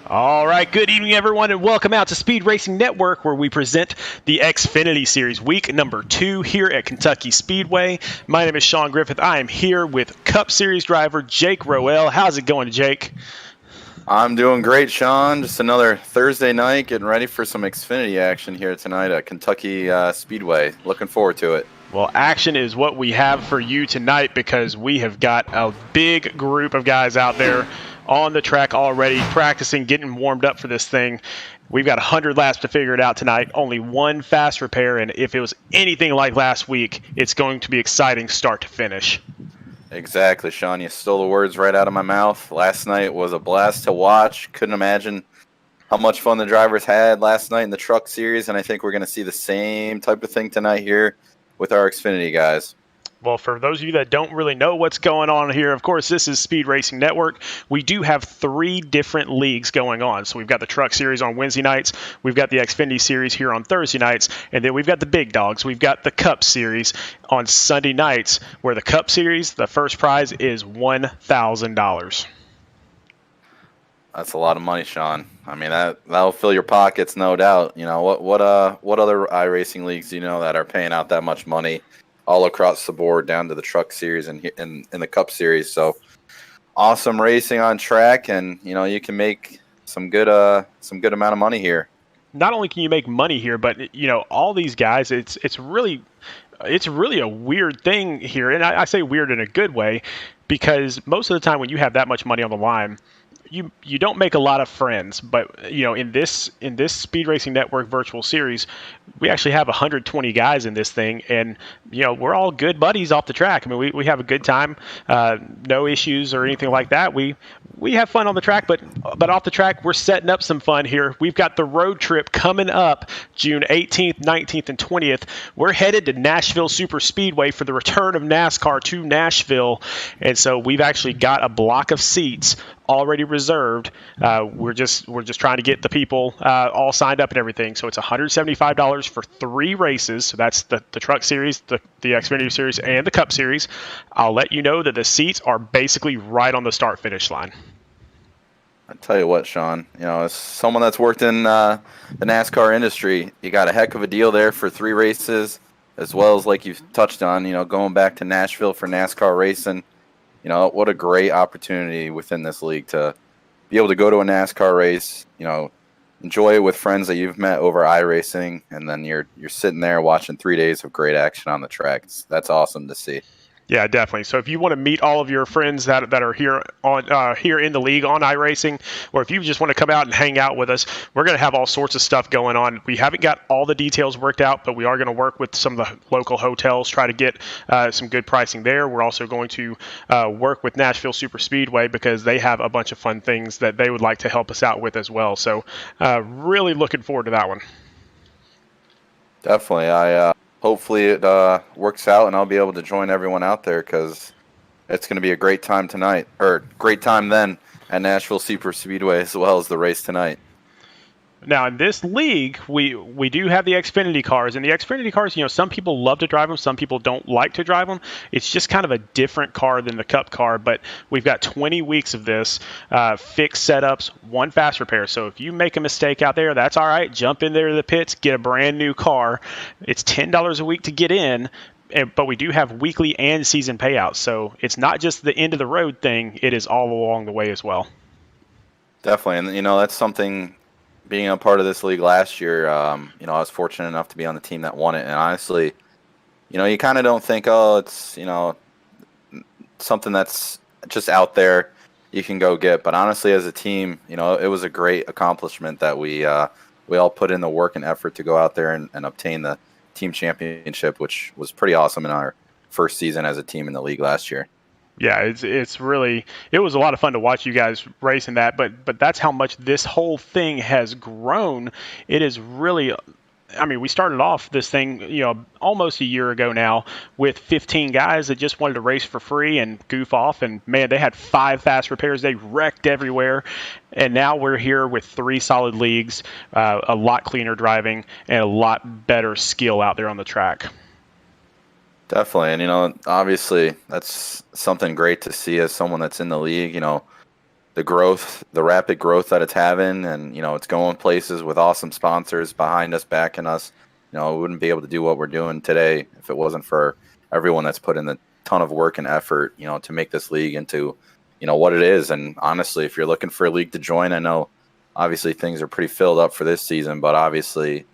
All right, good evening, everyone, and welcome out to Speed Racing Network, where we present the Xfinity Series, week number 2 here at Kentucky Speedway. My name is Sean Griffith. I am here with Cup Series driver Jake Roell. How's it going, Jake? I'm doing great, Sean. Just another Thursday night, getting ready for some Xfinity action here tonight at Kentucky Speedway. Looking forward to it. Well, action is what we have for you tonight because we have got a big group of guys out there on the track already, practicing, getting warmed up for this thing. We've got 100 laps to figure it out tonight, only one fast repair, and if it was anything like last week, it's going to be exciting start to finish. Exactly, Sean. You stole the words right out of my mouth. Last night was a blast to watch. Couldn't imagine how much fun the drivers had last night in the Truck Series, and I think we're going to see the same type of thing tonight here with our Xfinity guys. Well, for those of you that don't really know what's going on here, of course, this is Speed Racing Network. We do have 3 different leagues going on. So we've got the Truck Series on Wednesday nights, we've got the Xfinity Series here on Thursday nights, and then we've got the big dogs. We've got the Cup Series on Sunday nights, where the Cup Series, the first prize is $1,000. That's a lot of money, Sean. I mean, that'll fill your pockets, no doubt. You know, what other iRacing leagues do you know that are paying out that much money all across the board down to the Truck Series and in the Cup Series? So awesome racing on track, and you know, you can make some good amount of money here. Not only can you make money here, but you know, all these guys, it's really a weird thing here, and I say weird in a good way, because most of the time when you have that much money on the line, you don't make a lot of friends. But you know, in this Speed Racing Network virtual series, we actually have 120 guys in this thing, and you know, we're all good buddies off the track. I mean, we have a good time, no issues or anything like that. We have fun on the track, but off the track, we're setting up some fun here. We've got the road trip coming up June 18th, 19th, and 20th. We're headed to Nashville Super Speedway for the return of NASCAR to Nashville, and so we've actually got a block of seats already reserved. We're just trying to get the people all signed up and everything. So it's $175 for 3 races. So that's the Truck Series, the Xfinity Series, and the Cup Series. I'll let you know that the seats are basically right on the start-finish line. I tell you what, Sean, you know, as someone that's worked in the NASCAR industry, you got a heck of a deal there for 3 races, as well as, like you've touched on, you know, going back to Nashville for NASCAR racing. You know, what a great opportunity within this league to be able to go to a NASCAR race, you know, enjoy it with friends that you've met over iRacing, and then you're sitting there watching 3 days of great action on the track. That's awesome to see. Yeah, definitely. So if you want to meet all of your friends that are here in the league on iRacing, or if you just want to come out and hang out with us, we're going to have all sorts of stuff going on. We haven't got all the details worked out, but we are going to work with some of the local hotels, try to get some good pricing there. We're also going to work with Nashville Super Speedway because they have a bunch of fun things that they would like to help us out with as well. So really looking forward to that one. Definitely. Hopefully it works out and I'll be able to join everyone out there, because it's going to be a great time tonight, or great time then at Nashville Super Speedway, as well as the race tonight. Now, in this league, we do have the Xfinity cars. And the Xfinity cars, you know, some people love to drive them. Some people don't like to drive them. It's just kind of a different car than the Cup car. But we've got 20 weeks of this, fixed setups, 1 fast repair. So if you make a mistake out there, that's all right. Jump in there to the pits, get a brand new car. It's $10 a week to get in. But we do have weekly and season payouts. So it's not just the end of the road thing. It is all along the way as well. Definitely. And, you know, that's something... Being a part of this league last year, you know, I was fortunate enough to be on the team that won it. And honestly, you know, you kind of don't think, oh, it's, you know, something that's just out there you can go get. But honestly, as a team, you know, it was a great accomplishment that we all put in the work and effort to go out there and obtain the team championship, which was pretty awesome in our first season as a team in the league last year. Yeah, it was a lot of fun to watch you guys racing that, but that's how much this whole thing has grown. It is really I mean, we started off this thing, almost a year ago now with 15 guys that just wanted to race for free and goof off. And man, they had 5 fast repairs. They wrecked everywhere. And now we're here with 3 solid leagues, a lot cleaner driving, and a lot better skill out there on the track. Definitely. And, obviously that's something great to see as someone that's in the league, the growth, the rapid growth that it's having, and, it's going places with awesome sponsors behind us, backing us. We wouldn't be able to do what we're doing today if it wasn't for everyone that's put in a ton of work and effort, to make this league into, what it is. And honestly, if you're looking for a league to join, I know obviously things are pretty filled up for this season, but obviously,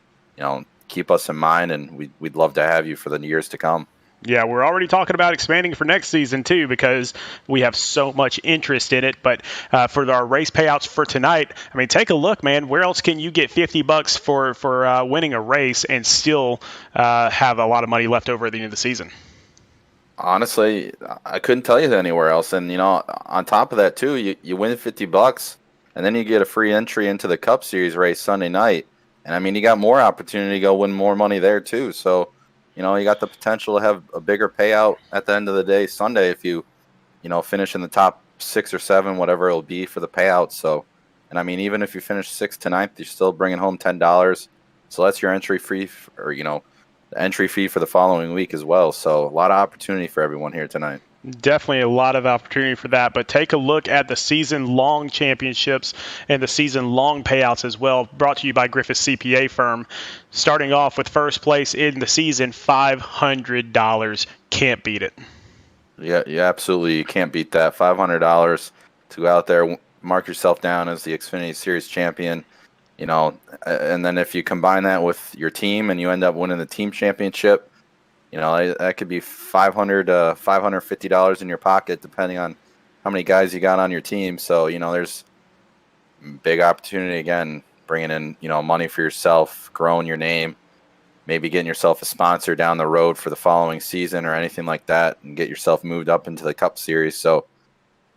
keep us in mind, and we'd love to have you for the years to come. Yeah, we're already talking about expanding for next season, too, because we have so much interest in it. But for our race payouts for tonight, I mean, take a look, man. Where else can you get $50 for winning a race and still have a lot of money left over at the end of the season? Honestly, I couldn't tell you anywhere else. And, on top of that, too, you win $50, and then you get a free entry into the Cup Series race Sunday night. And, I mean, you got more opportunity to go win more money there, too. So, you got the potential to have a bigger payout at the end of the day Sunday if you, finish in the top 6 or 7, whatever it'll be for the payout. So, and I mean, even if you finish 6th to 9th, you're still bringing home $10. So that's your entry fee, or, the entry fee for the following week as well. So a lot of opportunity for everyone here tonight. Definitely a lot of opportunity for that, but take a look at the season-long championships and the season-long payouts as well, brought to you by Griffith CPA firm. Starting off with first place in the season, $500. Can't beat it. Yeah, absolutely. You can't beat that. $500 to go out there, mark yourself down as the Xfinity Series champion. And then if you combine that with your team and you end up winning the team championship, that could be $500 to $550 in your pocket, depending on how many guys you got on your team. So, there's big opportunity, again, bringing in, money for yourself, growing your name, maybe getting yourself a sponsor down the road for the following season or anything like that, and get yourself moved up into the Cup Series. So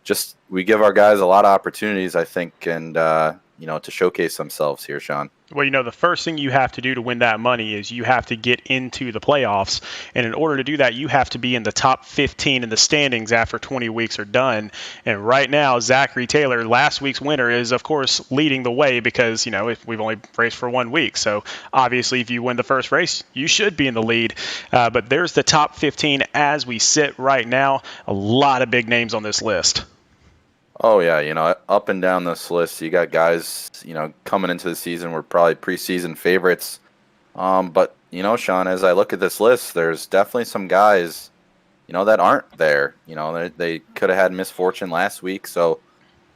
just we give our guys a lot of opportunities, I think, and, to showcase themselves here, Sean. Well, the first thing you have to do to win that money is you have to get into the playoffs. And in order to do that, you have to be in the top 15 in the standings after 20 weeks are done. And right now, Zachary Taylor, last week's winner, is, of course, leading the way because, if we've only raced for 1 week. So obviously, if you win the first race, you should be in the lead. But there's the top 15 as we sit right now. A lot of big names on this list. Oh, yeah, up and down this list, you got guys, coming into the season were probably preseason favorites. But, Sean, as I look at this list, there's definitely some guys, that aren't there. They could have had misfortune last week. So,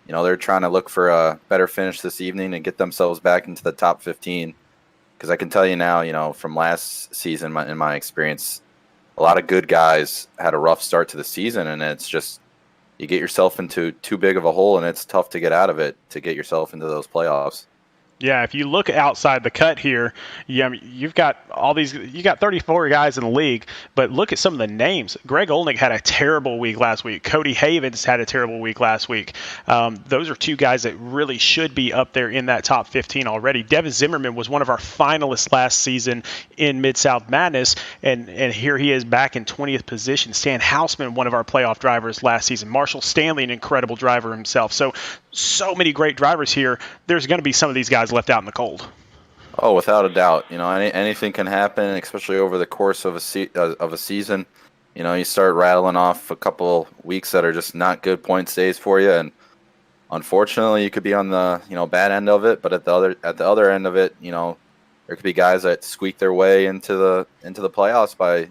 they're trying to look for a better finish this evening and get themselves back into the top 15. Because I can tell you now, from last season, in my experience, a lot of good guys had a rough start to the season, and it's just, you get yourself into too big of a hole, and it's tough to get out of it to get yourself into those playoffs. Yeah, if you look outside the cut here, you've got you got 34 guys in the league, but look at some of the names. Greg Olnick had a terrible week last week. Cody Havens had a terrible week last week. Those are 2 guys that really should be up there in that top 15 already. Devin Zimmerman was one of our finalists last season in Mid-South Madness, and here he is back in 20th position. Stan Hausman, one of our playoff drivers last season. Marshall Stanley, an incredible driver himself. So many great drivers here. There's going to be some of these guys left out in the cold. Oh, without a doubt. Anything can happen, especially over the course of a season. You start rattling off a couple weeks that are just not good point days for you, and unfortunately, you could be on the bad end of it. But at the other end of it, there could be guys that squeak their way into the playoffs by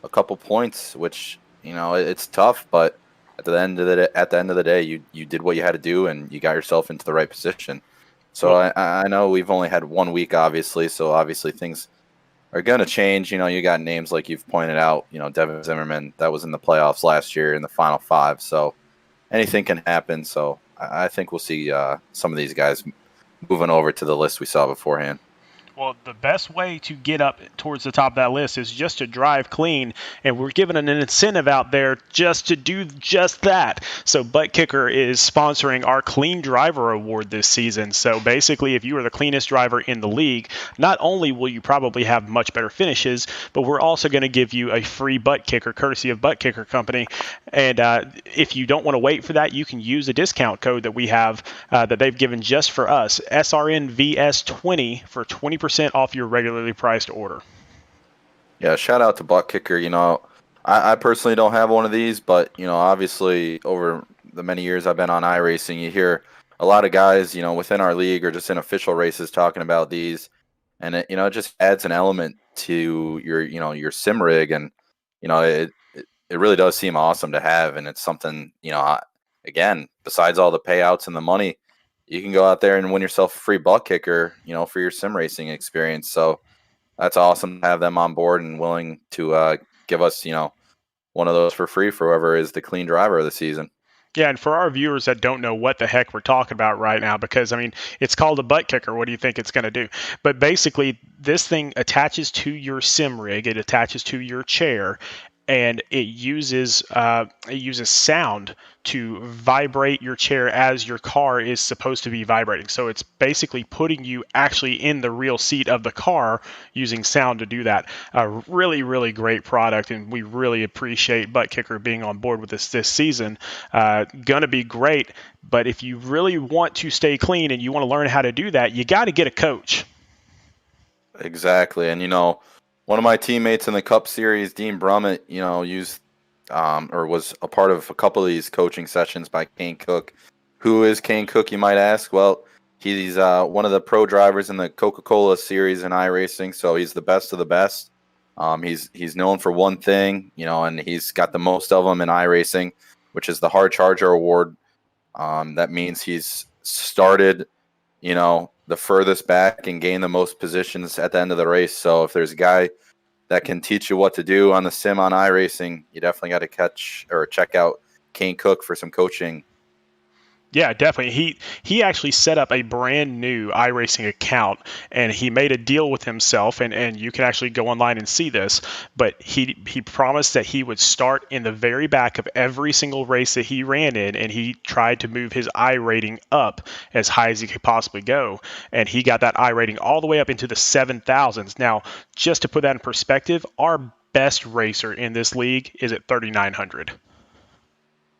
a couple points, which it's tough, but at the end of the day, you did what you had to do, and you got yourself into the right position. So I know we've only had 1 week, obviously. So obviously things are going to change. You got names like you've pointed out. Devin Zimmerman, that was in the playoffs last year in the final 5. So anything can happen. So I think we'll see some of these guys moving over to the list we saw beforehand. Well, the best way to get up towards the top of that list is just to drive clean, and we're giving an incentive out there just to do just that. So Butt Kicker is sponsoring our Clean Driver Award this season. So basically, if you are the cleanest driver in the league, not only will you probably have much better finishes, but we're also going to give you a free butt kicker, courtesy of Butt Kicker Company. And if you don't want to wait for that, you can use a discount code that we have that they've given just for us, SRNVS20, for 20% off your regularly priced order. Yeah, shout out to Butt Kicker. I personally don't have one of these, but obviously over the many years I've been on iRacing, you hear a lot of guys, within our league or just in official races talking about these, and it just adds an element to your sim rig, and it really does seem awesome to have, and it's something again, besides all the payouts and the money, you can go out there and win yourself a free Butt Kicker, for your sim racing experience. So that's awesome to have them on board and willing to give us, one of those for free for whoever is the clean driver of the season. Yeah, and for our viewers that don't know what the heck we're talking about right now, because it's called a butt kicker. What do you think it's going to do? But basically, this thing attaches to your sim rig. It attaches to your chair, and it uses sound to vibrate your chair as your car is supposed to be vibrating. So it's basically putting you actually in the real seat of the car using sound to do that. A really, really great product, and we really appreciate Butt Kicker being on board with us this season. Gonna be great, but if you really want to stay clean and you want to learn how to do that, you got to get a coach. Exactly, and one of my teammates in the Cup Series, Dean Brummett, used or was a part of a couple of these coaching sessions by Kane Cook. Who is Kane Cook, you might ask? Well, he's one of the pro drivers in the Coca-Cola Series in iRacing, so he's the best of the best. He's known for one thing, and he's got the most of them in iRacing, which is the Hard Charger Award. That means he's started, the furthest back and gained the most positions at the end of the race. So if there's a guy that can teach you what to do on the sim on iRacing, you definitely got to check out Kane Cook for some coaching. Yeah, definitely. He actually set up a brand new iRacing account, and he made a deal with himself, and you can actually go online and see this, but he promised that he would start in the very back of every single race that he ran in, and he tried to move his I rating up as high as he could possibly go, and he got that I rating all the way up into the 7,000s. Now, just to put that in perspective, our best racer in this league is at 3,900.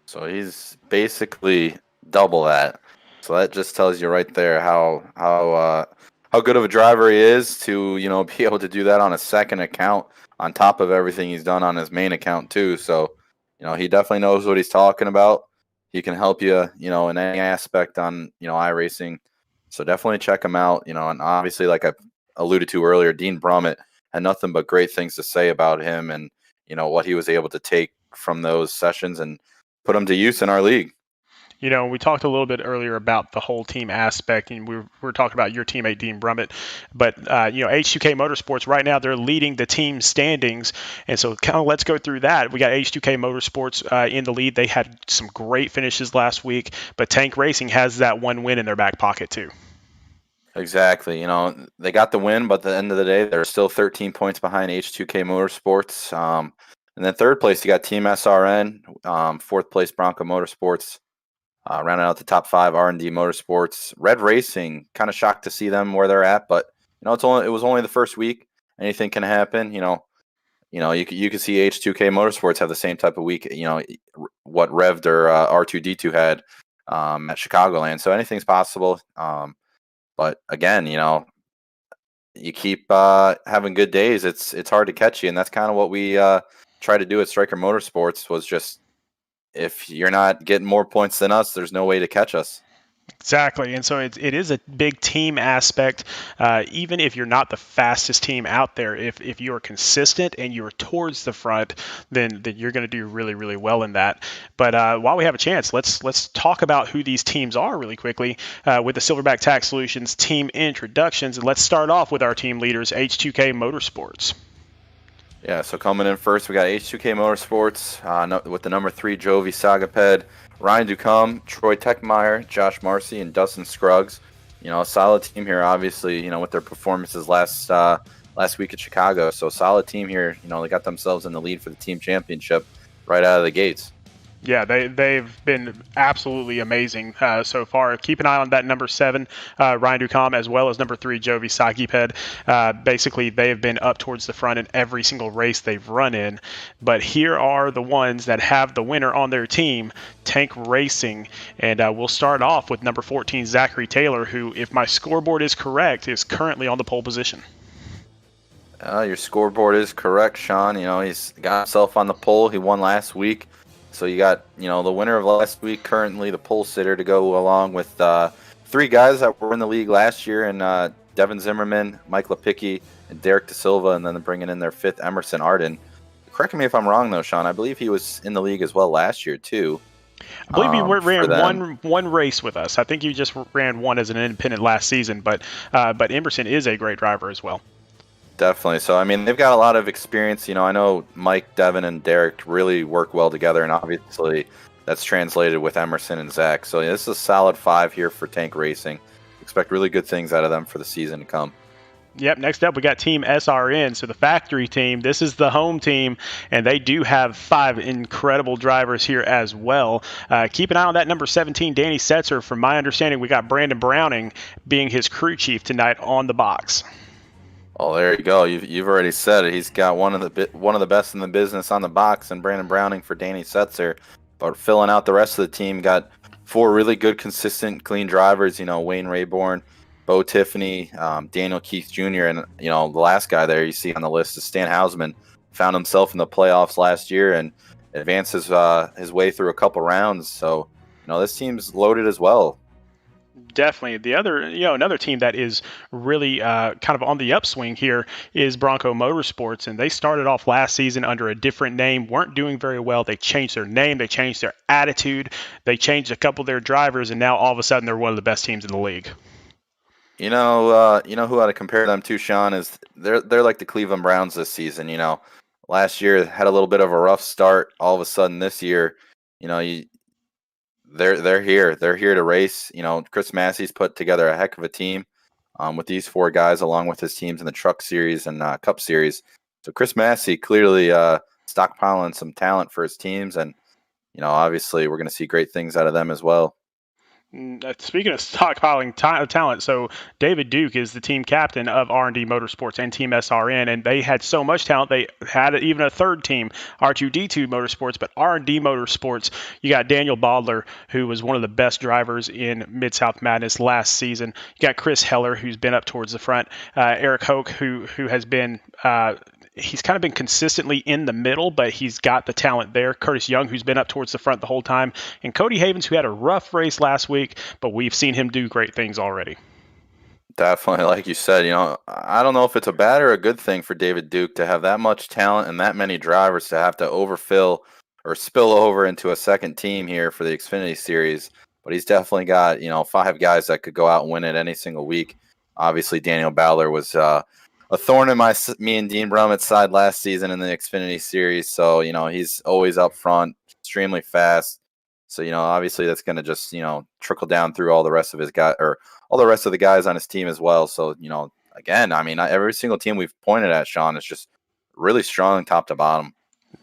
So he's basically double that. So that just tells you right there how good of a driver he is to be able to do that on a second account on top of everything he's done on his main account too. So he definitely knows what he's talking about. He can help you in any aspect on iRacing. So definitely check him out. And obviously, like I alluded to earlier, Dean Brummett had nothing but great things to say about him and what he was able to take from those sessions and put them to use in our league. We talked a little bit earlier about the whole team aspect, and we were talking about your teammate, Dean Brummett. But, H2K Motorsports, right now, they're leading the team standings. And so kind of let's go through that. We got H2K Motorsports in the lead. They had some great finishes last week, but Tank Racing has that one win in their back pocket, too. Exactly. They got the win, but at the end of the day, they're still 13 points behind H2K Motorsports. And then third place, you got Team SRN. Fourth place, Bronco Motorsports. Rounding out the top five, R&D Motorsports. Red Racing, kind of shocked to see them where they're at, but it was only the first week. Anything can happen. You could see H2K Motorsports have the same type of week. What Rev'd or R2D2 had at Chicagoland. So anything's possible. But again, you keep having good days. It's hard to catch you, and that's kind of what we try to do at Striker Motorsports. Was just, if you're not getting more points than us, there's no way to catch us. Exactly. And so it is a big team aspect. Even if you're not the fastest team out there, if you're consistent and you're towards the front, then you're going to do really, really well in that. But while we have a chance, let's talk about who these teams are really quickly with the Silverback Tax Solutions team introductions. And let's start off with our team leaders, H2K Motorsports. Yeah, so coming in first, we got H2K Motorsports with the number 3 Jovi Sagaped, Ryan Ducombe, Troy Techmeyer, Josh Marcy, and Dustin Scruggs. a solid team here, obviously, with their performances last week at Chicago. So solid team here. They got themselves in the lead for the team championship right out of the gates. Yeah, they've been absolutely amazing so far. Keep an eye on that number 7, Ryan Ducombe, as well as number 3, Jovi Sakiped. Basically, they have been up towards the front in every single race they've run in. But here are the ones that have the winner on their team, Tank Racing. And we'll start off with number 14, Zachary Taylor, who, if my scoreboard is correct, is currently on the pole position. Your scoreboard is correct, Sean. He's got himself on the pole. He won last week. So you got, the winner of last week, currently the pole sitter, to go along with 3 guys that were in the league last year, and Devin Zimmerman, Mike Lepicki, and Derek DeSilva, and then bringing in their 5th, Emerson Arden. Correct me if I'm wrong, though, Sean. I believe he was in the league as well last year, too. I believe he ran one race with us. I think he just ran one as an independent last season, but Emerson is a great driver as well. Definitely. So, they've got a lot of experience. I know Mike, Devin, and Derek really work well together, and obviously that's translated with Emerson and Zach. So, this is a solid 5 here for Tank Racing. Expect really good things out of them for the season to come. Yep, next up we got Team SRN, so the factory team. This is the home team, and they do have 5 incredible drivers here as well. Keep an eye on that number 17, Danny Setzer. From my understanding, we got Brandon Browning being his crew chief tonight on the box. Oh, there you go. You've already said it. He's got one of the best in the business on the box, and Brandon Browning for Danny Setzer. But filling out the rest of the team, got 4 really good, consistent, clean drivers. Wayne Rayborn, Bo Tiffany, Daniel Keith Jr., and the last guy there you see on the list is Stan Hausman. Found himself in the playoffs last year and advances his way through a couple rounds. So this team's loaded as well. Definitely. The other, another team that is really kind of on the upswing here is Bronco Motorsports, and they started off last season under a different name, weren't doing very well. They changed their name, they changed their attitude, they changed a couple of their drivers, and now all of a sudden they're one of the best teams in the league. Who I compare them to, Sean, is they're like the Cleveland Browns this season. Last year had a little bit of a rough start. All of a sudden this year, They're here. They're here to race. Chris Massey's put together a heck of a team with these 4 guys, along with his teams in the Truck Series and Cup Series. So Chris Massey clearly stockpiling some talent for his teams, and obviously we're going to see great things out of them as well. Speaking of stockpiling talent, so David Duke is the team captain of R&D Motorsports and Team SRN, and they had so much talent they had even a third team, R2D2 Motorsports. But R&D Motorsports, you got Daniel Bodler, who was one of the best drivers in Mid-South Madness last season. You got Chris Heller, who's been up towards the front. Eric Hoke, who has been he's kind of been consistently in the middle, but he's got the talent there. Curtis Young, who's been up towards the front the whole time. And Cody Havens, who had a rough race last week, but we've seen him do great things already. Definitely. Like you said, I don't know if it's a bad or a good thing for David Duke to have that much talent and that many drivers to have to overfill or spill over into a second team here for the Xfinity Series. But he's definitely got, 5 guys that could go out and win it any single week. Obviously, Daniel Bowler was a thorn in me and Dean Brummett's side last season in the Xfinity Series. So, he's always up front, extremely fast. So, obviously that's going to just, trickle down through all the rest of his guys or all the rest of the guys on his team as well. So, again, every single team we've pointed at, Sean, is just really strong top to bottom.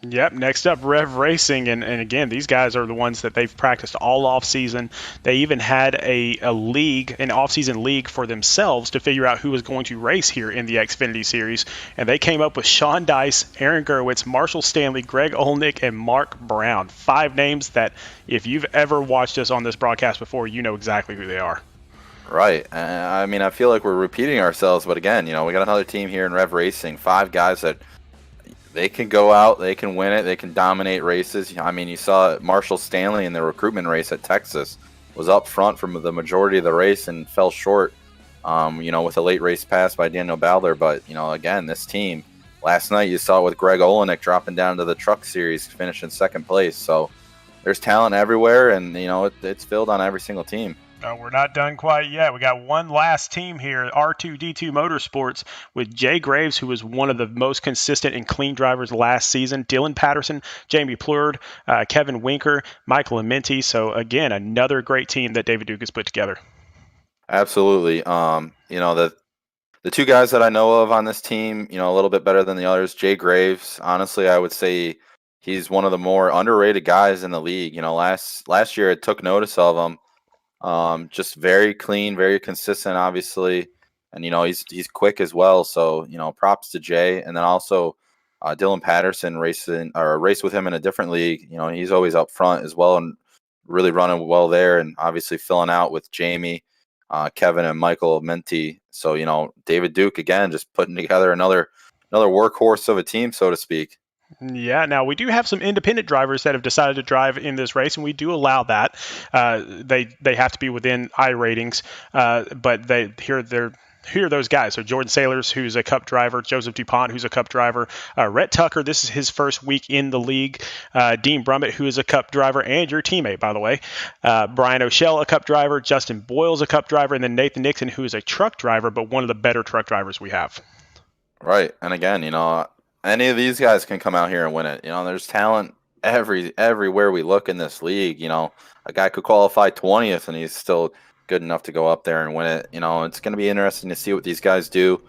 Yep. Next up, Rev Racing. And again, these guys are the ones that they've practiced all off season. They even had a league, an off-season league for themselves to figure out who was going to race here in the Xfinity Series. And they came up with Sean Dice, Aaron Gerwitz, Marshall Stanley, Greg Olnick, and Mark Brown. 5 names that if you've ever watched us on this broadcast before, you know exactly who they are. Right. I feel like we're repeating ourselves. But again, we got another team here in Rev Racing. 5 guys that they can go out, they can win it, they can dominate races. You saw Marshall Stanley in the recruitment race at Texas was up front from the majority of the race and fell short, with a late race pass by Daniel Bowler. But, again, this team, last night you saw it with Greg Olenek dropping down to the Truck Series, finishing 2nd place. So there's talent everywhere, and, it's filled on every single team. No, we're not done quite yet. We got one last team here, R2D2 Motorsports, with Jay Graves, who was one of the most consistent and clean drivers last season. Dylan Patterson, Jamie Plurd, Kevin Winker, Michael Amenti. So, again, another great team that David Duke has put together. Absolutely. The two guys that I know of on this team, a little bit better than the others. Jay Graves, honestly, I would say he's one of the more underrated guys in the league. Last year it took notice of him. Just very clean, very consistent, obviously, and he's quick as well. So props to Jay, and then also Dylan Patterson raced with him in a different league. He's always up front as well and really running well there, and obviously filling out with Jamie, Kevin, and Michael Menti. So David Duke again, just putting together another workhorse of a team, so to speak. Yeah, now we do have some independent drivers that have decided to drive in this race, and we do allow that. They have to be within I ratings, but here are those guys. So Jordan Sailors, who's a Cup driver, Joseph DuPont, who's a Cup driver, Rhett Tucker, this is his first week in the league, Dean Brummett, who is a Cup driver and your teammate, by the way, Brian O'Shell, a Cup driver, Justin Boyles, a Cup driver, and then Nathan Nixon, who is a truck driver, but one of the better truck drivers we have. Right, and again, any of these guys can come out here and win it. There's talent everywhere we look in this league. A guy could qualify 20th and he's still good enough to go up there and win it. It's going to be interesting to see what these guys do.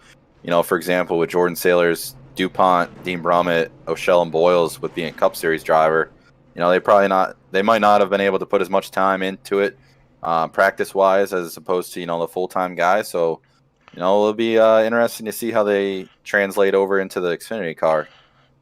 For example, with Jordan Sailors, DuPont, Dean Brummett, O'Shell, and Boyles with being Cup Series driver, they might not have been able to put as much time into it practice-wise as opposed to, the full-time guys. So, it'll be interesting to see how they translate over into the Xfinity car.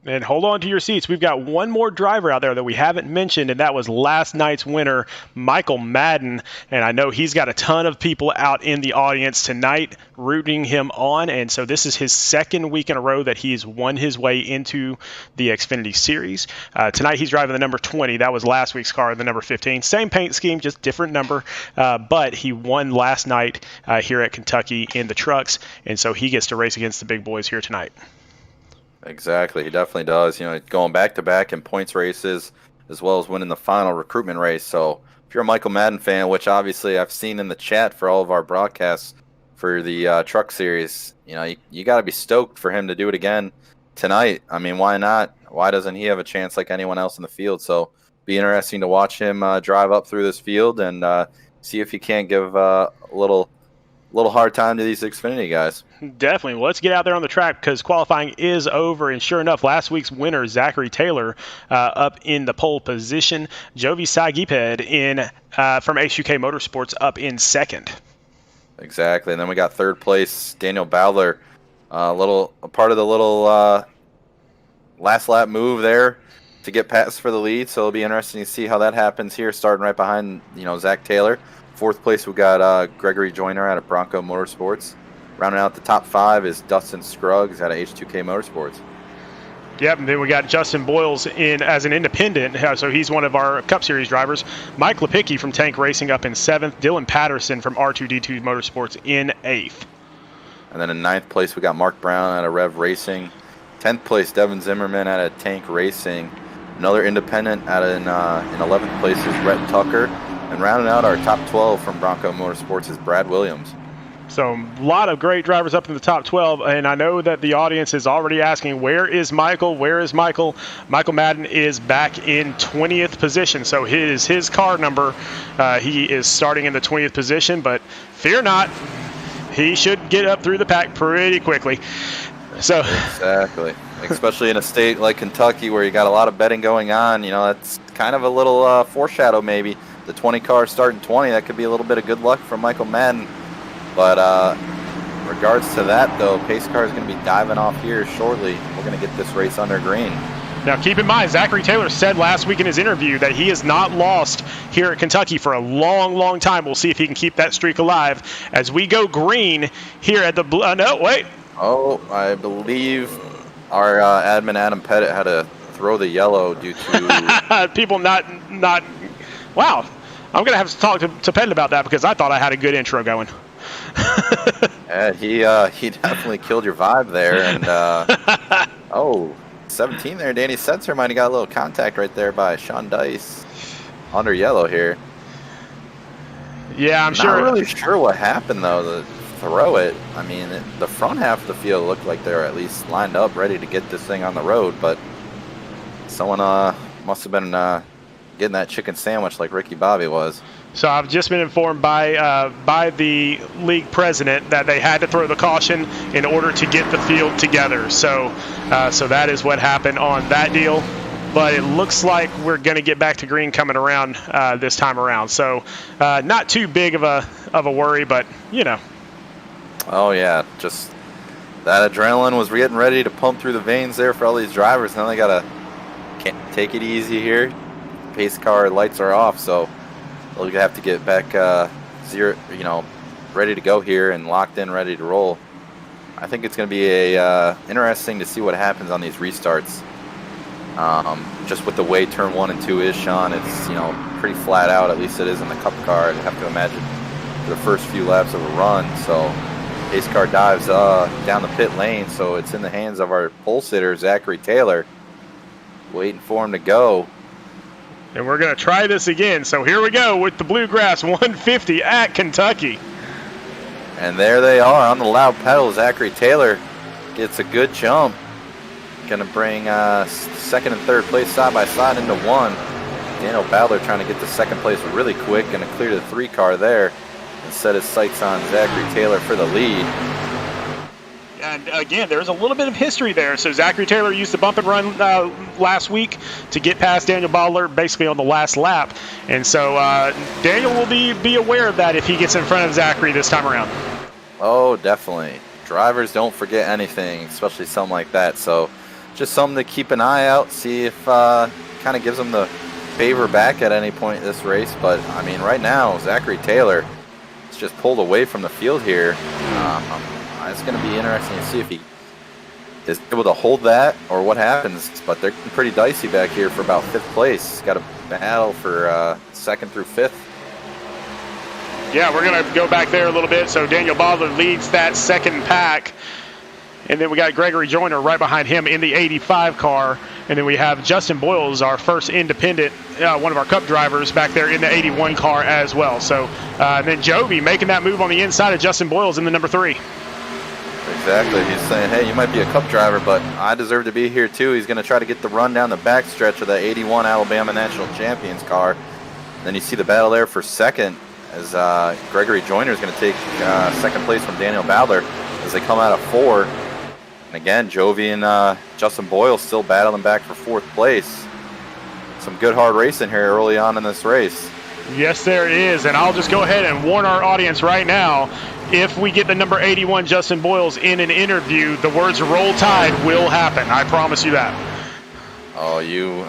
And hold on to your seats. We've got one more driver out there that we haven't mentioned, and that was last night's winner, Michael Madden. And I know he's got a ton of people out in the audience tonight rooting him on. And so this is his second week in a row that he's won his way into the Xfinity Series. Tonight he's driving the number 20. That was last week's car, the number 15. Same paint scheme, just different number. But he won last night here at Kentucky in the trucks. And so he gets to race against the big boys here tonight. Exactly, he definitely does. Going back-to-back in points races as well as winning the final recruitment race. So if you're a Michael Madden fan, which obviously I've seen in the chat for all of our broadcasts for the Truck Series, you got to be stoked for him to do it again tonight. I mean, why not? Why doesn't he have a chance like anyone else in the field? So be interesting to watch him drive up through this field and see if he can't give a little hard time to these Xfinity guys. Definitely. Well, let's get out there on the track because qualifying is over. And sure enough, last week's winner, Zachary Taylor, up in the pole position. Jovi Sagiped from HUK Motorsports up in second. Exactly. And then we got third place, Daniel Bowler, a part of the little last lap move there to get past for the lead. So it'll be interesting to see how that happens here, starting right behind Zach Taylor. Fourth place, we got Gregory Joyner out of Bronco Motorsports. Rounding out the top five is Dustin Scruggs out of H2K Motorsports. Yep, and then we got Justin Boyles in as an independent, so he's one of our Cup Series drivers. Mike Lepicki from Tank Racing up in seventh. Dylan Patterson from R2D2 Motorsports in eighth. And then in ninth place, we got Mark Brown out of Rev Racing. 10th place, Devin Zimmerman out of Tank Racing. Another independent out in 11th place is Rhett Tucker. And rounding out our top 12 from Bronco Motorsports is Brad Williams. So a lot of great drivers up in the top 12, and I know that the audience is already asking, where is Michael? Where is Michael? Michael Madden is back in 20th position, so his car number. He is starting in the 20th position, but fear not, he should get up through the pack pretty quickly. So exactly, especially in a state like Kentucky where you got a lot of betting going on. That's kind of a little foreshadow maybe. The 20 car starting 20, that could be a little bit of good luck for Michael Madden. But in regards to that, though, pace car is going to be diving off here shortly. We're going to get this race under green. Now, keep in mind, Zachary Taylor said last week in his interview that he has not lost here at Kentucky for a long, long time. We'll see if he can keep that streak alive as we go green here at the no, wait. Oh, I believe our admin Adam Pettit had to throw the yellow due to people not. Wow, I'm going to have to talk to Pettit about that because I thought I had a good intro going. Yeah, he definitely killed your vibe there. And 17 there. Danny Setzer might have got a little contact right there by Sean Dice under yellow here. Yeah, I'm not really sure what happened, though, to throw it. I mean, the front half of the field looked like they were at least lined up ready to get this thing on the road, but someone must have been getting that chicken sandwich like Ricky Bobby was. So I've just been informed by the league president that they had to throw the caution in order to get the field together. So so that is what happened on that deal. But it looks like we're going to get back to green coming around this time around. So not too big of a worry, but you know. Oh yeah, just that adrenaline was getting ready to pump through the veins there for all these drivers. Now they gotta take it easy here. Pace car lights are off, so they'll have to get back zero, ready to go here and locked in, ready to roll. I think it's going to be a interesting to see what happens on these restarts. Just with the way turn 1 and 2 is, Sean, it's pretty flat out. At least it is in the Cup car. I'd have to imagine for the first few laps of a run. So pace car dives down the pit lane, so it's in the hands of our pole sitter Zachary Taylor, waiting for him to go. And we're going to try this again. So here we go with the Bluegrass 150 at Kentucky. And there they are on the loud pedal. Zachary Taylor gets a good jump. Going to bring second and third place side by side into one. Daniel Bowler trying to get the second place really quick and to clear the 3 car there and set his sights on Zachary Taylor for the lead. And again, there's a little bit of history there. So Zachary Taylor used the bump and run last week to get past Daniel Bowler basically on the last lap. And so Daniel will be aware of that if he gets in front of Zachary this time around. Oh, definitely. Drivers don't forget anything, especially something like that. So just something to keep an eye out, see if kind of gives them the favor back at any point in this race. But, I mean, right now, Zachary Taylor is just pulled away from the field here. It's going to be interesting to see if he is able to hold that or what happens. But they're pretty dicey back here for about 5th place. Got a battle for 2nd through 5th. Yeah, we're going to go back there a little bit. So Daniel Bowler leads that second pack. And then we got Gregory Joyner right behind him in the 85 car. And then we have Justin Boyles, our first independent, one of our Cup drivers, back there in the 81 car as well. So and then Jovi making that move on the inside of Justin Boyles in the number 3. Exactly. He's saying, hey, you might be a Cup driver, but I deserve to be here too. He's going to try to get the run down the back stretch of the 81 Alabama National Champions car. Then you see the battle there for second as Gregory Joyner is going to take second place from Daniel Bowler as they come out of 4. And again, Jovi and Justin Boyle still battling back for 4th place. Some good hard racing here early on in this race. Yes, there is. And I'll just go ahead and warn our audience right now. If we get the number 81 Justin Boyles in an interview, the words "Roll Tide" will happen. I promise you that. Oh, you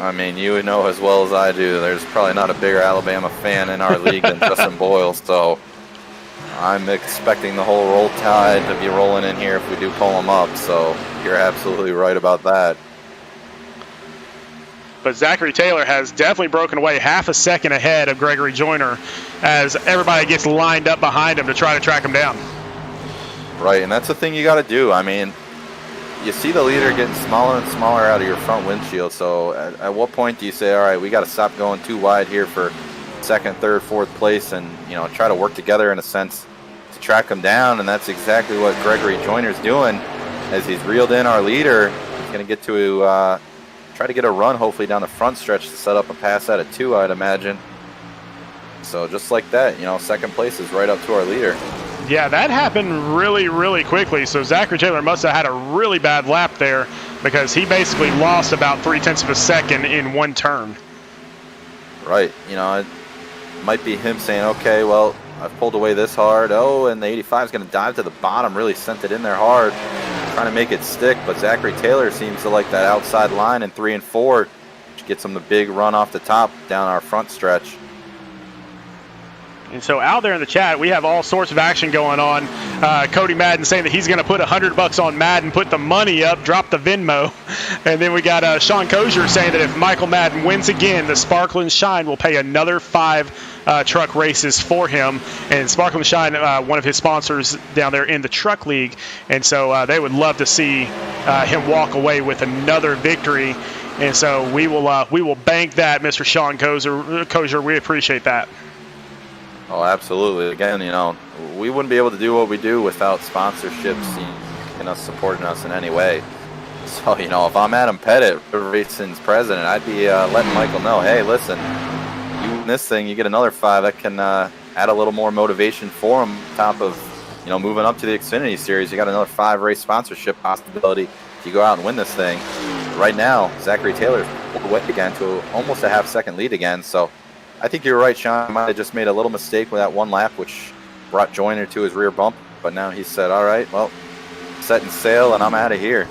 know as well as I do, there's probably not a bigger Alabama fan in our league than Justin Boyles, so I'm expecting the whole Roll Tide to be rolling in here if we do pull them up, so you're absolutely right about that. But Zachary Taylor has definitely broken away half a second ahead of Gregory Joyner as everybody gets lined up behind him to try to track him down. Right, and that's the thing you got to do. I mean, you see the leader getting smaller and smaller out of your front windshield, so at what point do you say, all right, we got to stop going too wide here for 2nd, 3rd, 4th place and, try to work together in a sense to track him down, and that's exactly what Gregory Joyner's doing as he's reeled in our leader. He's going to get to try to get a run hopefully down the front stretch to set up a pass out of 2, I'd imagine. So just like that, 2nd place is right up to our leader. Yeah, that happened really, really quickly. So Zachary Taylor must have had a really bad lap there because he basically lost about 0.3 of a second in one turn. Right. It might be him saying, okay, well, I've pulled away this hard. Oh, and the 85 is going to dive to the bottom, really sent it in there hard, trying to make it stick. But Zachary Taylor seems to like that outside line in 3 and 4, which gets him the big run off the top down our front stretch. And so out there in the chat, we have all sorts of action going on. Cody Madden saying that he's going to put $100 on Madden, put the money up, drop the Venmo. And then we got Sean Kozier saying that if Michael Madden wins again, the Sparkle and Shine will pay another 5 truck races for him. And Sparkle and Shine, one of his sponsors down there in the Truck League. And so they would love to see him walk away with another victory. And so we will bank that, Mr. Sean Kozier. We appreciate that. Oh, absolutely. Again, we wouldn't be able to do what we do without sponsorships and us supporting us in any way. So, if I'm Adam Pettit, Racing's president, I'd be letting Michael know, hey, listen, you this thing, you get another 5. That can add a little more motivation for him. On top of moving up to the Xfinity Series, you got another 5 race sponsorship possibility if you go out and win this thing. Right now, Zachary Taylor's pulled away again to almost a half-second lead again. So I think you're right, Sean. He might have just made a little mistake with that one lap, which brought Joyner to his rear bump. But now he said, all right, well, setting sail, and I'm out of here.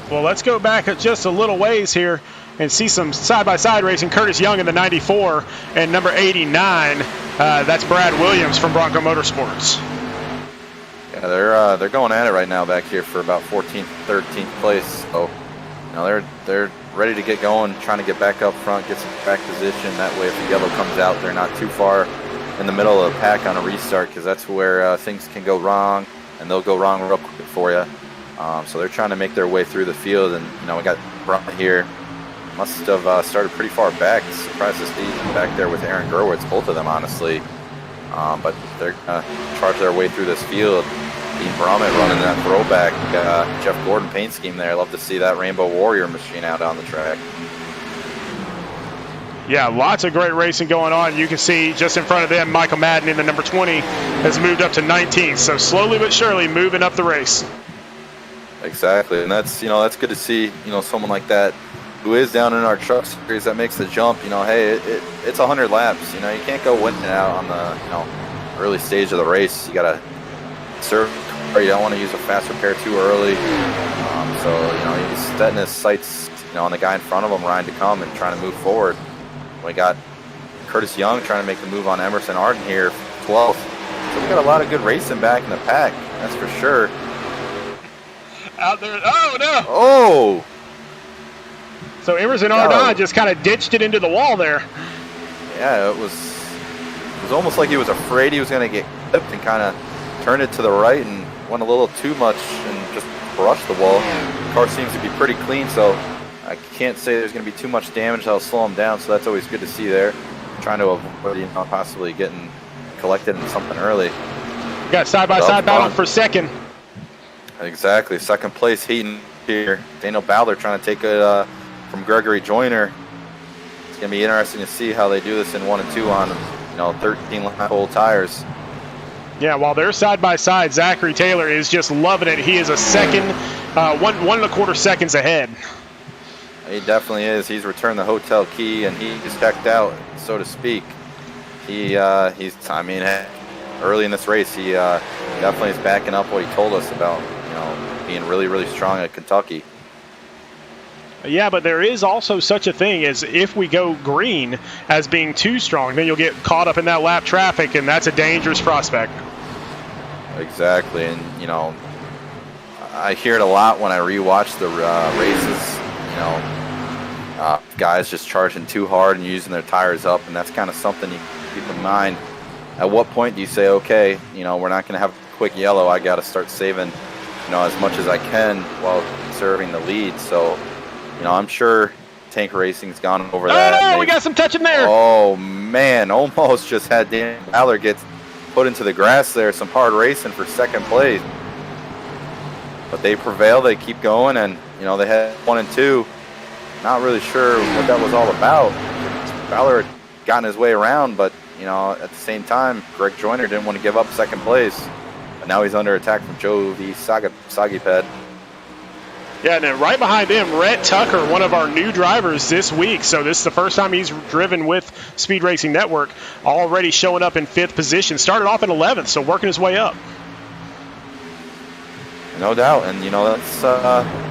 Well, let's go back just a little ways here and see some side-by-side racing. Curtis Young in the 94 and number 89. That's Brad Williams from Bronco Motorsports. Yeah, they're going at it right now back here for about 14th, 13th place. So, they're ready to get going, trying to get back up front, get some back position. That way, if the yellow comes out, they're not too far in the middle of the pack on a restart, because that's where things can go wrong, and they'll go wrong real quick for you. So they're trying to make their way through the field, and we got Brunt here. Must have started pretty far back. Surprised to see him back there with Aaron Gerwitz, both of them, honestly. But they're going to charge their way through this field. Dean Brummett running that throwback Jeff Gordon paint scheme there. I love to see that Rainbow Warrior machine out on the track. Yeah, lots of great racing going on. You can see just in front of them, Michael Madden in the number 20 has moved up to 19th. So slowly but surely moving up the race. Exactly, and that's that's good to see. Someone like that who is down in our truck series that makes the jump. Hey, it's 100 laps. You can't go winning out on the early stage of the race. You got to serve. Or you don't want to use a fast repair too early. So he's setting his sights on the guy in front of him, Ryan to come and trying to move forward. We got Curtis Young trying to make the move on Emerson Arden here, 12th. So we got a lot of good racing back in the pack, that's for sure. Out there, oh no! Oh! So Emerson Arden just kind of ditched it into the wall there. Yeah, it was almost like he was afraid he was going to get clipped and kind of turned it to the right and went a little too much and just brushed the wall. The car seems to be pretty clean, so I can't say there's going to be too much damage that'll slow him down, so that's always good to see there. Trying to avoid possibly getting collected in something early. You got side-by-side battle for second. Exactly. Second place heating here. Daniel Bowler trying to take it from Gregory Joyner. It's going to be interesting to see how they do this in 1 and 2 on 13-lap tires. Yeah, while they're side-by-side, Zachary Taylor is just loving it. He is a second, 1.25 seconds ahead. He definitely is. He's returned the hotel key, and he's checked out, so to speak. Early in this race, he definitely is backing up what he told us about, being really, really strong at Kentucky. Yeah, but there is also such a thing as if we go green as being too strong, then you'll get caught up in that lap traffic, and that's a dangerous prospect. Exactly, and, I hear it a lot when I rewatch the races, guys just charging too hard and using their tires up, and that's kind of something you keep in mind. At what point do you say, okay, we're not going to have a quick yellow, I got to start saving, as much as I can while serving the lead. So, I'm sure Tank Racing's gone over that. Oh, no, we got some touching there. Oh, man, almost just had Dan Ballard get put into the grass there. Some hard racing for second place. But they prevail, they keep going, and, they had 1 and 2. Not really sure what that was all about. Ballard had gotten his way around, but, at the same time, Greg Joyner didn't want to give up second place. But now he's under attack from Joe V. Sagiped. Yeah, and then right behind him, Rhett Tucker, one of our new drivers this week. So this is the first time he's driven with Speed Racing Network, already showing up in 5th position. Started off in 11th, so working his way up. No doubt, and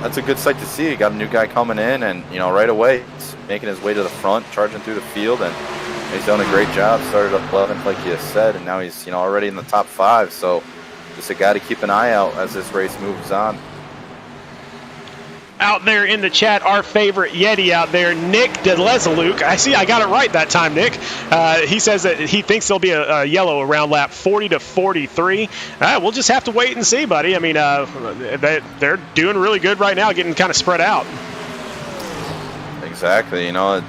that's a good sight to see. You got a new guy coming in, and right away he's making his way to the front, charging through the field, and he's done a great job. Started up 11th, like you said, and now he's already in the top 5. So just a guy to keep an eye out as this race moves on. Out there in the chat, our favorite Yeti out there, Nick DeLezaluke. I see, I got it right that time, Nick. He says that he thinks there'll be a yellow around lap 40 to 43. We'll just have to wait and see, buddy. I mean, they're doing really good right now, getting kind of spread out. Exactly. I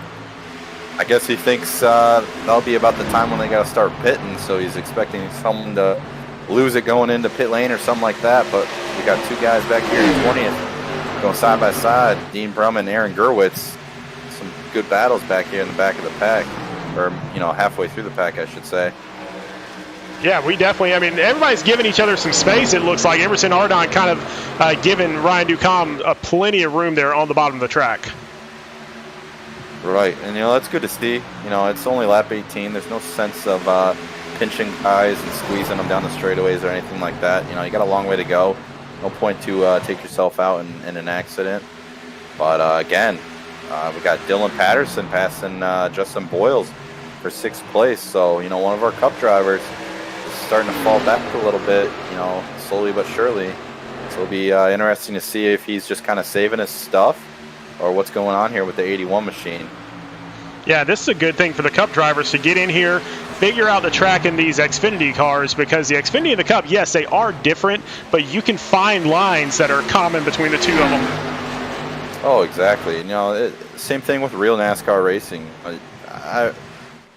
guess he thinks that'll be about the time when they got to start pitting, so he's expecting someone to lose it going into pit lane or something like that. But we got 2 guys back here in 20th. Going side by side, Dean Brum and Aaron Gerwitz. Some good battles back here in the back of the pack. or halfway through the pack, I should say. Yeah, we definitely, I mean, everybody's giving each other some space, it looks like. Emerson Ardon kind of giving Ryan Ducombe plenty of room there on the bottom of the track. Right, and that's good to see. It's only lap 18. There's no sense of pinching guys and squeezing them down the straightaways or anything like that. You got a long way to go. No point to take yourself out in an accident. But again, we got Dylan Patterson passing Justin Boyles for 6th place. So, one of our Cup drivers is starting to fall back a little bit, slowly but surely. So it'll be interesting to see if he's just kind of saving his stuff or what's going on here with the 81 machine. Yeah, this is a good thing for the Cup drivers to get in here, figure out the track in these Xfinity cars, because the Xfinity and the Cup, yes, they are different, but you can find lines that are common between the two of them. Oh, exactly. Same thing with real NASCAR racing.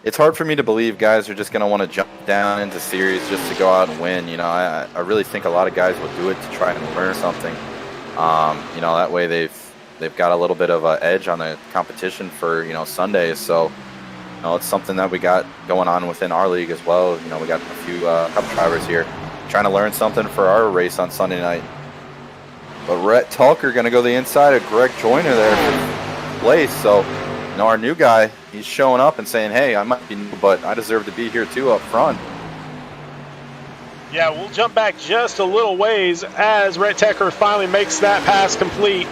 It's hard for me to believe guys are just going to want to jump down into series just to go out and win. I really think a lot of guys will do it to try and learn something. That way they've got a little bit of an edge on the competition for Sundays. So it's something that we got going on within our league as well. We got a few Cup drivers here trying to learn something for our race on Sunday night. But Rhett Tucker going to go the inside of Greg Joyner there for place. So our new guy, he's showing up and saying, hey, I might be new, but I deserve to be here too up front. Yeah, we'll jump back just a little ways as Rhett Tucker finally makes that pass complete.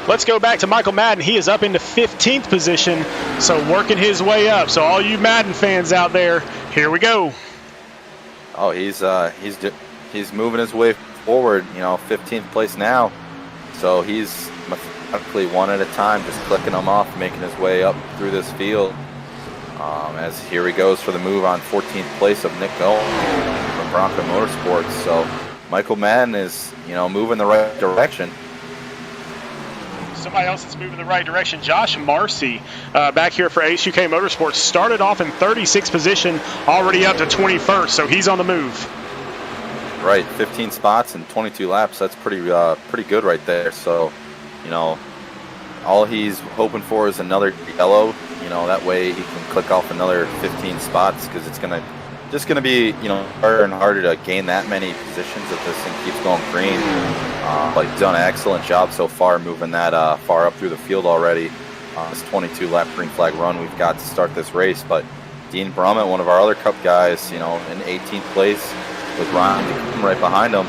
Let's go back to Michael Madden. He is up into 15th position, so working his way up. So all you Madden fans out there, here we go. Oh, he's moving his way forward. 15th place now. So he's methodically one at a time, just clicking them off, making his way up through this field. As here he goes for the move on 14th place of Nick Gold from Bronco Motorsports. So Michael Madden is, moving the right direction. Somebody else that's moving the right direction, Josh Marcy, back here for HUK Motorsports, started off in 36th position, already up to 21st, so he's on the move. Right, 15 spots and 22 laps. That's pretty good right there. So, all he's hoping for is another yellow. That way he can click off another 15 spots, because it's just gonna be harder and harder to gain that many positions if this thing keeps going green. But he's done an excellent job so far, moving that far up through the field already. This 22 lap green flag run we've got to start this race. But Dean Brummett, one of our other Cup guys, in 18th place with Ryan right behind him.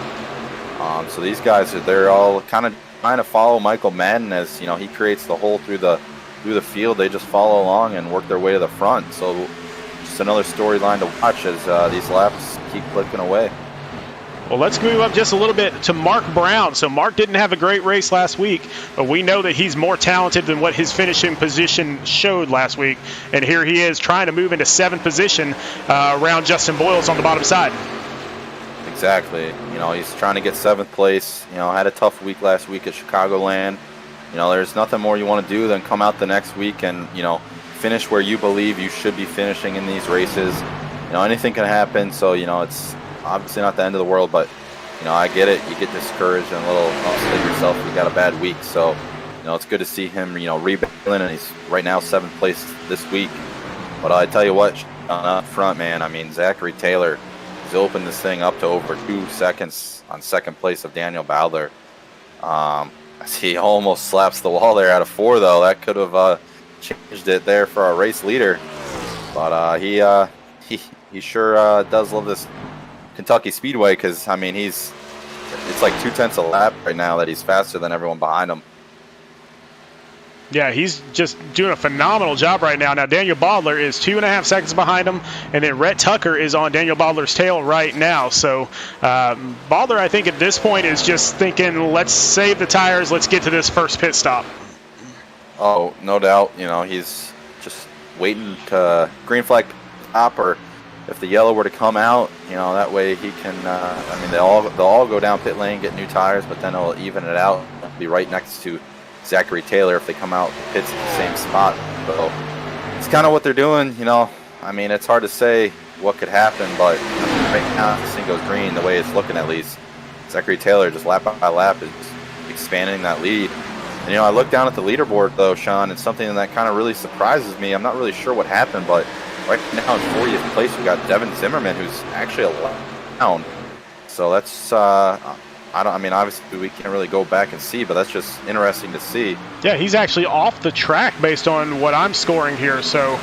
So these guys they're all kind of trying to follow Michael Madden as he creates the hole through the field. They just follow along and work their way to the front. So just another storyline to watch as these laps keep clicking away. Well, let's move up just a little bit to Mark Brown. So Mark didn't have a great race last week, but we know that he's more talented than what his finishing position showed last week. And here he is trying to move into 7th position around Justin Boyles on the bottom side. Exactly. He's trying to get 7th place. Had a tough week last week at Chicagoland. There's nothing more you want to do than come out the next week and, finish where you believe you should be finishing in these races. Anything can happen, so, it's obviously not the end of the world, but, I get it. You get discouraged and a little upset yourself if you got a bad week. So, it's good to see him, rebounding, and he's right now 7th place this week. But I tell you what, up front, man, Zachary Taylor has opened this thing up to over 2 seconds on 2nd place of Daniel Bowdler. He almost slaps the wall there out of 4, though. That could have changed it there for our race leader. But he sure does love this Kentucky Speedway, because it's like 2/10 a lap right now that he's faster than everyone behind him. Yeah, he's just doing a phenomenal job right now. Now, Daniel Bowdler is 2.5 seconds behind him, and then Rhett Tucker is on Daniel Bowdler's tail right now. So Bowdler, I think, at this point is just thinking, let's save the tires, let's get to this first pit stop. Oh, no doubt. He's just waiting to green flag top, or if the yellow were to come out, that way he can, they'll all go down pit lane, get new tires, but then it'll even it out, be right next to Zachary Taylor if they come out pits at the same spot. So it's kind of what they're doing, it's hard to say what could happen, but right now if this thing goes green, the way it's looking at least, Zachary Taylor just lap by lap is expanding that lead. And I look down at the leaderboard though, Sean, and something that kind of really surprises me. I'm not really sure what happened, but right now in 40th place, we got Devin Zimmerman, who's actually a lap down. So that's I mean, obviously we can't really go back and see, but that's just interesting to see. Yeah, he's actually off the track based on what I'm scoring here, so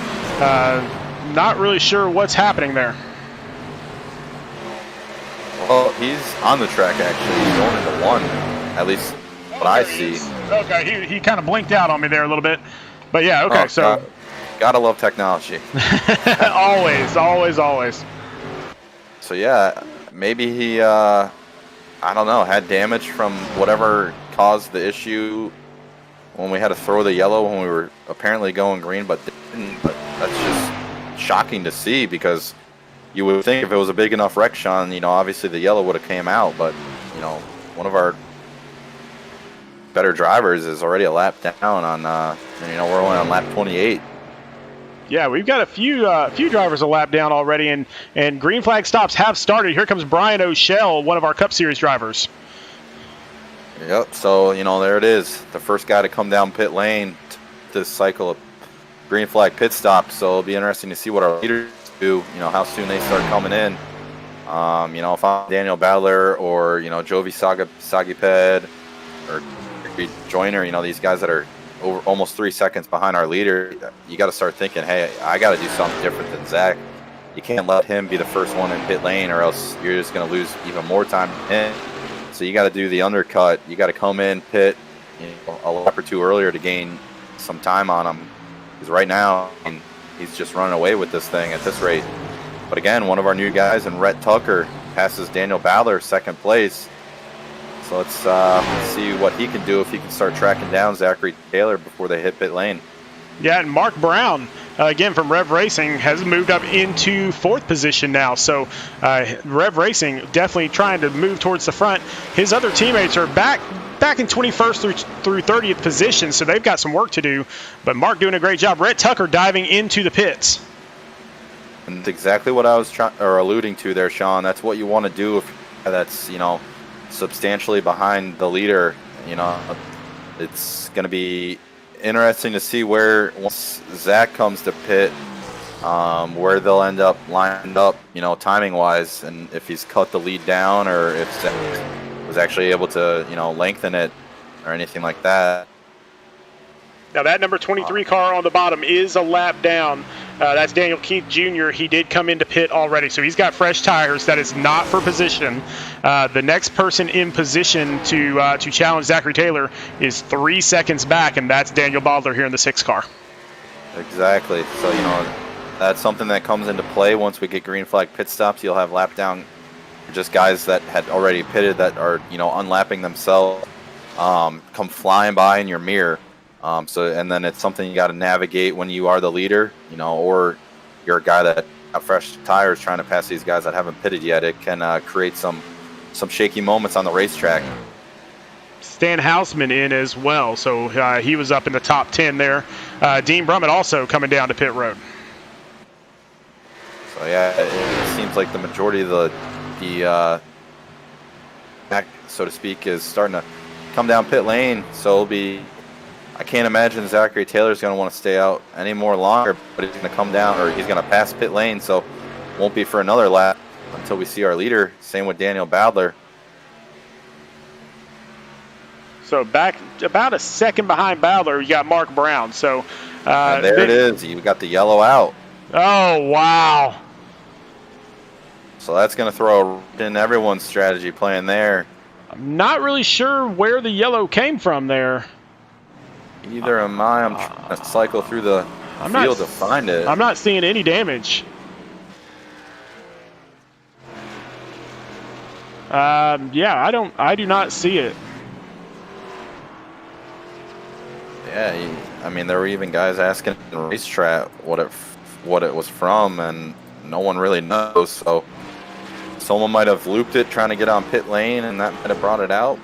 not really sure what's happening there. Well, he's on the track, actually. He's going into 1, at least what I see. Okay, he kind of blinked out on me there a little bit. But yeah, okay, so... Gotta love technology. Always. So yeah, maybe he, I don't know, had damage from whatever caused the issue when we had to throw the yellow when we were apparently going green, but didn't. But that's just shocking to see, because you would think if it was a big enough wreck, Sean, you know, obviously the yellow would have came out, but, you know, one of our better drivers is already a lap down on, and, you know, we're only on lap 28. Yeah, we've got a few drivers a lap down already, and green flag stops have started. Here comes Brian O'Shell, one of our Cup Series drivers. Yep, so, you know, there it is. The first guy to come down pit lane this cycle of green flag pit stops. So it'll be interesting to see what our leaders do, you know, how soon they start coming in. You know, if I'm Daniel Badler or, you know, Jovi Sagiped or Joyner, you know, these guys that are over almost 3 seconds behind our leader, you got to start thinking, hey, I got to do something different than Zach. You can't let him be the first one in pit lane, or else you're just going to lose even more time in. So you got to do the undercut. You got to come in, pit, you know, a lap or 2 earlier to gain some time on him. Because right now, I mean, he's just running away with this thing at this rate. But again, one of our new guys, and Rhett Tucker, passes Daniel Badler, 2nd place. So let's see what he can do if he can start tracking down Zachary Taylor before they hit pit lane. Yeah, and Mark Brown, again from Rev Racing, has moved up into 4th position now. So Rev Racing definitely trying to move towards the front. His other teammates are back in 21st through 30th position, so they've got some work to do. But Mark doing a great job. Rhett Tucker diving into the pits. And that's exactly what I was alluding to there, Sean. That's what you want to do if that's, you know, substantially behind the leader. You know, it's going to be interesting to see where, once Zach comes to pit, where they'll end up lined up, you know, timing wise, and if he's cut the lead down or if Zach was actually able to, you know, lengthen it or anything like that. Now that number 23 car on the bottom is a lap down. That's Daniel Keith Jr. He did come into pit already, so he's got fresh tires. That is not for position. The next person in position to challenge Zachary Taylor is 3 seconds back, and that's Daniel Badler here in the 6 car. Exactly. So, you know, that's something that comes into play once we get green flag pit stops. You'll have lap down, just guys that had already pitted that are, you know, unlapping themselves, come flying by in your mirror. And then it's something you got to navigate when you are the leader, you know, or you're a guy that got fresh tires trying to pass these guys that haven't pitted yet. It can create some shaky moments on the racetrack. Stan Hausman in as well, so he was up in the top 10 there. Dean Brummett also coming down to pit road. So yeah, it seems like the majority of the back, so to speak, is starting to come down pit lane. So it'll be. I can't imagine Zachary Taylor's going to want to stay out any more longer, but he's going to come down, or he's going to pass pit lane, so won't be for another lap until we see our leader. Same with Daniel Badler. So back about a second behind Badler, you got Mark Brown. So and there it is. You got the yellow out. Oh, wow. So that's going to throw in everyone's strategy playing there. I'm not really sure where the yellow came from there. Either am I. I'm trying to cycle through the field to find it. I'm not seeing any damage. Yeah, I do not see it. Yeah, I mean, there were even guys asking in the racetrack what it was from, and no one really knows. So someone might have looped it trying to get on pit lane, and that might have brought it out.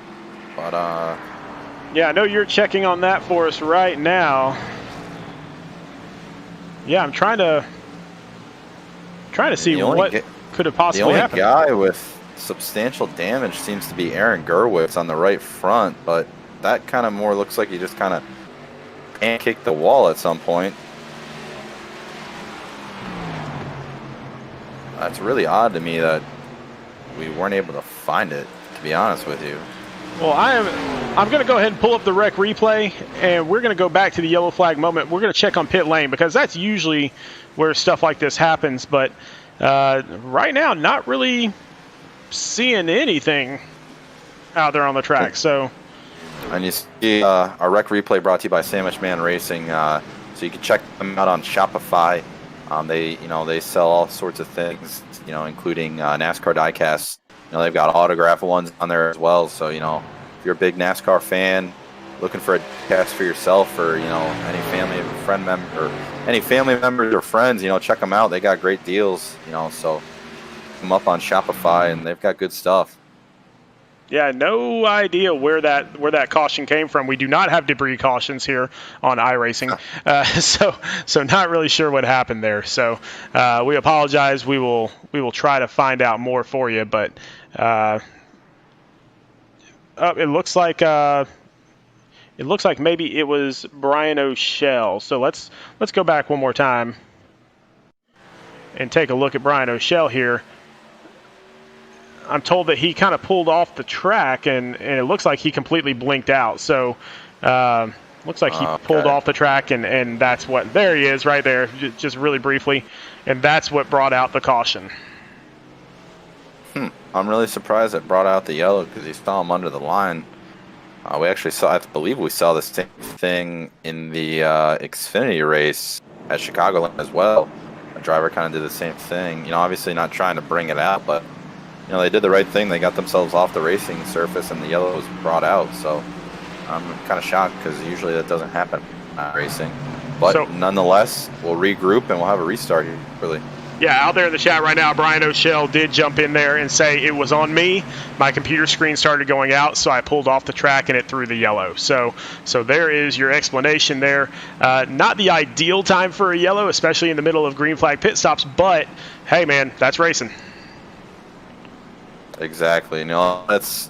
But yeah, I know you're checking on that for us right now. Yeah, I'm trying to see what could have possibly happened. The only guy with substantial damage seems to be Aaron Gerwitz on the right front, but that kind of more looks like he just kind of pancaked the wall at some point. it's really odd to me that we weren't able to find it, to be honest with you. Well, I'm going to go ahead and pull up the rec replay, and we're going to go back to the yellow flag moment. We're going to check on pit lane because that's usually where stuff like this happens. But right now, not really seeing anything out there on the track. So, and you see our rec replay brought to you by Sandwich Man Racing. So you can check them out on Shopify. They sell all sorts of things, including NASCAR diecasts. They've got autograph ones on there as well. So, if you're a big NASCAR fan, looking for a cast for yourself or, any family members or friends, check them out. They got great deals, so them up on Shopify and they've got good stuff. Yeah, no idea where that caution came from. We do not have debris cautions here on iRacing, so not really sure what happened there. So we apologize. We will try to find out more for you. But it looks like maybe it was Brian O'Shell. So let's go back one more time and take a look at Brian O'Shell here. I'm told that he kind of pulled off the track, and it looks like he completely blinked out. So looks like he pulled off the track, and that's what – there he is right there, just really briefly. And that's what brought out the caution. I'm really surprised it brought out the yellow because he saw him under the line. We actually saw – I believe we saw the same thing in the Xfinity race at Chicagoland as well. A driver kind of did the same thing. Obviously not trying to bring it out, but – they did the right thing. They got themselves off the racing surface, and the yellow was brought out. So I'm kind of shocked because usually that doesn't happen in racing. But nonetheless, we'll regroup and we'll have a restart here, really. Yeah, out there in the chat right now, Brian O'Shell did jump in there and say it was on me. My computer screen started going out, so I pulled off the track and it threw the yellow. So there is your explanation there. Not the ideal time for a yellow, especially in the middle of green flag pit stops, but hey, man, that's racing. Exactly. That's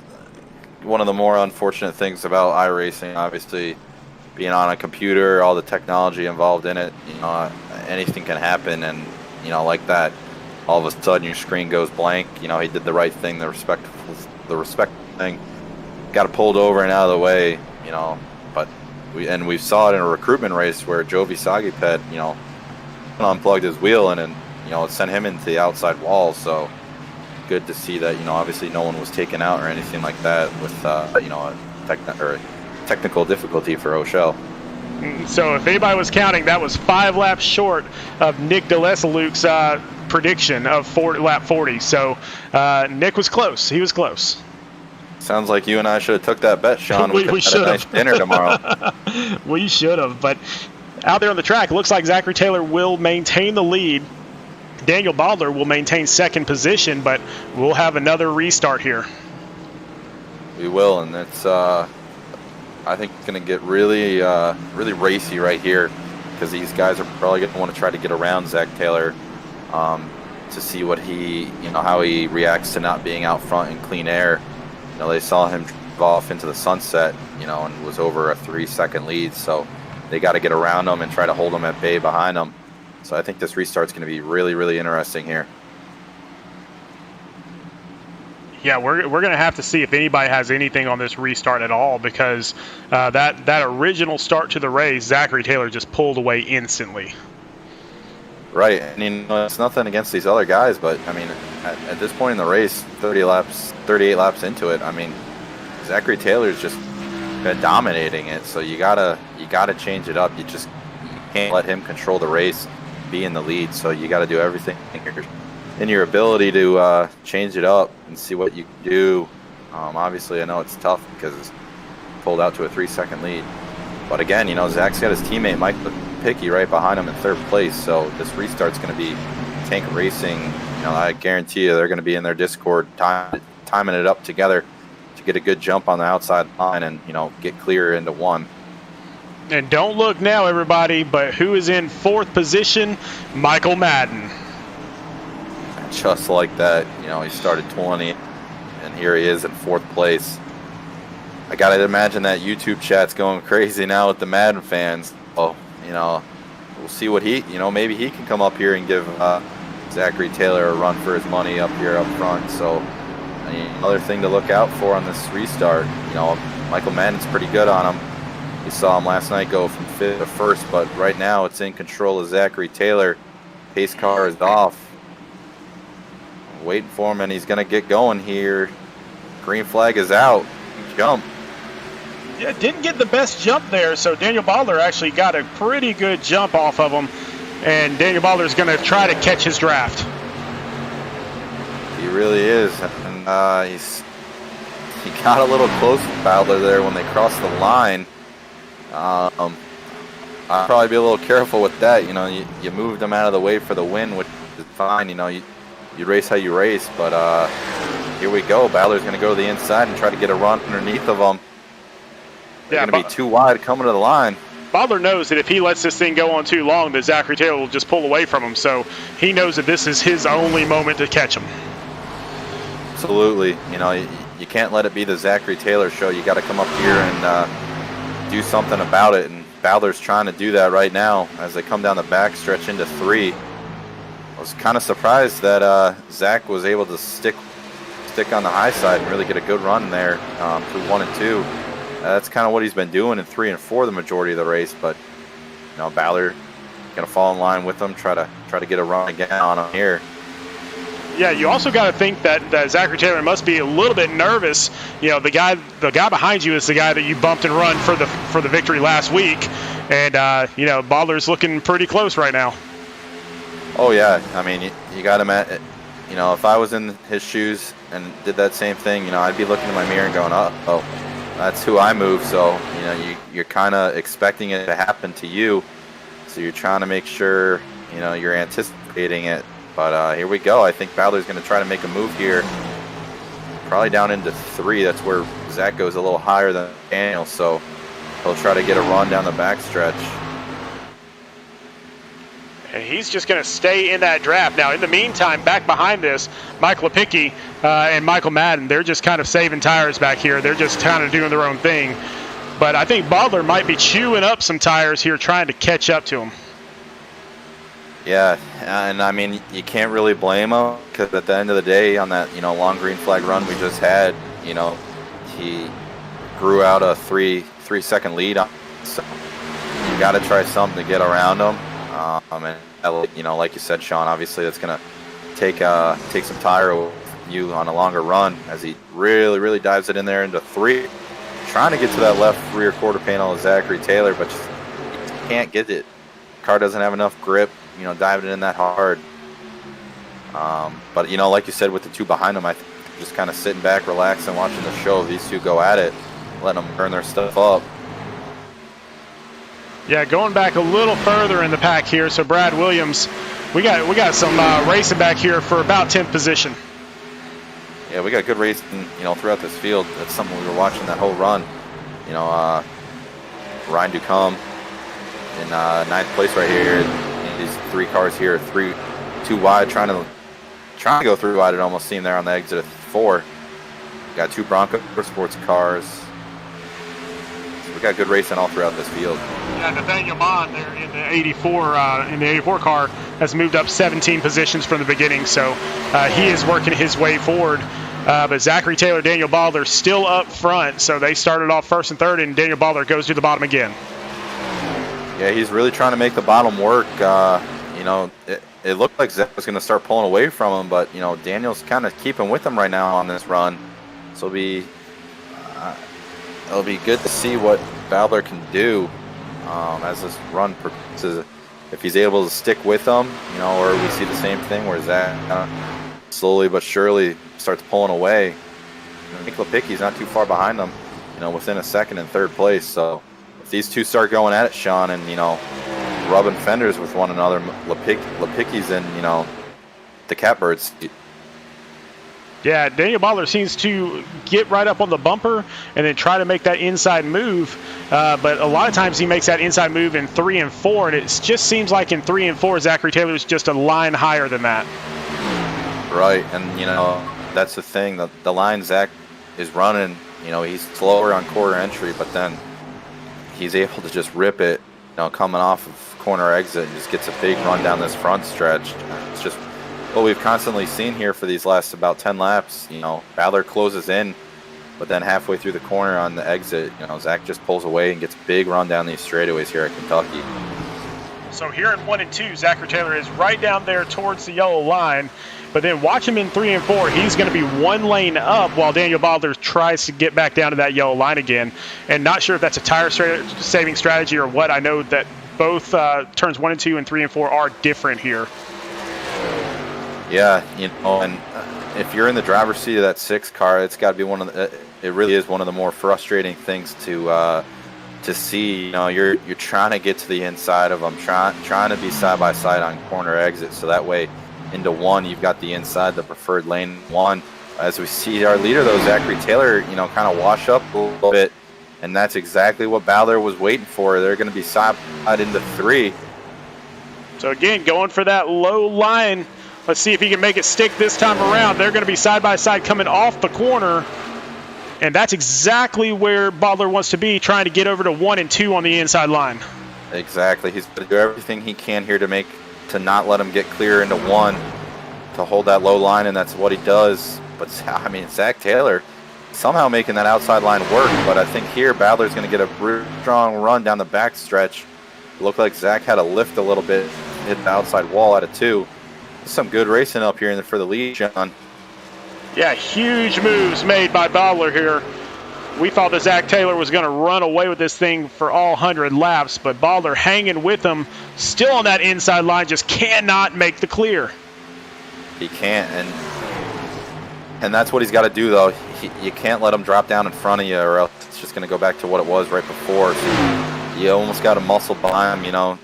one of the more unfortunate things about iRacing. Obviously, being on a computer, all the technology involved in it, anything can happen. And, like that, all of a sudden your screen goes blank. He did the right thing, the respect thing. Got it pulled over and out of the way, But we saw it in a recruitment race where Joe Visagipet, unplugged his wheel and it sent him into the outside wall. So good to see that, obviously no one was taken out or anything like that with, a technical difficulty for O'Shell. So if anybody was counting, that was 5 laps short of Nick DeLesaluke's prediction of lap 40. So Nick was close. He was close. Sounds like you and I should have took that bet, Sean. We should have. Nice dinner tomorrow. We should have. But out there on the track, it looks like Zachary Taylor will maintain the lead. Daniel Bodler will maintain second position, but we'll have another restart here. We will, and it's I think it's going to get really racy right here because these guys are probably going to want to try to get around Zach Taylor to see what how he reacts to not being out front in clean air. They saw him drive off into the sunset, and was over a 3-second lead, so they got to get around him and try to hold him at bay behind him. So I think this restart's going to be really, really interesting here. Yeah, we're going to have to see if anybody has anything on this restart at all because that original start to the race, Zachary Taylor just pulled away instantly. Right. It's nothing against these other guys, but, at this point in the race, 38 laps into it, Zachary Taylor's just dominating it. So you gotta change it up. You can't let him control the race, be in the lead. So you got to do everything in your ability to change it up and see what you can do. Obviously, I know it's tough because it's pulled out to a 3-second lead. But again, Zach's got his teammate Mike Pickey right behind him in third place. So this restart's going to be tank racing. I guarantee you they're going to be in their Discord timing it up together to get a good jump on the outside line and get clear into one. And don't look now, everybody, but who is in fourth position? Michael Madden. Just like that, he started 20, and here he is in fourth place. I got to imagine that YouTube chat's going crazy now with the Madden fans. Oh, we'll see what maybe he can come up here and give Zachary Taylor a run for his money up here up front. So another thing to look out for on this restart. Michael Madden's pretty good on him. We saw him last night go from 5th to 1st, but right now it's in control of Zachary Taylor. Pace car is off. Waiting for him, and he's going to get going here. Green flag is out. Jump. Yeah, didn't get the best jump there, so Daniel Baldler actually got a pretty good jump off of him, and Daniel Baldler's going to try to catch his draft. He really is, and he got a little close with Baldler there when they crossed the line. I'd probably be a little careful with that. You moved him out of the way for the win, which is fine. You race how you race, but here we go. Baldler's going to go to the inside and try to get a run underneath of him. They're going to be too wide coming to the line. Baldler knows that if he lets this thing go on too long, that Zachary Taylor will just pull away from him. So he knows that this is his only moment to catch him. Absolutely. You can't let it be the Zachary Taylor show. You got to come up here and do something about it. And Baldler's trying to do that right now as they come down the back stretch into 3. I was kind of surprised that Zach was able to stick on the high side and really get a good run there through 1 and 2. That's kind of what he's been doing in 3 and 4 the majority of the race, but Baldler gonna fall in line with him, try to get a run again on him here. Yeah, you also got to think that Zachary Taylor must be a little bit nervous. The guy behind you is the guy that you bumped and run for the victory last week, and Baldler's looking pretty close right now. Oh yeah, I mean you got him at. If I was in his shoes and did that same thing, I'd be looking in my mirror and going, oh, that's who I move. So you're kind of expecting it to happen to you, so you're trying to make sure you're anticipating it. But here we go. I think Baldler's going to try to make a move here, probably down into 3. That's where Zach goes a little higher than Daniel, so he'll try to get a run down the backstretch. And he's just going to stay in that draft. Now, in the meantime, back behind this, Mike Lepicki and Michael Madden, they're just kind of saving tires back here. They're just kind of doing their own thing. But I think Baldler might be chewing up some tires here, trying to catch up to him. Yeah, and I mean, you can't really blame him, because at the end of the day, on that long green flag run we just had, he grew out a 3-second lead on, so you got to try something to get around him. And like you said, Sean, obviously that's gonna take some tire with you on a longer run as he really dives it in there into 3, trying to get to that left rear quarter panel of Zachary Taylor, but just can't get it. Car doesn't have enough grip. Diving in that hard. But like you said, with the 2 behind them, I think just kind of sitting back, relaxing, watching the show of these 2 go at it, letting them burn their stuff up. Yeah, going back a little further in the pack here. So Brad Williams, we got some racing back here for about 10th position. Yeah, we got good racing, throughout this field. That's something we were watching that whole run. Ryan Ducombe in 9th place right here. These 3 cars here, 2 wide, trying to go 3 wide. It almost seemed there on the exit of 4. Got 2 Bronco Sports cars. So we got good racing all throughout this field. Yeah, Nathaniel Bond there in the 84 car has moved up 17 positions from the beginning, so he is working his way forward. But Zachary Taylor, Daniel Baldler still up front, so they started off 1st and 3rd, and Daniel Baldler goes to the bottom again. Yeah, he's really trying to make the bottom work. It looked like Zach was going to start pulling away from him, but Daniel's kind of keeping with him right now on this run. So it'll be good to see what Baldler can do as this run progresses. If he's able to stick with them, or we see the same thing where Zach slowly but surely starts pulling away. I think Lepicki's not too far behind them, within a 2nd and 3rd place. So if these 2 start going at it, Sean, and rubbing fenders with one another, Lepicki's in the catbirds. Yeah, Daniel Baldler seems to get right up on the bumper and then try to make that inside move. But a lot of times he makes that inside move in 3 and 4, and it just seems like in 3 and 4, Zachary Taylor is just a line higher than that. Right, and that's the thing. The line Zach is running, he's slower on quarter entry, but then he's able to just rip it, coming off of corner exit, and just gets a big run down this front stretch. It's just what we've constantly seen here for these last about 10 laps. You know, Ballard closes in, but then halfway through the corner on the exit, you know, Zach just pulls away and gets a big run down these straightaways here at Kentucky. So here in 1 and 2, Zachary Taylor is right down there towards the yellow line. But then watch him in 3 and 4. He's going to be 1 lane up while Daniel Baldler tries to get back down to that yellow line again. And not sure if that's a tire saving strategy or what. I know that both turns 1 and 2 and 3 and 4 are different here. Yeah, you know, and if you're in the driver's seat of that 6 car, it's got to be it really is one of the more frustrating things to see. You know, you're trying to get to the inside of them, trying to be side by side on corner exit, so that way into 1 you've got the inside, the preferred lane 1. As we see our leader though, Zachary Taylor, you know, kind of wash up a little bit, and that's exactly what Ballard was waiting for. They're going to be side into 3. So again, going for that low line. Let's see if he can make it stick this time around. They're going to be side by side coming off the corner. And that's exactly where Baldler wants to be, trying to get over to 1 and 2 on the inside line. Exactly. He's going to do everything he can here to not let him get clear into 1, to hold that low line, and that's what he does. But, I mean, Zach Taylor somehow making that outside line work. But I think here Ballard's going to get a really strong run down the back stretch. It looked like Zach had to lift a little bit, hit the outside wall out of 2. Some good racing up here for the lead, John. Yeah, huge moves made by Baldler here. We thought that Zach Taylor was going to run away with this thing for all 100 laps, but Baldler hanging with him, still on that inside line, just cannot make the clear. He can't, and that's what he's got to do, though. You can't let him drop down in front of you, or else it's just going to go back to what it was right before. So you almost got to muscle behind him, you know.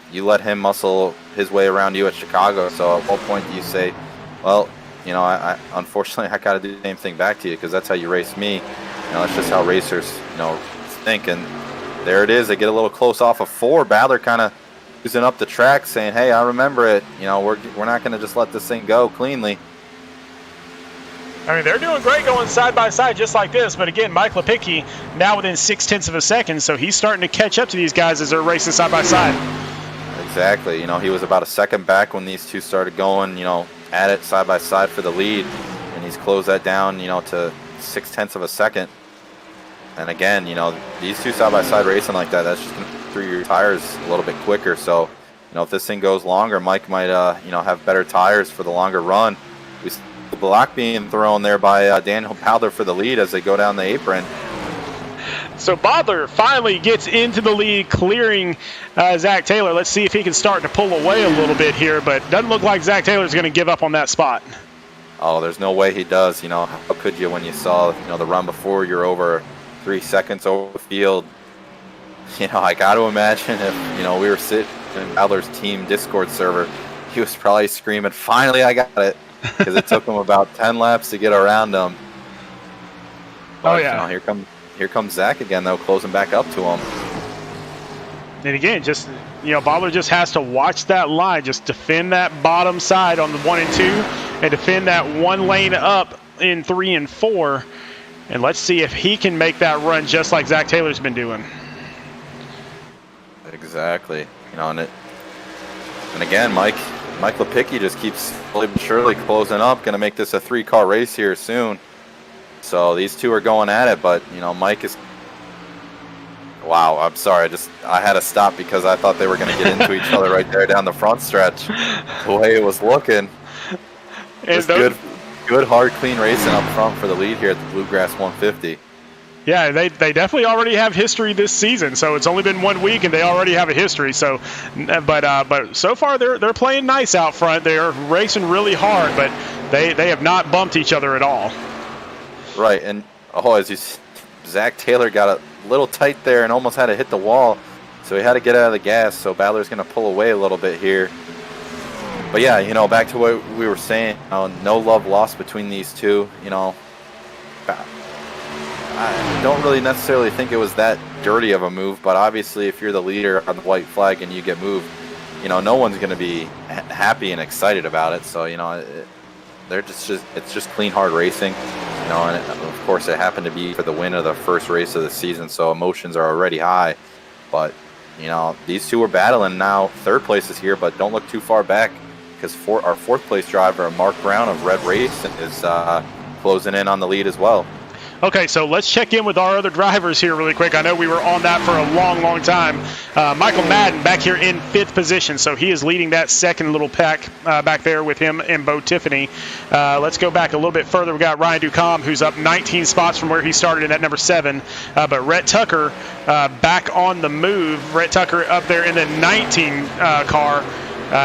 You let him muscle his way around you at Chicago, so at what point do you say, well, you know, I unfortunately I got to do the same thing back to you, because that's how you race me. You know, that's just how racers, you know, think. And there it is. They get a little close off of 4. Ballard kind of using up the track, saying, hey, I remember it. You know, we're not going to just let this thing go cleanly. I mean, they're doing great going side by side just like this. But again, Mike Lepicki now within 0.6 of a second, so he's starting to catch up to these guys as they're racing side by side. Exactly. You know, he was about a second back when these two started going, you know, at it side by side for the lead, and he's closed that down, you know, to 0.6 of a second. And again, you know, these two side by side racing like that, that's just going to put through your tires a little bit quicker. So, you know, if this thing goes longer, Mike might, you know, have better tires for the longer run. We see the block being thrown there by Daniel Baldler for the lead as they go down the apron. So Baldler finally gets into the lead, clearing Zach Taylor. Let's see if he can start to pull away a little bit here, but doesn't look like Zach Taylor's going to give up on that spot. Oh, there's no way he does. You know, how could you when you saw, you know, the run before, you're over 3 seconds over the field. You know, I got to imagine if, you know, we were sitting in Baldler's team Discord server, he was probably screaming, finally I got it, because it took him about 10 laps to get around him. But, oh, yeah. You know, here comes Zach again, though, closing back up to him. And again, just, you know, Baldler just has to watch that line, just defend that bottom side on the 1 and 2, and defend that 1 lane up in 3 and 4. And let's see if he can make that run just like Zach Taylor's been doing. Exactly. You know, and again, Mike Lepicki just keeps slowly but surely closing up. Going to make this a 3-car race here soon. So these two are going at it, but, you know, Mike is... Wow, I'm sorry. I had to stop because I thought they were going to get into each other right there down the front stretch. The way it was looking. Just good, hard, clean racing up front for the lead here at the Bluegrass 150. Yeah, they definitely already have history this season. So it's only been 1 week and they already have a history. So, but so far they're playing nice out front. They're racing really hard, but they have not bumped each other at all. Right, and Zach Taylor got a little tight there and almost had to hit the wall, so he had to get out of the gas. So Baldler's going to pull away a little bit here. But yeah, you know, back to what we were saying, no love lost between these two. You know, I don't really necessarily think it was that dirty of a move, but obviously if you're the leader on the white flag and you get moved, you know, no one's going to be happy and excited about it. So, you know, it's just clean, hard racing. You know, and of course it happened to be for the win of the first race of the season, so emotions are already high. But, you know, these two are battling now. Third place is here, but don't look too far back. because our fourth place driver, Mark Brown of Red Race, is closing in on the lead as well. Okay, so let's check in with our other drivers here really quick. I know we were on that for a long, long time. Michael Madden back here in 5th position, so he is leading that second little pack back there with him and Bo Tiffany. Let's go back a little bit further. We got Ryan Ducombe, who's up 19 spots from where he started in at number 7. But Rhett Tucker back on the move. Rhett Tucker up there in the 19 car.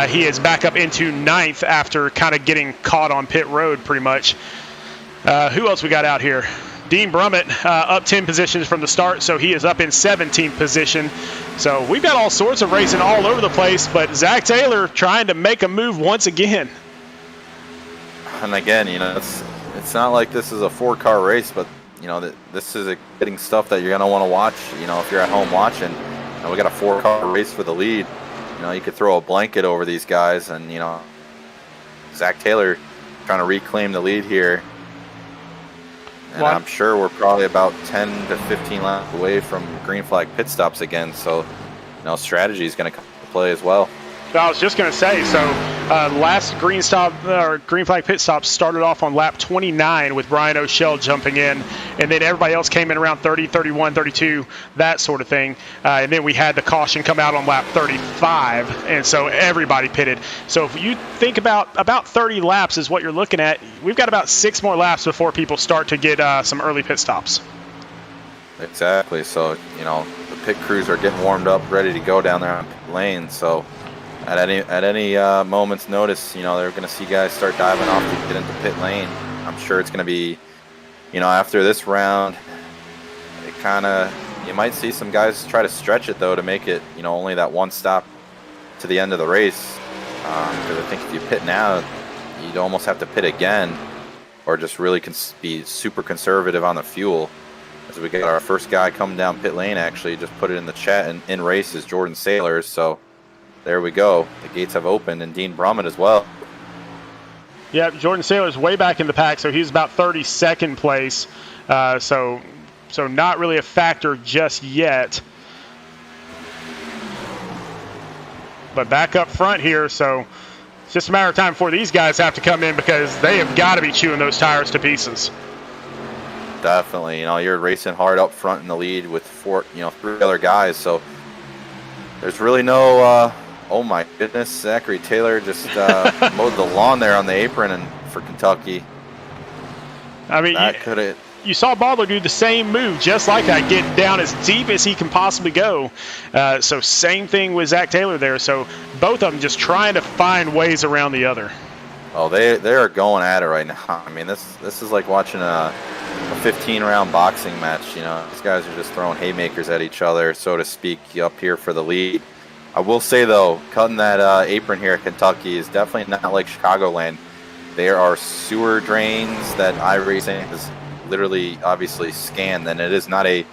He is back up into 9th after kind of getting caught on pit road pretty much. Who else we got out here? Dean Brummett up 10 positions from the start, so he is up in 17th position. So we've got all sorts of racing all over the place, but Zach Taylor trying to make a move once again. And again, it's not like this is a 4-car race, but this is exciting stuff that you're gonna want to watch. If you're at home watching, we got a 4-car race for the lead. You could throw a blanket over these guys, and Zach Taylor trying to reclaim the lead here. And I'm sure we're probably about 10 to 15 laps away from green flag pit stops again. So, strategy is going to come into play as well. I was just going to say, so last green flag pit stop started off on lap 29 with Brian O'Shell jumping in, and then everybody else came in around 30, 31, 32, that sort of thing. And then we had the caution come out on lap 35, and so everybody pitted. So if you think about 30 laps is what you're looking at, we've got about 6 more laps before people start to get some early pit stops. Exactly. So, the pit crews are getting warmed up, ready to go down there on pit lane. So at any moment's notice, they're going to see guys start diving off to get into pit lane. I'm sure it's going to be, after this round, you might see some guys try to stretch it though to make it, only that one stop to the end of the race. Because I think if you pit now, you'd almost have to pit again, or just really be super conservative on the fuel. As we get our first guy coming down pit lane, actually just put it in the chat, and in race is Jordan Sailors. So there we go. The gates have opened, and Dean Brummett as well. Yeah, Jordan Sailor's way back in the pack, so he's about 32nd place. So not really a factor just yet. But back up front here, so it's just a matter of time before these guys have to come in, because they have got to be chewing those tires to pieces. Definitely. You're racing hard up front in the lead with 3 other guys, so there's really no oh my goodness, Zachary Taylor just mowed the lawn there on the apron and for Kentucky. I mean, you saw Baldwin do the same move just like that, get down as deep as he can possibly go. So same thing with Zach Taylor there. So both of them just trying to find ways around the other. Oh, they are going at it right now. I mean, this is like watching a 15-round boxing match. These guys are just throwing haymakers at each other, so to speak, up here for the lead. I will say, though, cutting that apron here at Kentucky is definitely not like Chicagoland. There are sewer drains that iRacing has literally, obviously, scanned, and it is not a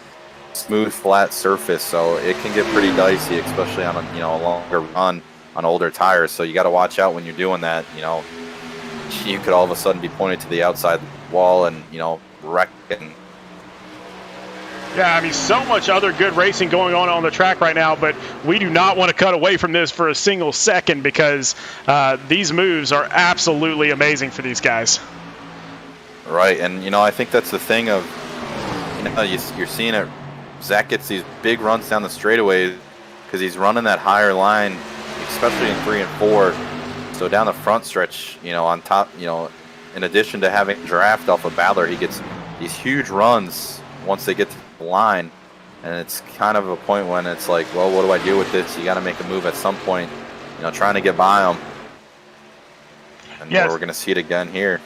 smooth, flat surface, so it can get pretty dicey, especially on a longer run on older tires. So you got to watch out when you're doing that. You could all of a sudden be pointed to the outside wall and wreck it. Yeah, I mean, so much other good racing going on the track right now, but we do not want to cut away from this for a single second, because these moves are absolutely amazing for these guys. Right, and I think that's the thing of, you're seeing it. Zach gets these big runs down the straightaways because he's running that higher line, especially in 3 and 4. So down the front stretch, on top, in addition to having draft off of Badler, he gets these huge runs once they get to the line, and it's kind of a point when it's like, well, what do I do with this? You got to make a move at some point, trying to get by them. And yes, we're going to see it again here.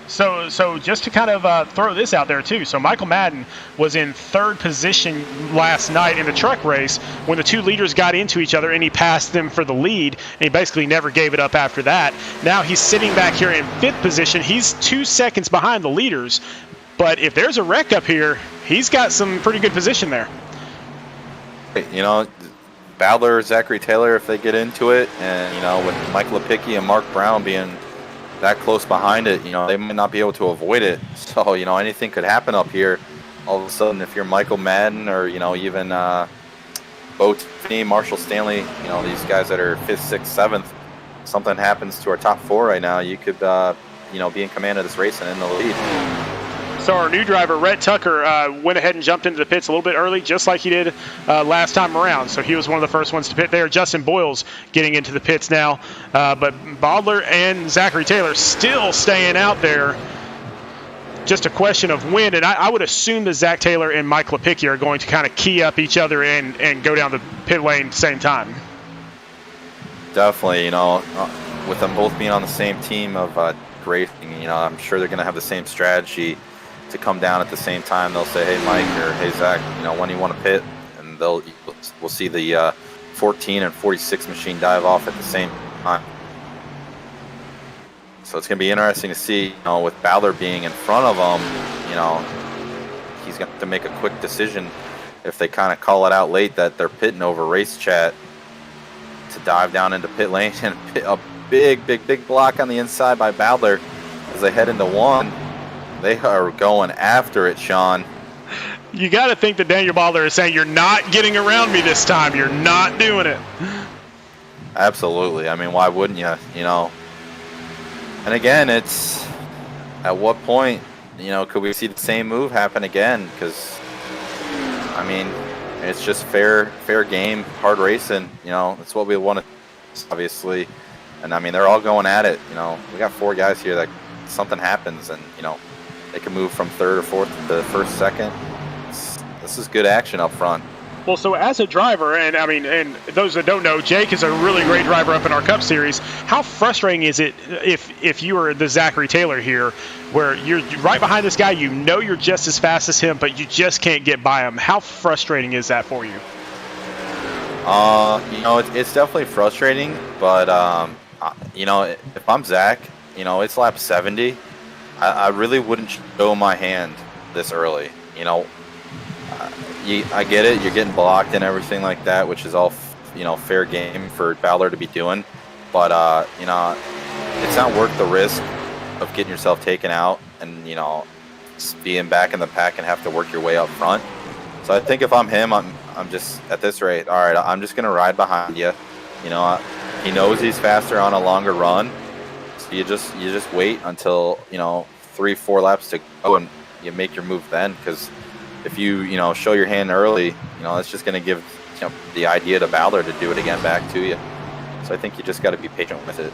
So just to kind of throw this out there too, so Michael Madden was in 3rd position last night in the truck race when the 2 leaders got into each other, and he passed them for the lead, and he basically never gave it up after that. Now he's sitting back here in 5th position. He's 2 seconds behind the leaders, but if there's a wreck up here, he's got some pretty good position there. Badler, Zachary Taylor, if they get into it, and with Mike Lepicki and Mark Brown being that close behind it, they might not be able to avoid it. So, anything could happen up here. All of a sudden, if you're Michael Madden or, even Bo Tiffany, Marshall Stanley, these guys that are 5th, 6th, 7th, something happens to our top 4 right now, you could be in command of this race and in the lead. So our new driver, Rhett Tucker, went ahead and jumped into the pits a little bit early, just like he did last time around. So he was one of the first ones to pit there. Justin Boyle's getting into the pits now. But Bodler and Zachary Taylor still staying out there. Just a question of when. And I would assume that Zach Taylor and Mike Lepicki are going to kind of key up each other and go down the pit lane at the same time. Definitely, with them both being on the same team of racing, I'm sure they're going to have the same strategy to come down at the same time. They'll say, hey, Mike, or hey, Zach, when do you want to pit? And we'll see the 14 and 46 machine dive off at the same time. So it's going to be interesting to see, with Ballard being in front of him, he's going to have to make a quick decision if they kind of call it out late that they're pitting over race chat to dive down into pit lane and pit a big block on the inside by Ballard as they head into 1. They are going after it, Sean. You got to think that Daniel Ballard is saying, you're not getting around me this time. You're not doing it. Absolutely. I mean, why wouldn't you? And again, it's at what point, could we see the same move happen again? Because, I mean, it's just fair game, hard racing. That's what we want to, obviously. And, I mean, they're all going at it. We got 4 guys here that something happens and, they can move from 3rd or 4th to 1st, 2nd. This is good action up front. Well, so as a driver, and those that don't know, Jake is a really great driver up in our Cup Series. How frustrating is it if you were the Zachary Taylor here, where you're right behind this guy, you're just as fast as him, but you just can't get by him? How frustrating is that for you? It's definitely frustrating, but if I'm Zach, it's lap 70. I really wouldn't show my hand this early. I get it. You're getting blocked and everything like that, which is all, fair game for Ballard to be doing. But, it's not worth the risk of getting yourself taken out and, being back in the pack and have to work your way up front. So I think if I'm him, I'm just at this rate. All right, I'm just going to ride behind you. He knows he's faster on a longer run. So you just wait until 3-4 laps to go and you make your move then, because if you show your hand early, that's just going to give the idea to Ballard to do it again back to you. So I think you just got to be patient with it.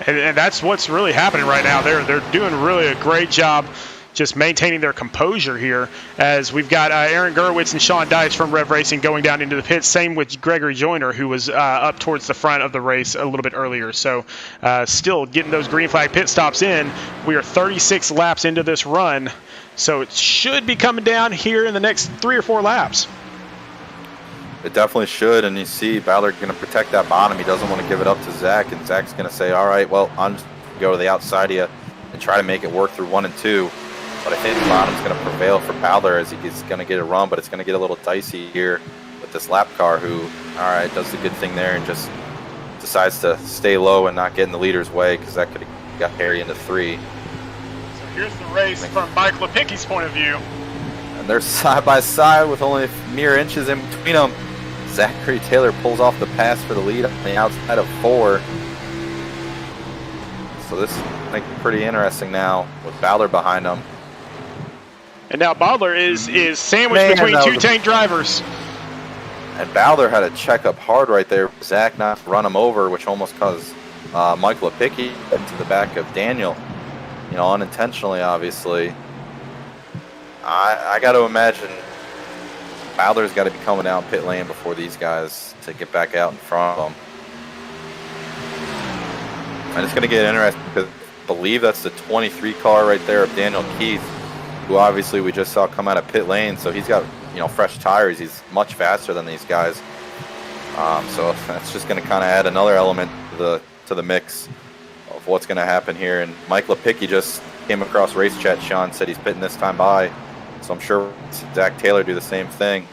And that's what's really happening right now. They're doing really a great job just maintaining their composure here, as we've got Aaron Gurwitz and Sean Dice from Rev Racing going down into the pits. Same with Gregory Joyner, who was up towards the front of the race a little bit earlier. So still getting those green flag pit stops in. We are 36 laps into this run, so it should be coming down here in the next 3 or 4 laps. It definitely should, and you see Ballard going to protect that bottom. He doesn't want to give it up to Zach, and Zach's going to say, all right, well, I'm just going to go to the outside of you and try to make it work through 1 and 2. But I think the bottom's going to prevail for Ballard as he's going to get a run, but it's going to get a little dicey here with this lap car who, all right, does the good thing there and just decides to stay low and not get in the leader's way, because that could have got Harry into 3. So here's the race from Mike Lepicki's point of view. And they're side by side with only mere inches in between them. Zachary Taylor pulls off the pass for the lead on the outside of 4. So this is going to be pretty interesting now with Ballard behind him. And now Ballard is sandwiched between 2 tank drivers. And Ballard had to check up hard right there. Zach not run him over, which almost caused Mike Lepicki into the back of Daniel. Unintentionally, obviously. I got to imagine Ballard's got to be coming down pit lane before these guys to get back out in front of them. And it's going to get interesting because I believe that's the 23 car right there of Daniel Keith, who obviously we just saw come out of pit lane. So he's got fresh tires. He's much faster than these guys. So that's just going to kind of add another element to the mix of what's going to happen here. And Mike Lepicki just came across race chat. Sean said he's pitting this time by. So I'm sure Zach Taylor do the same thing.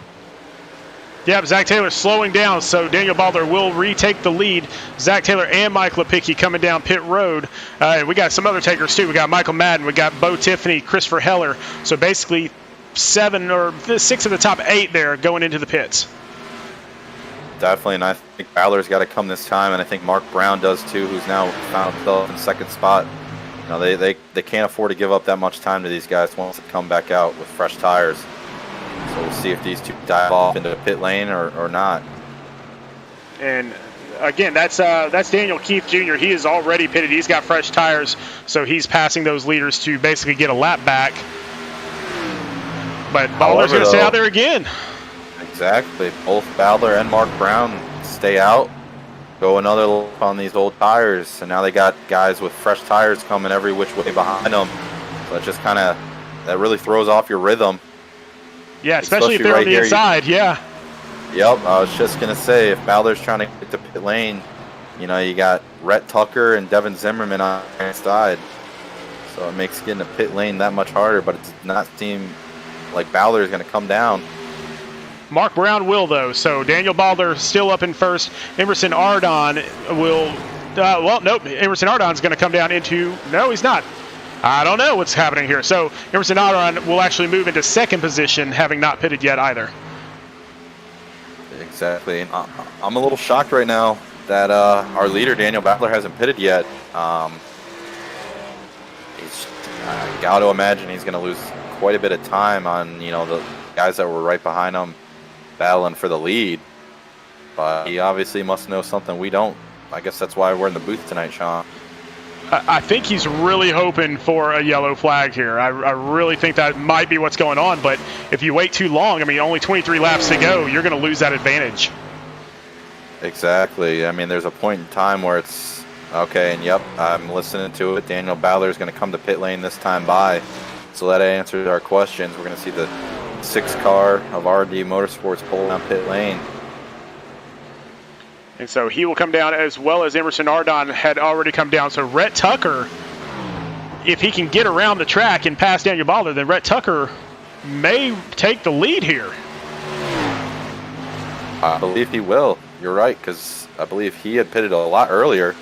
Yeah, Zach Taylor slowing down, so Daniel Ballard will retake the lead. Zach Taylor and Mike Lepicki coming down pit road. We got some other takers too. We got Michael Madden, we got Bo Tiffany, Christopher Heller. So basically 7 or 6 of the top 8 there going into the pits. definitely, and I think Balor's got to come this time, and I think Mark Brown does too, who's now found himself in second spot. You know, they can't afford to give up that much time to these guys once they come back out with fresh tires. So we'll see if these two dive off into the pit lane or not. And again, that's Daniel Keith Jr. He is already pitted. He's got fresh tires, so he's passing those leaders to basically get a lap back. But Balor's going to stay out there again. Exactly. Both Balor and Mark Brown stay out, go another lap on these old tires, and now they got guys with fresh tires coming every which way behind them. So it just that really throws off your rhythm. Yeah, especially if they're on the inside, yeah. Yep, I was just going to say, if Balor's trying to get to pit lane, you know, you got Rhett Tucker and Devin Zimmerman on the side. So it makes getting a pit lane that much harder, but it does not seem like Balor is going to come down. Mark Brown will, though. So Daniel Balor still up in first. Emerson Ardon will, nope. Emerson Ardon's going to come down into, no, he's not. I don't know what's happening here. So Emerson Ardon will actually move into second position, having not pitted yet either. Exactly. I'm a little shocked right now that our leader, Daniel Balor, hasn't pitted yet. I got to imagine he's going to lose quite a bit of time on, you know, the guys that were right behind him battling for the lead. But he obviously must know something we don't. I guess that's why we're in the booth tonight, Sean. I think he's really hoping for a yellow flag here. I really think that might be what's going on. But if you wait too long, I mean, only 23 laps to go, you're going to lose that advantage. Exactly. I mean, there's a point in time where it's, okay, and yep, I'm listening to it. Daniel Balor is going to come to pit lane this time by. So that answers our questions. We're going to see the 6 car of RD Motorsports pull down pit lane. And so he will come down, as well as Emerson Ardon had already come down. So Rhett Tucker, if he can get around the track and pass Daniel Balor, then Rhett Tucker may take the lead here. I believe he will. You're right, because I believe he had pitted a lot earlier.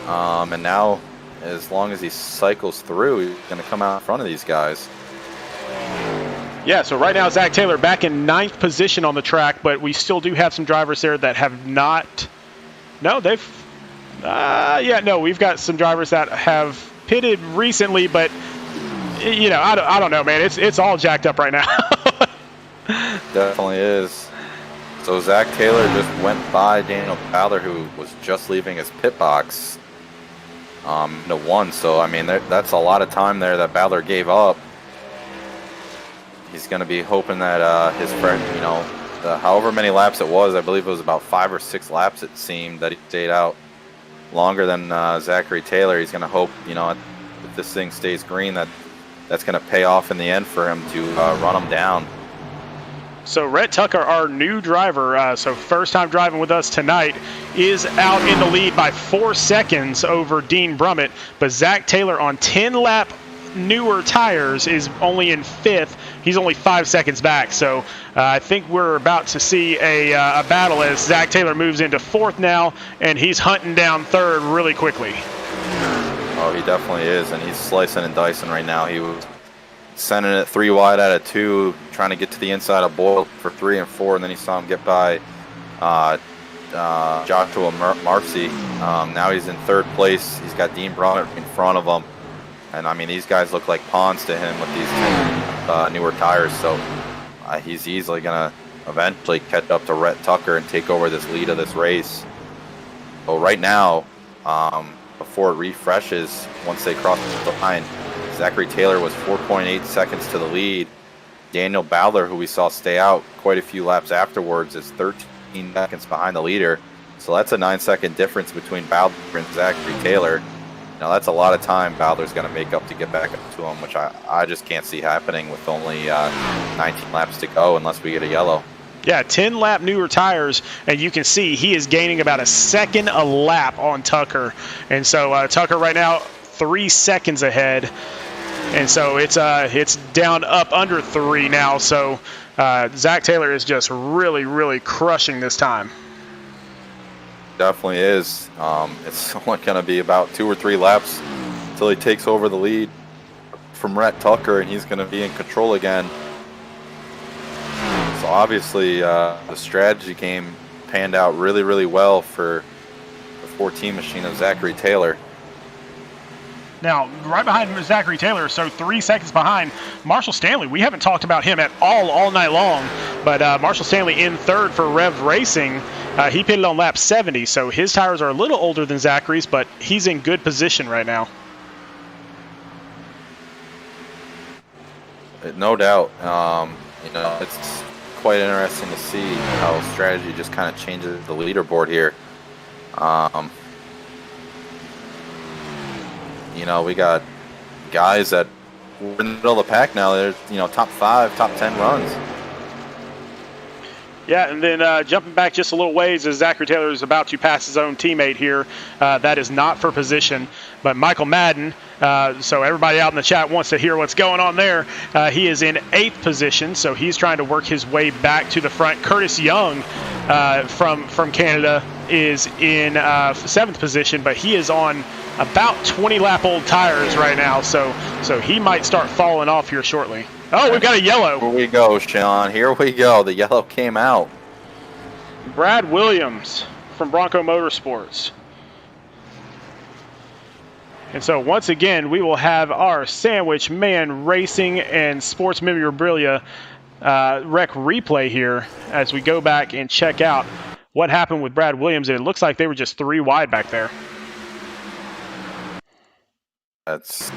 And now, as long as he cycles through, he's going to come out in front of these guys. Yeah, so right now Zach Taylor back in 9th position on the track, but we still do have some drivers there that have not. No, they've. We've got some drivers that have pitted recently, but you know, I don't know, man. It's all jacked up right now. Definitely is. So Zach Taylor just went by Daniel Balor, who was just leaving his pit box. To 1. So I mean, that's a lot of time there that Balor gave up. He's going to be hoping that his friend, you know, however many laps it was, I believe it was about 5 or 6 laps it seemed, that he stayed out longer than Zachary Taylor. He's going to hope, you know, if this thing stays green, that's going to pay off in the end for him to run him down. So Rhett Tucker, our new driver, so first time driving with us tonight, is out in the lead by 4 seconds over Dean Brummett. But Zach Taylor on 10-lap newer tires is only in 5th. He's only 5 seconds back. So I think we're about to see a battle as Zach Taylor moves into 4th now, and he's hunting down 3rd really quickly. Oh, he definitely is, and he's slicing and dicing right now. He was sending it 3 wide out of 2, trying to get to the inside of Boyle for 3 and 4, and then he saw him get by Joshua Marcy. Now he's in 3rd place. He's got Dean Brummett in front of him. And, I mean, these guys look like pawns to him with these newer tires. So he's easily going to eventually catch up to Rhett Tucker and take over this lead of this race. So right now, before it refreshes, once they cross the line, Zachary Taylor was 4.8 seconds to the lead. Daniel Balor, who we saw stay out quite a few laps afterwards, is 13 seconds behind the leader. So that's a 9-second difference between Balor and Zachary Taylor. Now that's a lot of time Balor's going to make up to get back up to him, which I just can't see happening with only 19 laps to go unless we get a yellow. Yeah, 10-lap newer tires, and you can see he is gaining about a second a lap on Tucker. And so Tucker right now 3 seconds ahead. And so it's down up under 3 now. So Zach Taylor is just really, really crushing this time. Definitely is. It's only going to be about 2 or 3 laps until he takes over the lead from Rhett Tucker, and he's going to be in control again. So obviously the strategy game panned out really, really well for the 14 machine of Zachary Taylor. Now, right behind Zachary Taylor, so 3 seconds behind Marshall Stanley. We haven't talked about him at all night long, but Marshall Stanley in third for Rev Racing. He pitted on lap 70, so his tires are a little older than Zachary's, but he's in good position right now. No doubt. It's quite interesting to see how strategy just kind of changes the leaderboard here. We got guys that we're in the middle of the pack now. There's, top 5, top 10 runs. Yeah, and then jumping back just a little ways as Zachary Taylor is about to pass his own teammate here. That is not for position, but Michael Madden. So everybody out in the chat wants to hear what's going on there. He is in 8th position, so he's trying to work his way back to the front. Curtis Young from Canada is in 7th position, but he is on about 20 lap old tires right now, so he might start falling off here shortly. Oh, we've got a yellow. Here we go, Sean. Here we go. The yellow came out. Brad Williams from Bronco Motorsports. And so once again, we will have our Sandwich Man Racing and Sports Memorabilia rec replay here as we go back and check out what happened with Brad Williams. And it looks like they were just 3 wide back there. That's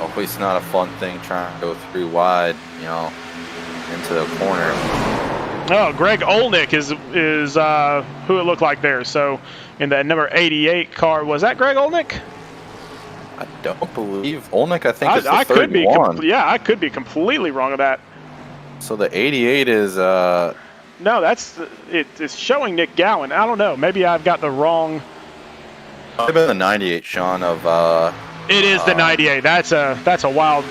always not a fun thing, trying to go 3 wide, into the corner. Oh, Greg Olnick is who it looked like there. So in that number 88 car, was that Greg Olnick? I don't believe Olnick. I think is the 31. I could be completely wrong of that. So the 88 is no, it's showing Nick Gowan. I don't know. Maybe I've got the wrong. Might have been the 98, Sean. It is the 98. That's a wild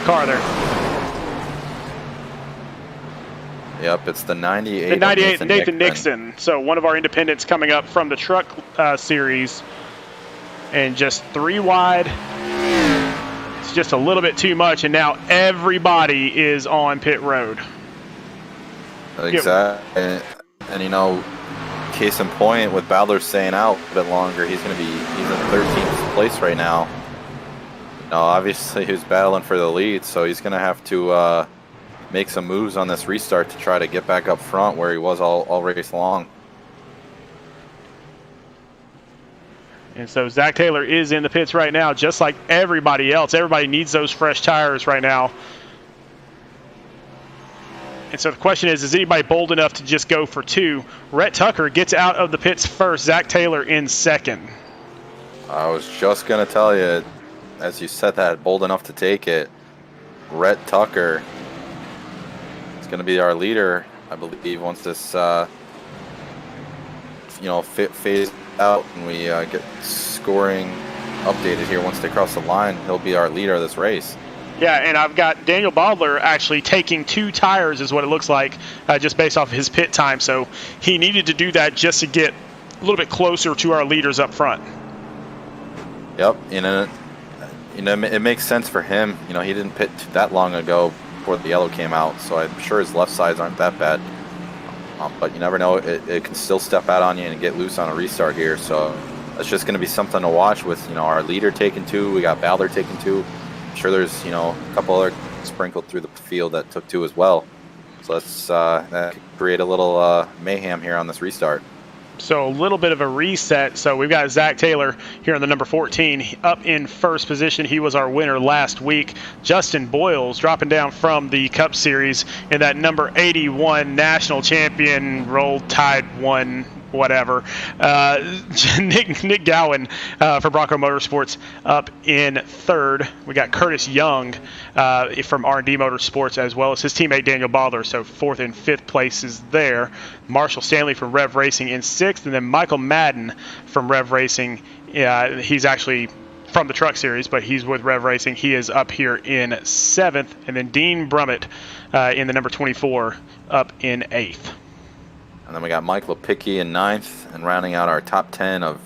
car there. Yep, it's the 98. The 98 Nathan Nixon. So one of our independents coming up from the truck series. And just 3 wide. It's just a little bit too much, and now everybody is on pit road. Exactly. And case in point, with Bowler staying out a bit longer, he's in 13th place right now. Obviously he's battling for the lead, so he's going to have to make some moves on this restart to try to get back up front where he was all race long. And so Zach Taylor is in the pits right now, just like everybody else. Everybody needs those fresh tires right now. And so the question is anybody bold enough to just go for 2? Rhett Tucker gets out of the pits first. Zach Taylor in 2nd. I was just going to tell you, as you said that, bold enough to take it. Rhett Tucker is going to be our leader, I believe, once this, phase out and we get scoring updated here. Once they cross the line, he'll be our leader of this race. Yeah, and I've got Daniel Bodler actually taking 2 tires is what it looks like, just based off of his pit time. So he needed to do that just to get a little bit closer to our leaders up front. Yep, it makes sense for him. He didn't pit that long ago before the yellow came out, so I'm sure his left sides aren't that bad. But you never know, it can still step out on you and get loose on a restart here. So that's just going to be something to watch with, our leader taking 2. We got Bowler taking 2. I'm sure there's, a couple other sprinkled through the field that took 2 as well. So that could create a little mayhem here on this restart. So a little bit of a reset. So we've got Zach Taylor here in the number 14 up in first position. He was our winner last week. Justin Boyles dropping down from the Cup Series in that number 81 national champion, Roll Tide 1, whatever. Nick Gowan for Bronco Motorsports up in 3rd. We got Curtis Young from R&D Motorsports, as well as his teammate Daniel Bodler. So 4th and 5th places there. Marshall Stanley from Rev Racing in 6th, and then Michael Madden from Rev Racing. He's actually from the truck series, but he's with Rev Racing. He is up here in 7th, and then Dean Brummett in the number 24 up in 8th. And then we got Mike Lopicki in 9th, and rounding out our top 10 of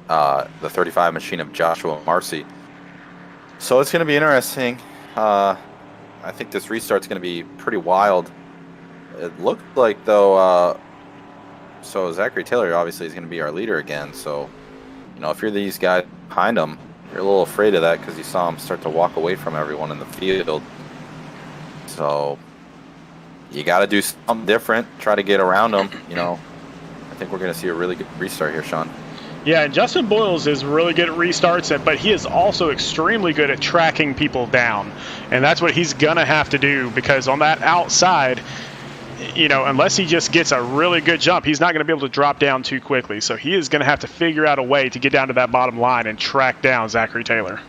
the 35 machine of Joshua Marcy. So it's going to be interesting. I think this restart's going to be pretty wild. It looked like, though, So Zachary Taylor obviously is going to be our leader again. So, if you're these guys behind him, you're a little afraid of that because you saw him start to walk away from everyone in the field. So you got to do something different, try to get around him. I think we're going to see a really good restart here, Sean. Yeah, and Justin Boyles is really good at restarts, but he is also extremely good at tracking people down. And that's what he's going to have to do, because on that outside, unless he just gets a really good jump, he's not going to be able to drop down too quickly. So he is going to have to figure out a way to get down to that bottom line and track down Zachary Taylor.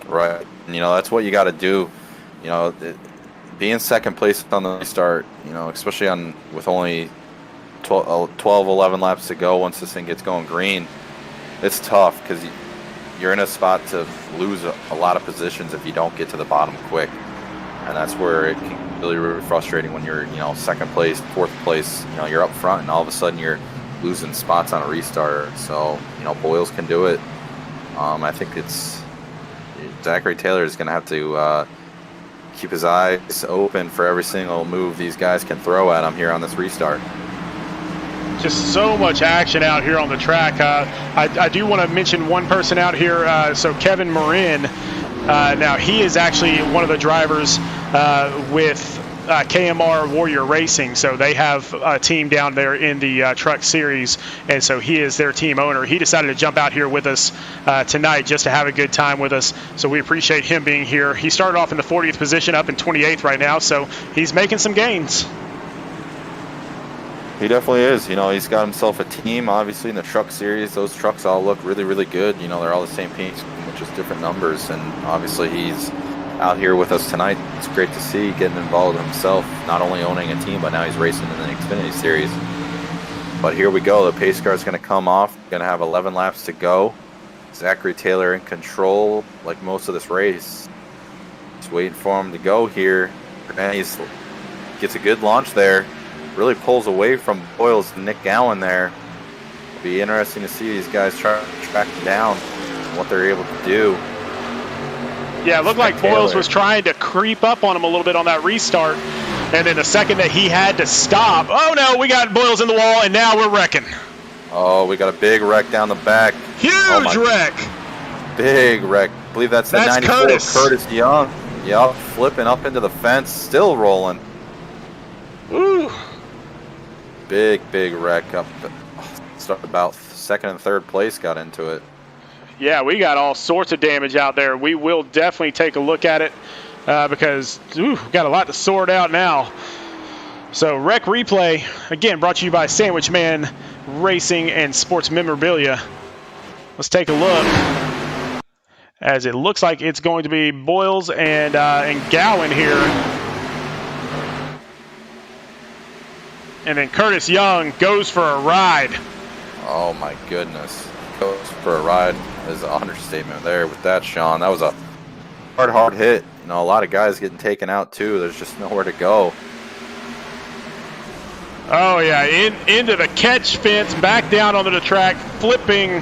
Right. That's what you got to do. Being second place on the restart, especially with only 12, 11 laps to go once this thing gets going green, it's tough because you're in a spot to lose a lot of positions if you don't get to the bottom quick. And that's where it can be really, really frustrating when you're, second place, fourth place, you're up front and all of a sudden you're losing spots on a restart. So, Boyles can do it. I think Zachary Taylor is going to have to keep his eyes open for every single move these guys can throw at him here on this restart. Just so much action out here on the track. I do want to mention one person out here. So Kevin Marin, now he is actually one of the drivers with KMR Warrior Racing. So they have a team down there in the truck series, and so he is their team owner. He decided to jump out here with us tonight just to have a good time with us. So we appreciate him being here. He started off in the 40th position, up in 28th right now, so he's making some gains. He definitely is. He's got himself a team, obviously, in the truck series. Those trucks all look really, really good. They're all the same paint, just different numbers. And obviously he's out here with us tonight. It's great to see getting involved himself, not only owning a team, but now he's racing in the Xfinity Series. But here we go. The pace car is going to come off. Going to have 11 laps to go. Zachary Taylor in control like most of this race. Just waiting for him to go here. And he gets a good launch there. Really pulls away from Boyles and Nick Gowan there. It'll be interesting to see these guys try to track him down and what they're able to do. Yeah, it looked like Boyles was trying to creep up on him a little bit on that restart. And then the second that he had to stop, oh no, we got Boyles in the wall, and now we're wrecking. Oh, we got a big wreck down the back. Huge wreck. Big wreck. I believe that's the 94 Curtis Young. Yup, flipping up into the fence, still rolling. Ooh. Big wreck up. Started about second and third place, got into it. Yeah, we got all sorts of damage out there. We will definitely take a look at it because we've got a lot to sort out now. So Rec Replay, again, brought to you by Sandwich Man Racing and Sports Memorabilia. Let's take a look, as it looks like it's going to be Boyles and Gowan here. And then Curtis Young goes for a ride. Oh my goodness. Goes for a ride is an understatement there with that, Sean. That was a hard hit. A lot of guys getting taken out too. There's just nowhere to go. Oh yeah, into the catch fence, back down onto the track, flipping.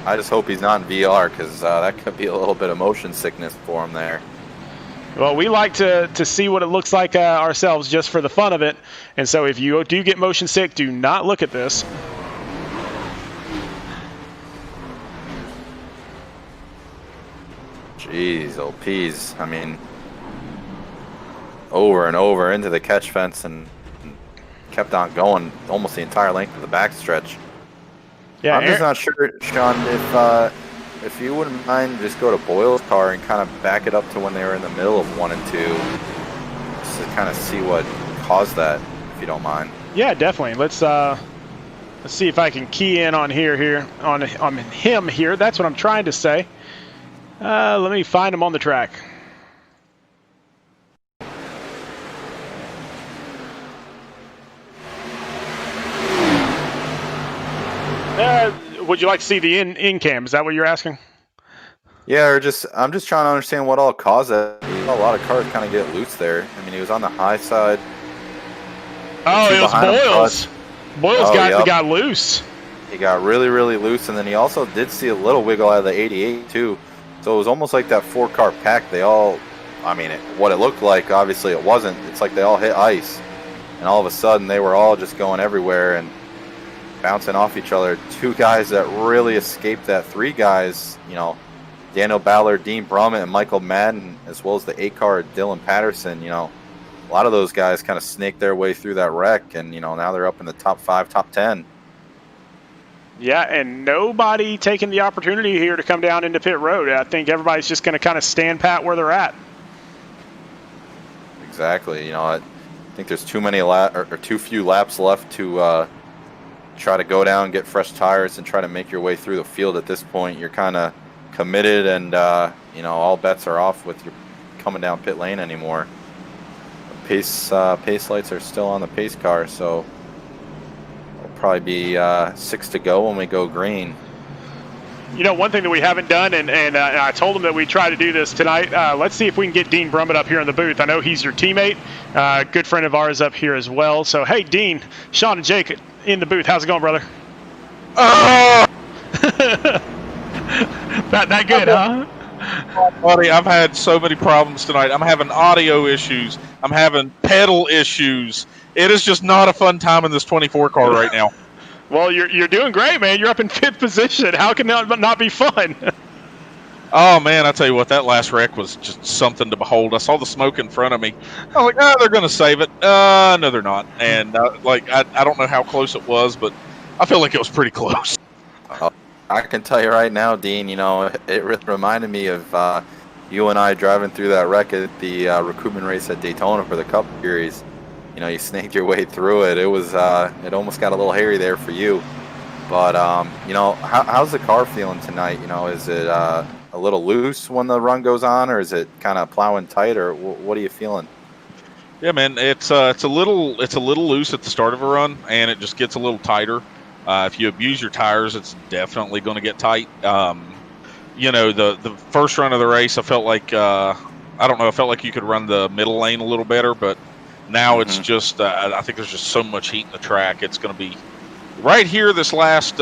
I just hope he's not in VR because that could be a little bit of motion sickness for him there. Well, we like to see what it looks like ourselves just for the fun of it. And so if you do get motion sick, do not look at this. Jeez, oh peas. I mean, over and over into the catch fence and kept on going almost the entire length of the backstretch. Yeah, I'm just not sure, Sean, if you wouldn't mind, just go to Boyle's car and kind of back it up to when they were in the middle of 1 and 2, just to kind of see what caused that, if you don't mind. Yeah, definitely. Let's see if I can key in on on him here. That's what I'm trying to say. Let me find him on the track. Would you like to see the in cam? Is that what you're asking? Yeah, or I'm just trying to understand what all caused that. A lot of cars kind of get loose there. I mean, he was on the high side. Oh, it was Boyles. Boyles got loose. He got really, really loose, and then he also did see a little wiggle out of the 88 too. So it was almost like that 4-car pack. They all, I mean, what it looked like, obviously it wasn't. It's like they all hit ice. And and all of a sudden they were all just going everywhere and bouncing off each other. Two guys that really escaped that. Three guys, Daniel Ballard, Dean Brummett, and Michael Madden, as well as the 8-car Dylan Patterson. A lot of those guys kind of snaked their way through that wreck, and now they're up in the top 5, top 10. Yeah, and nobody taking the opportunity here to come down into pit road. I think everybody's just going to kind of stand pat where they're at. Exactly. I think there's too few laps left to try to go down, get fresh tires, and try to make your way through the field. At this point, you're kind of committed, and all bets are off with your coming down pit lane anymore. Pace lights are still on the pace car, so it'll probably be 6 to go when we go green. One thing that we haven't done, and I told him that we try to do this tonight. Let's see if we can get Dean Brummett up here in the booth. I know he's your teammate, good friend of ours up here as well. So, hey, Dean, Sean, and Jake in the booth. How's it going, brother? That good, huh? Oh, buddy, I've had so many problems tonight. I'm having audio issues. I'm having pedal issues. It is just not a fun time in this 24 car right now. Well, you're doing great, man. You're up in 5th position. How can that not be fun? Oh, man, I tell you what, that last wreck was just something to behold. I saw the smoke in front of me. I was like, they're going to save it. No, they're not. And, I don't know how close it was, but I feel like it was pretty close. I can tell you right now, Dean, it really reminded me of you and I driving through that wreck at the recruitment race at Daytona for the Cup Series. You snaked your way through it. It was it almost got a little hairy there for you. But, how's the car feeling tonight? Is it a little loose when the run goes on, or is it kind of plowing tight, or what are you feeling? Yeah, man, it's a little loose at the start of a run, and it just gets a little tighter. If you abuse your tires, it's definitely going to get tight. The first run of the race, I felt like I felt like you could run the middle lane a little better, but now it's just I think there's just so much heat in the track. It's going to be right here. This last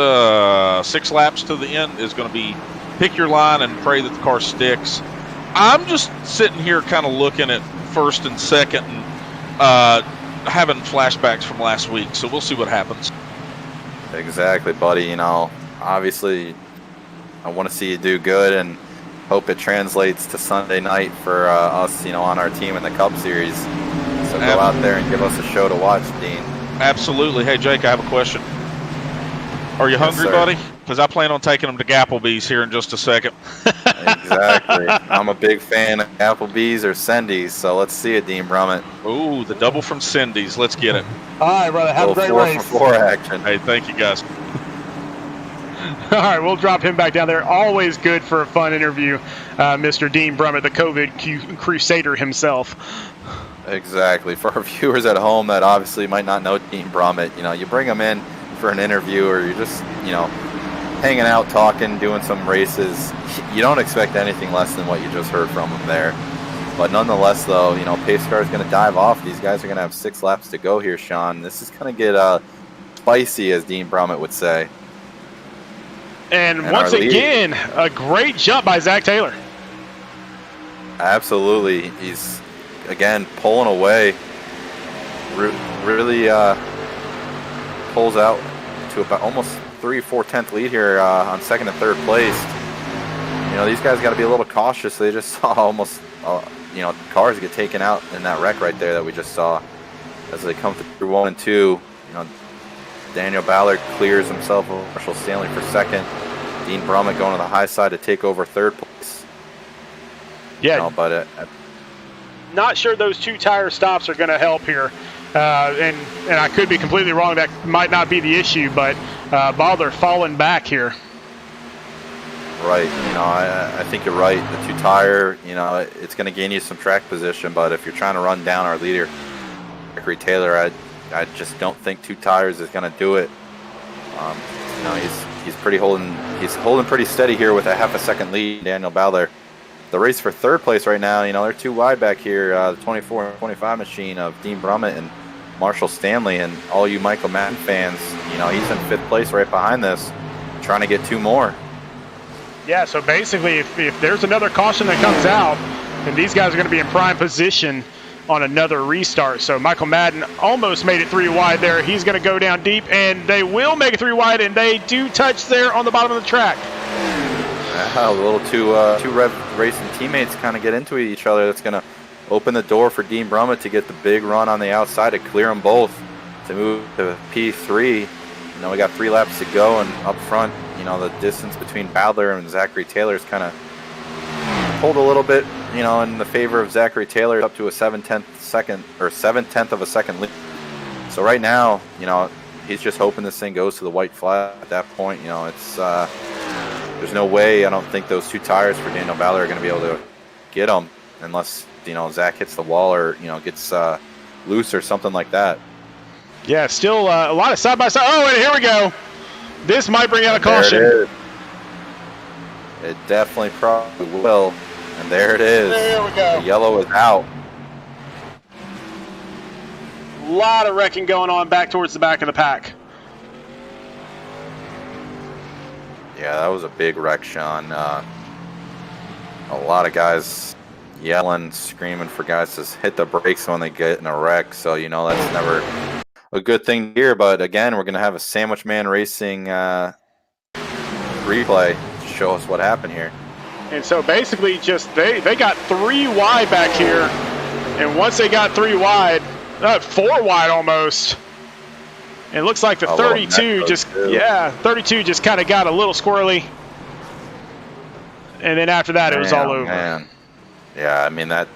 6 laps to the end is going to be pick your line and pray that the car sticks. I'm just sitting here kind of looking at first and second and having flashbacks from last week, so we'll see what happens. Exactly, buddy. Obviously, I want to see you do good and hope it translates to Sunday night for us, on our team in the Cup Series. So go out there and give us a show to watch, Dean. Absolutely. Hey, Jake, I have a question. Are you hungry, buddy? Because I plan on taking them to Gapplebee's here in just a second. Exactly. I'm a big fan of Applebee's or Cindy's, so let's see it, Dean Brummett. Ooh, the double from Cindy's. Let's get it. All right, brother. Have a great race. 4 action. Hey, thank you, guys. All right, we'll drop him back down there. Always good for a fun interview, Mr. Dean Brummett, the COVID crusader himself. Exactly. For our viewers at home that obviously might not know Dean Brummett, you bring him in for an interview, or you're just, hanging out, talking, doing some races. You don't expect anything less than what you just heard from him there. But nonetheless, though, pace car is going to dive off. These guys are going to have 6 laps to go here, Sean. This is going to get spicy, as Dean Brummett would say. And once again, a great jump by Zach Taylor. Absolutely. He's, again, pulling away. Really pulls out to about almost 3/4 lead here on 2nd and 3rd place. These guys got to be a little cautious. They just saw almost, cars get taken out in that wreck right there that we just saw as they come through 1 and 2. Daniel Ballard clears himself over Marshall Stanley for 2nd. Dean Brummett going to the high side to take over 3rd place. Yeah, but not sure those 2 tire stops are going to help here. And I could be completely wrong. That might not be the issue, but Ballard falling back here. Right. I think you're right. The 2 tire, it's going to gain you some track position, but if you're trying to run down our leader, Zachary Taylor, I just don't think 2 tires is going to do it. He's holding pretty steady here with a half a second lead, Daniel Ballard. The race for 3rd place right now, they're 2 wide back here, the 24 and 25 machine of Dean Brummett and Marshall Stanley, and all you Michael Madden fans, he's in 5th place right behind this, trying to get 2 more. Yeah, so basically if there's another caution that comes out, then these guys are going to be in prime position on another restart. So Michael Madden almost made it 3 wide there. He's going to go down deep, and they will make it 3 wide, and they do touch there on the bottom of the track. A little two racing teammates kind of get into each other. That's going to open the door for Dean Brummett to get the big run on the outside to clear them both to move to P3. You know, we got 3 laps to go, and up front, you know, the distance between Bowdler and Zachary Taylor is kind of pulled a little bit, you know, in the favor of Zachary Taylor, up to a 7/10 of a second lead. So right now, you know, he's just hoping this thing goes to the white flag at that point. You know, it's there's no way, I don't think those 2 tires for Daniel Bowdler are going to be able to get him unless, you know, Zach hits the wall or, you know, gets loose or something like that. Yeah, still a lot of side-by-side. Oh, and here we go. This might bring out a caution. It definitely probably will. And there it is. There we go. The yellow is out. A lot of wrecking going on back towards the back of the pack. Yeah, that was a big wreck, Sean. A lot of guys yelling, screaming for guys to hit the brakes when they get in a wreck. So, you know, that's never a good thing to hear. But again, we're going to have a Sandwich Man Racing replay to show us what happened here. And so basically just they got 3 wide back here. And once they got 3 wide, 4 wide almost. And it looks like the 32 just, 32 just kind of got a little squirrely. And then after that, it was all over. Man. Yeah, I mean, that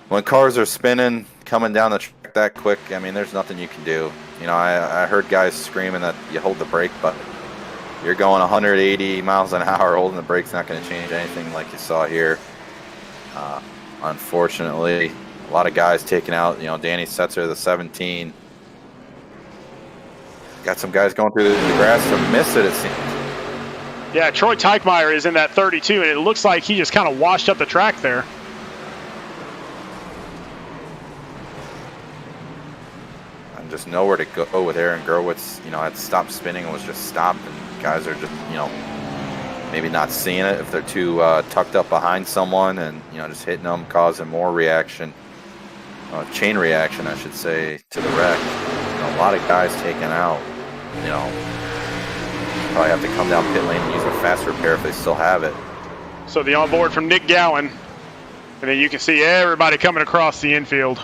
when cars are spinning, coming down the track that quick, I mean, there's nothing you can do. You know, I heard guys screaming that you hold the brake button. You're going 180 miles an hour, holding the brake's not going to change anything like you saw here. Unfortunately, a lot of guys taking out, you know, Danny Setzer, the 17. Got some guys going through the grass to miss it seems. Yeah, Troy Teichmeyer is in that 32, and it looks like he just kind of washed up the track there. And just nowhere to go with Aaron Gerwitz. You know, had stopped spinning and was just stopped, and guys are just, you know, maybe not seeing it if they're too tucked up behind someone, and, you know, just hitting them, causing more reaction, chain reaction, I should say, to the wreck. You know, a lot of guys taken out. You know, probably have to come down pit lane and use a fast repair if they still have it. So the onboard from Nick Gowan, and then you can see everybody coming across the infield.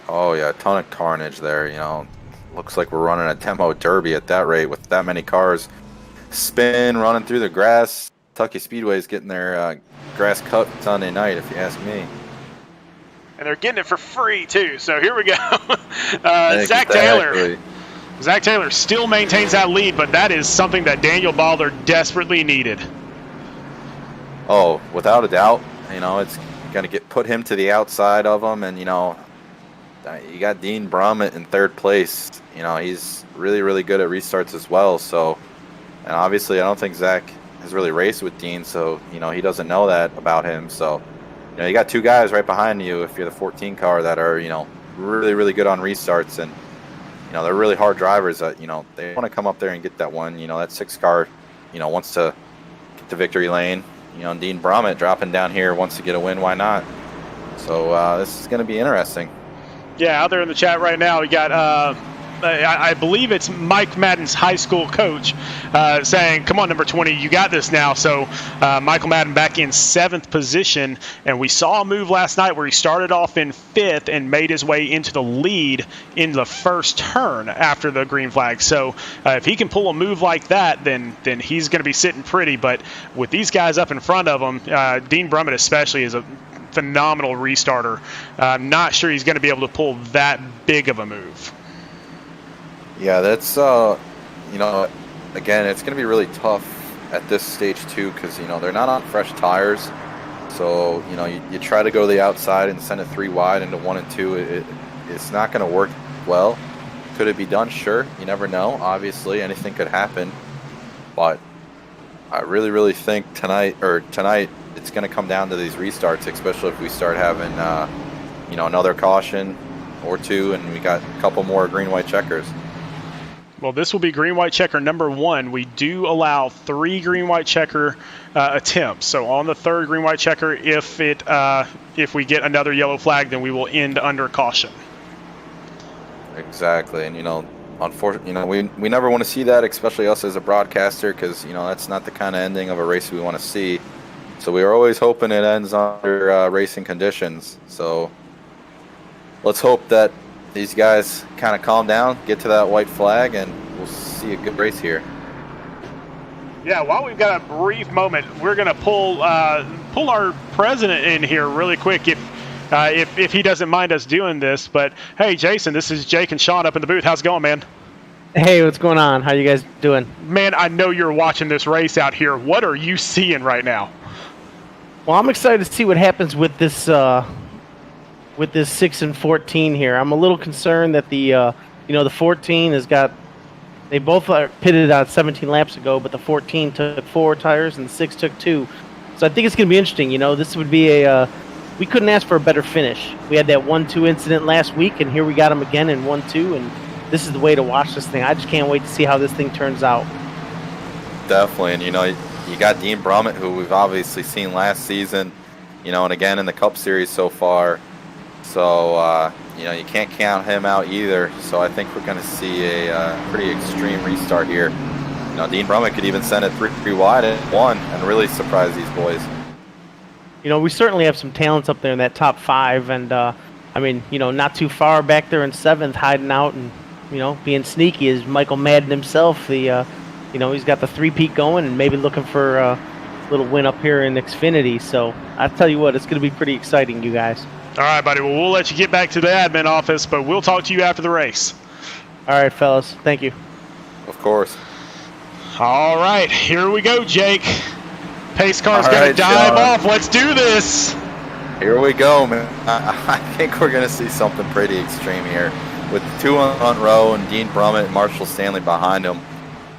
Oh yeah, a ton of carnage there. You know, looks like we're running a demo derby at that rate with that many cars running through the grass. Kentucky Speedway is getting their grass cut Sunday night, if you ask me. And they're getting it for free too. So here we go. Zach Taylor. Zach Taylor still maintains that lead, but that is something that Daniel Bowdler desperately needed. Oh, without a doubt. You know, it's going to put him to the outside of him, and, you know, you got Dean Brummett in 3rd place. You know, he's really, really good at restarts as well. So, and obviously, I don't think Zach has really raced with Dean, so, you know, he doesn't know that about him. So, you know, you got 2 guys right behind you if you're the 14 car that are, you know, really, really good on restarts, and, you know, they're really hard drivers that, you know, they want to come up there and get that one. You know, that 6 car, you know, wants to get the victory lane. You know, and Dean Brummett dropping down here wants to get a win. Why not? So this is going to be interesting. Yeah, out there in the chat right now, we got I believe it's Mike Madden's high school coach saying, come on, number 20, you got this now. So Michael Madden back in 7th position, and we saw a move last night where he started off in 5th and made his way into the lead in the first turn after the green flag. So if he can pull a move like that, then he's going to be sitting pretty. But with these guys up in front of him, Dean Brummett especially is a phenomenal restarter. I'm not sure he's going to be able to pull that big of a move. Yeah, that's, you know, again, it's going to be really tough at this stage too, because, you know, they're not on fresh tires. So, you know, you try to go to the outside and send it 3 wide into 1 and 2. It's not going to work well. Could it be done? Sure. You never know. Obviously, anything could happen. But I really, really think tonight it's going to come down to these restarts, especially if we start having, you know, another caution or 2, and we got a couple more green-white checkers. Well, this will be green-white checker number 1. We do allow 3 green-white checker attempts. So on the 3rd green-white checker, if we get another yellow flag, then we will end under caution. Exactly, and unfortunately, we never want to see that, especially us as a broadcaster, because that's not the kind of ending of a race we want to see. So we are always hoping it ends under racing conditions. So let's hope that these guys kind of calm down, get to that white flag, and we'll see a good race here. Yeah, while we've got a brief moment, we're going to pull our president in here really quick if he doesn't mind us doing this. But, hey, Jason, this is Jake and Sean up in the booth. How's it going, man? Hey, what's going on? How you guys doing? Man, I know you're watching this race out here. What are you seeing right now? Well, I'm excited to see what happens with this 6 and 14 here. I'm a little concerned that the 14 has got. They both are pitted out 17 laps ago, but the 14 took 4 tires and the 6 took 2. So I think it's going to be interesting. This would be we couldn't ask for a better finish. We had that 1-2 incident last week, and here we got them again in 1-2, and this is the way to watch this thing. I just can't wait to see how this thing turns out. Definitely, and you got Dean Brummett, who we've obviously seen last season, and again in the Cup Series so far. So, you can't count him out either. So I think we're going to see a pretty extreme restart here. Dean Brummett could even send it 3 wide and 1 and really surprise these boys. We certainly have some talents up there in that top 5. And, not too far back there in 7th, hiding out and, being sneaky is Michael Madden himself. He's got the 3-peat going and maybe looking for a little win up here in Xfinity. So I tell you what, it's going to be pretty exciting, you guys. All right, buddy. Well, we'll let you get back to the admin office, but we'll talk to you after the race. All right, fellas. Thank you. Of course. All right. Here we go, Jake. Pace car's going to dive off. Let's do this. Here we go, man. I think we're going to see something pretty extreme here. With 2 on the front row and Dean Brummett and Marshall Stanley behind him.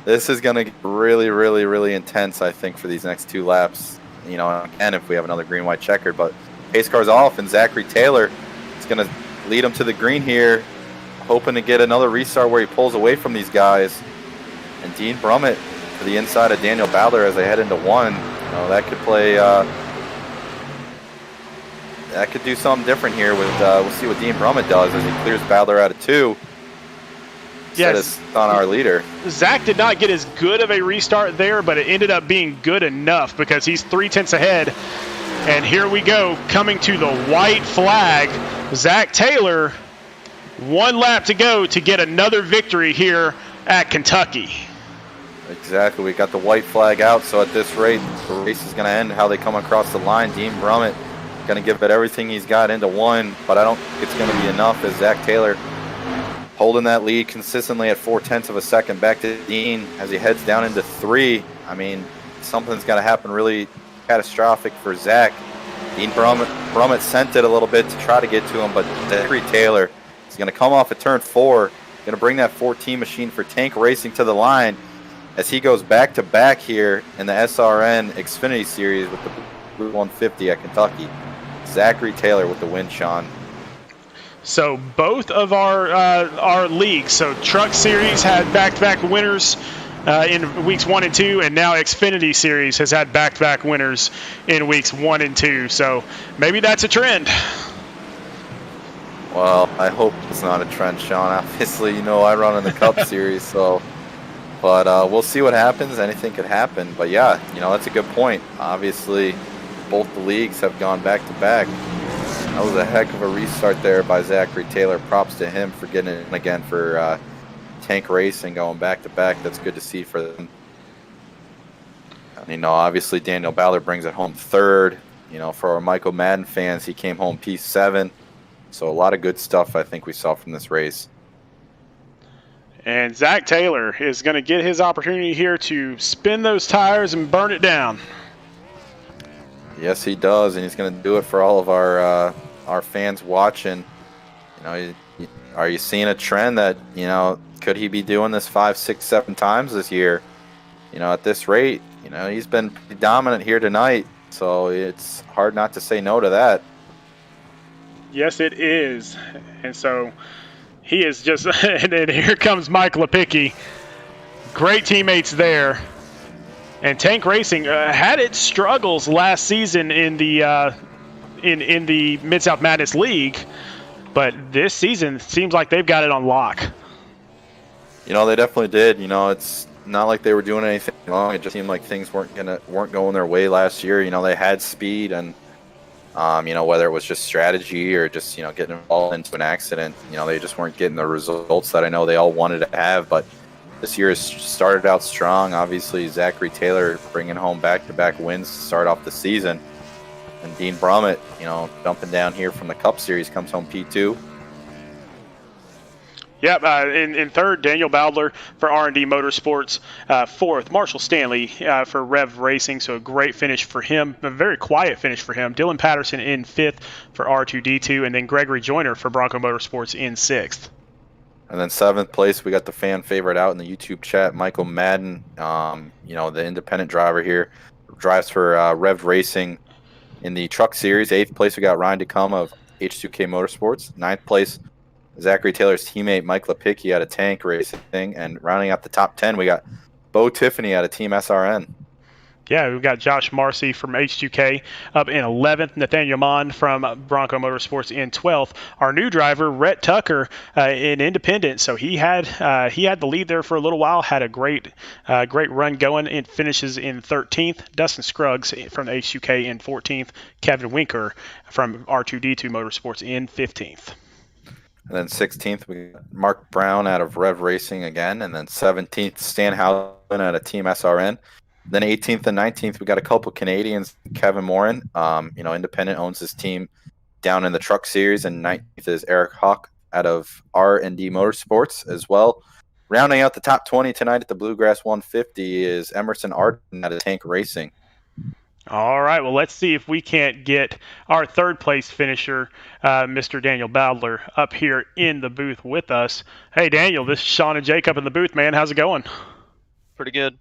This is going to get really, really, really intense, I think, for these next 2 laps. Again, if we have another green-white checkered, but pace car's off, and Zachary Taylor is going to lead him to the green here, hoping to get another restart where he pulls away from these guys. And Dean Brummett to the inside of Daniel Bowler as they head into 1. That could play. That could do something different here. We'll see what Dean Brummett does as he clears Bowler out of 2. Yes, on our leader. Zach did not get as good of a restart there, but it ended up being good enough because he's 3/10 ahead. And here we go, coming to the white flag. Zach Taylor, 1 lap to go to get another victory here at Kentucky. Exactly. We got the white flag out, so at this rate, the race is going to end how they come across the line. Dean Brummett going to give it everything he's got into 1, but I don't think it's going to be enough as Zach Taylor holding that lead consistently at 0.4 of a second back to Dean as he heads down into 3. Something's got to happen really catastrophic for Zach. Dean Brummett sent it a little bit to try to get to him, but Zachary Taylor is going to come off at turn 4, going to bring that 14 machine for Tank Racing to the line as he goes back-to-back here in the SRN Xfinity Series with the Blue 150 at Kentucky. Zachary Taylor with the win, Sean. So both of our leagues, so Truck Series had back-to-back winners in weeks 1 and 2, and now Xfinity Series has had back-to-back winners in weeks 1 and 2. So maybe that's a trend. Well, I hope it's not a trend, Sean. Obviously, I run in the Cup Series, but we'll see what happens. Anything could happen. But yeah, that's a good point. Obviously, both the leagues have gone back-to-back. That was a heck of a restart there by Zachary Taylor. Props to him for getting it in again for Tank Racing, going back-to-back. That's good to see for them. Obviously Daniel Bowler brings it home 3rd. For our Michael Madden fans, he came home P7. So a lot of good stuff I think we saw from this race. And Zach Taylor is going to get his opportunity here to spin those tires and burn it down. Yes, he does, and he's going to do it for all of our fans watching. Are you seeing a trend that, could he be doing this 5, 6, 7 times this year? At this rate, he's been pretty dominant here tonight, so it's hard not to say no to that. Yes, it is. And so He is just, and then here comes Mike Lepicki. Great teammates there. And Tank Racing had its struggles last season in the in the Mid-South Madness League, but this season seems like they've got it on lock. They definitely did. It's not like they were doing anything wrong. It just seemed like things weren't going their way last year. They had speed, and whether it was just strategy or just getting involved into an accident, they just weren't getting the results that I know they all wanted to have. But this year has started out strong. Obviously, Zachary Taylor bringing home back-to-back wins to start off the season. And Dean Brummett, jumping down here from the Cup Series, comes home P2. Yep, in third, Daniel Bowdler for R&D Motorsports. Fourth, Marshall Stanley for Rev Racing, so a great finish for him, a very quiet finish for him. Dylan Patterson in fifth for R2D2, and then Gregory Joyner for Bronco Motorsports in sixth. And then seventh place, we got the fan favorite out in the YouTube chat, Michael Madden, the independent driver here, drives for Rev Racing in the Truck Series. Eighth place, we got Ryan DeCum of H2K Motorsports. Ninth place, Zachary Taylor's teammate, Mike Lepicki out of Tank Racing. And rounding out the top 10, we got Bo Tiffany out of Team SRN. Yeah, we've got Josh Marcy from H2K up in 11th. Nathaniel Mond from Bronco Motorsports in 12th. Our new driver, Rhett Tucker, in Independent. So he had the lead there for a little while. Had a great run going. It finishes in 13th. Dustin Scruggs from H2K in 14th. Kevin Winker from R2D2 Motorsports in 15th. And then 16th, we got Mark Brown out of Rev Racing again. And then 17th, Stan Howland out of Team SRN. Then 18th and 19th, we got a couple Canadians. Kevin Morin, independent, owns his team down in the Truck Series. And 19th is Eric Hawk out of R&D Motorsports as well. Rounding out the top 20 tonight at the Bluegrass 150 is Emerson Arden out of Tank Racing. All right, well, let's see if we can't get our third place finisher, Mr. Daniel Bowdler, up here in the booth with us. Hey, Daniel, this is Sean and Jake up in the booth, man. How's it going? Pretty good.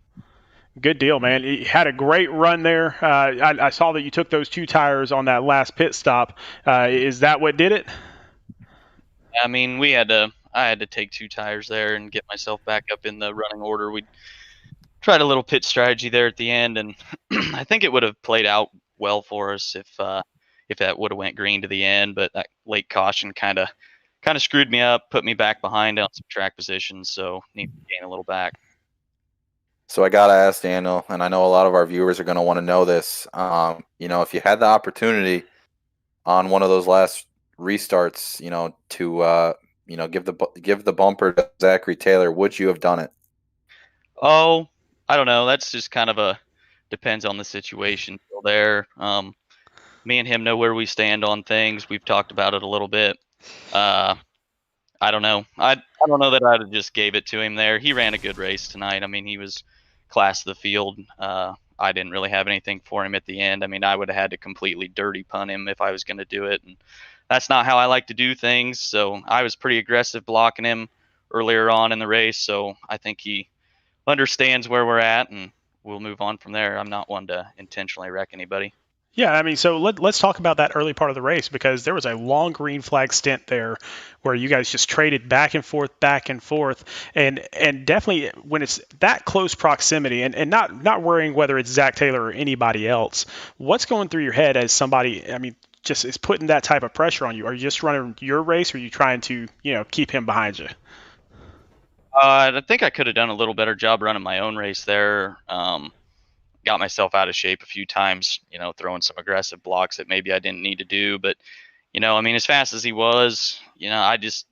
Good deal, man. You had a great run there. I saw that you took those two tires on that last pit stop. Is that what did it? I mean, I had to take two tires there and get myself back up in the running order. We tried a little pit strategy there at the end, and I think it would have played out well for us if that would have went green to the end. But that late caution kind of screwed me up, put me back behind on some track positions, so need to gain a little back. So I got to ask Daniel, and I know a lot of our viewers are going to want to know this. If you had the opportunity on one of those last restarts, to give the bumper to Zachary Taylor, would you have done it? Oh, I don't know. That's just kind of depends on the situation. There, me and him know where we stand on things. We've talked about it a little bit. I don't know. I don't know that I'd have just gave it to him there. He ran a good race tonight. I mean, he was class of the field. I didn't really have anything for him at the end. I mean, I would have had to completely dirty punt him if I was going to do it. And that's not how I like to do things. So I was pretty aggressive blocking him earlier on in the race. So I think he understands where we're at, and we'll move on from there. I'm not one to intentionally wreck anybody. Yeah, I mean, so let's talk about that early part of the race, because there was a long green flag stint there where you guys just traded back and forth, and definitely when it's that close proximity, and not worrying whether it's Zach Taylor or anybody else, what's going through your head as somebody, I mean, just is putting that type of pressure on you? Are you just running your race, or are you trying to, keep him behind you? I think I could have done a little better job running my own race there. Got myself out of shape a few times, throwing some aggressive blocks that maybe I didn't need to do. But, I mean, as fast as he was, I just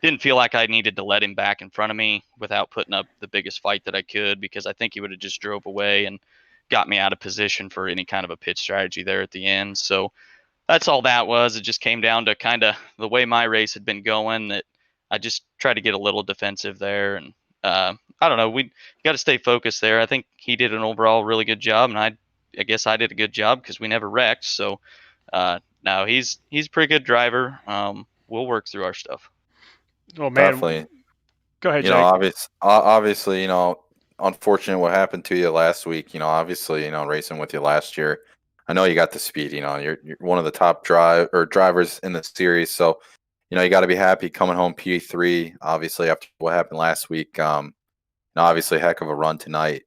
didn't feel like I needed to let him back in front of me without putting up the biggest fight that I could, because I think he would have just drove away and got me out of position for any kind of a pitch strategy there at the end. So that's all that was. It just came down to kind of the way my race had been going, that I just tried to get a little defensive there. And I don't know. We got to stay focused there. I think he did an overall really good job, and I guess I did a good job because we never wrecked. So no, he's a pretty good driver. We'll work through our stuff. Oh man, definitely. Go ahead, Jake. Obviously, unfortunate what happened to you last week. Obviously, racing with you last year. I know you got the speed. You're one of the top drivers in the series. So, you got to be happy coming home P3, obviously, after what happened last week. Obviously, a heck of a run tonight.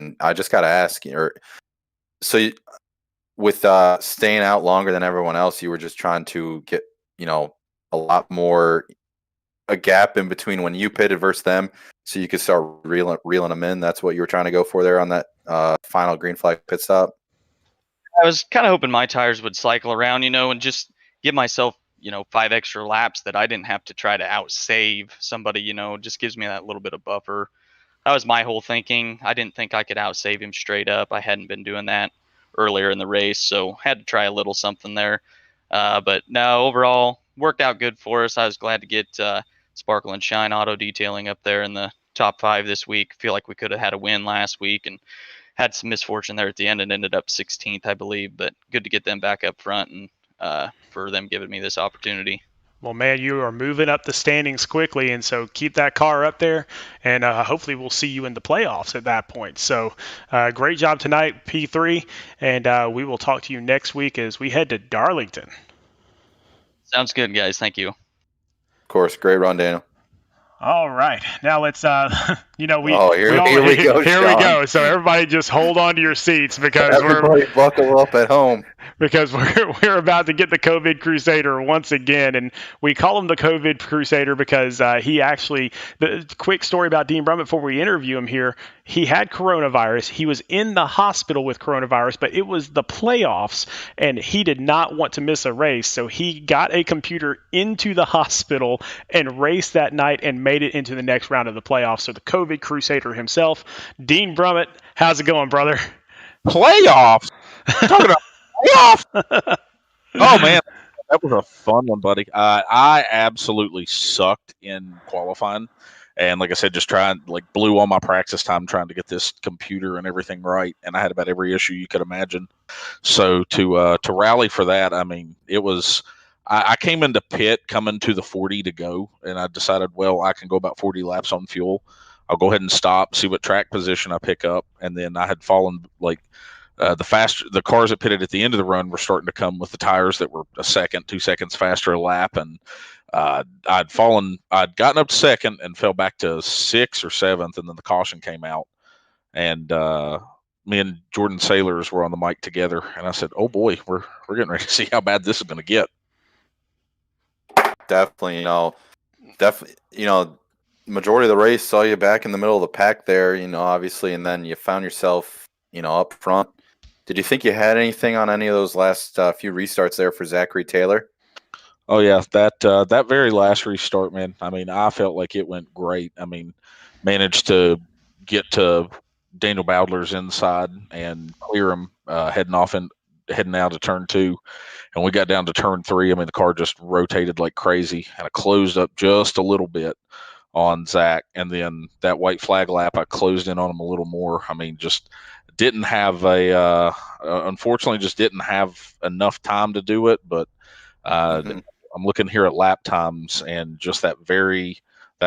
And I just got to ask you, with staying out longer than everyone else, you were just trying to get, a lot more, a gap in between when you pitted versus them, so you could start reeling them in. That's what you were trying to go for there on that final green flag pit stop. I was kind of hoping my tires would cycle around, and just give myself, 5 extra laps that I didn't have to try to outsave somebody, just gives me that little bit of buffer. That was my whole thinking. I didn't think I could outsave him straight up. I hadn't been doing that earlier in the race, so had to try a little something there. But no, overall, worked out good for us. I was glad to get Sparkle and Shine Auto Detailing up there in the top 5 this week. Feel like we could have had a win last week and had some misfortune there at the end and ended up 16th, I believe. But good to get them back up front and for them giving me this opportunity. Well, man, you are moving up the standings quickly, and so keep that car up there, and hopefully we'll see you in the playoffs at that point. So great job tonight, P3, and we will talk to you next week as we head to Darlington. Sounds good, guys. Thank you. Of course, great run, Daniel. All right, now let's here we go. Here we go. So everybody, just hold on to your seats because everybody buckle up at home because we're about to get the COVID Crusader once again, and we call him the COVID Crusader because he actually. The quick story about Dean Brummett before we interview him here. He had coronavirus. He was in the hospital with coronavirus, but it was the playoffs, and he did not want to miss a race. So he got a computer into the hospital and raced that night and made it into the next round of the playoffs. So the COVID Crusader himself, Dean Brummett, how's it going, brother? Playoffs? Talking about playoffs? Oh, man. That was a fun one, buddy. I absolutely sucked in qualifying. And like I said, just blew all my practice time trying to get this computer and everything right. And I had about every issue you could imagine. So to rally for that, I mean, it was, I came into pit coming to the 40 to go. And I decided, well, I can go about 40 laps on fuel. I'll go ahead and stop, see what track position I pick up. And then I had fallen the cars that pitted at the end of the run were starting to come with the tires that were 2 seconds faster a lap. And I'd gotten up to second and fell back to 6th or 7th, and then the caution came out, and me and Jordan Sailors were on the mic together, and I said, "Oh boy, we're getting ready to see how bad this is going to get." Definitely, majority of the race saw you back in the middle of the pack there, obviously, and then you found yourself, up front. Did you think you had anything on any of those last few restarts there for Zachary Taylor? Oh yeah, that very last restart, man. I mean, I felt like it went great. I mean, managed to get to Daniel Bowdler's inside and clear him heading out of turn 2, and we got down to turn 3. I mean, the car just rotated like crazy, and I closed up just a little bit on Zach, and then that white flag lap, I closed in on him a little more. I mean, just didn't have unfortunately, just didn't have enough time to do it, but. I'm looking here at lap times, and just that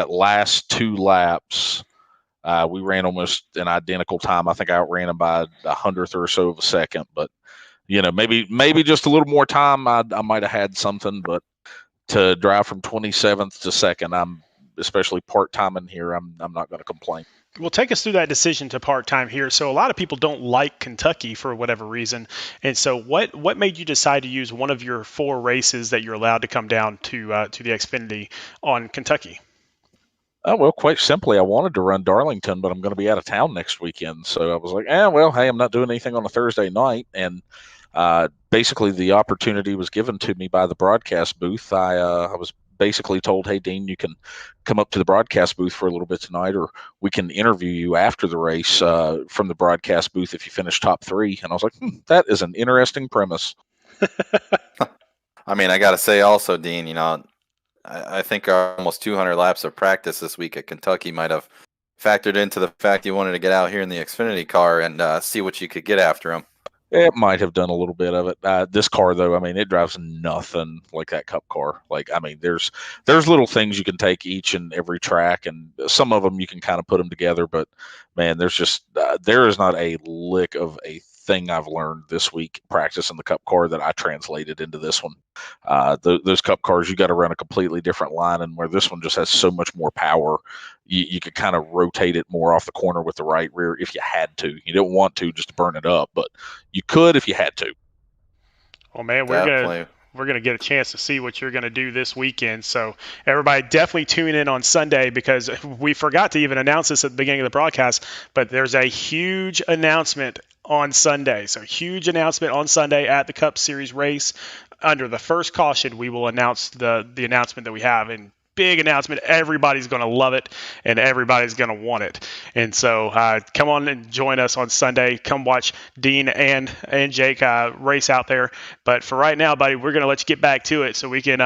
last 2 laps, we ran almost an identical time. I think I outran him by 100th or so of a second, but maybe just a little more time, I might have had something. But to drive from 27th to 2nd, I'm especially part-time in here, I'm not going to complain. Well, take us through that decision to part-time here. So a lot of people don't like Kentucky for whatever reason. And so what made you decide to use one of your 4 races that you're allowed to come down to the Xfinity on Kentucky? Oh, well, quite simply, I wanted to run Darlington, but I'm going to be out of town next weekend. So I was like, hey, I'm not doing anything on a Thursday night. And basically the opportunity was given to me by the broadcast booth. I was basically told, hey, Dean, you can come up to the broadcast booth for a little bit tonight, or we can interview you after the race from the broadcast booth if you finish top 3. And I was like, that is an interesting premise. I mean, I got to say also, Dean, I think our almost 200 laps of practice this week at Kentucky might have factored into the fact you wanted to get out here in the Xfinity car and see what you could get after him. It might have done a little bit of it. This car, though, I mean, it drives nothing like that Cup car. Like, I mean, there's little things you can take each and every track, and some of them you can kind of put them together. But man, there's just there is not a lick of a everything I've learned this week practicing the Cup car that I translated into this one. Those Cup cars, you got to run a completely different line, and where this one just has so much more power, you could kind of rotate it more off the corner with the right rear if you had to. You don't want to just to burn it up, but you could if you had to. Well, man, Definitely. we're gonna get a chance to see what you're gonna do this weekend. So everybody, definitely tune in on Sunday, because we forgot to even announce this at the beginning of the broadcast. But there's a huge announcement on Sunday. So huge announcement on Sunday at the Cup Series race. Under the first caution, we will announce the announcement that we have. And big announcement. Everybody's going to love it, and everybody's going to want it. And so come on and join us on Sunday. Come watch Dean and Jake race out there. But for right now, buddy, we're going to let you get back to it so we can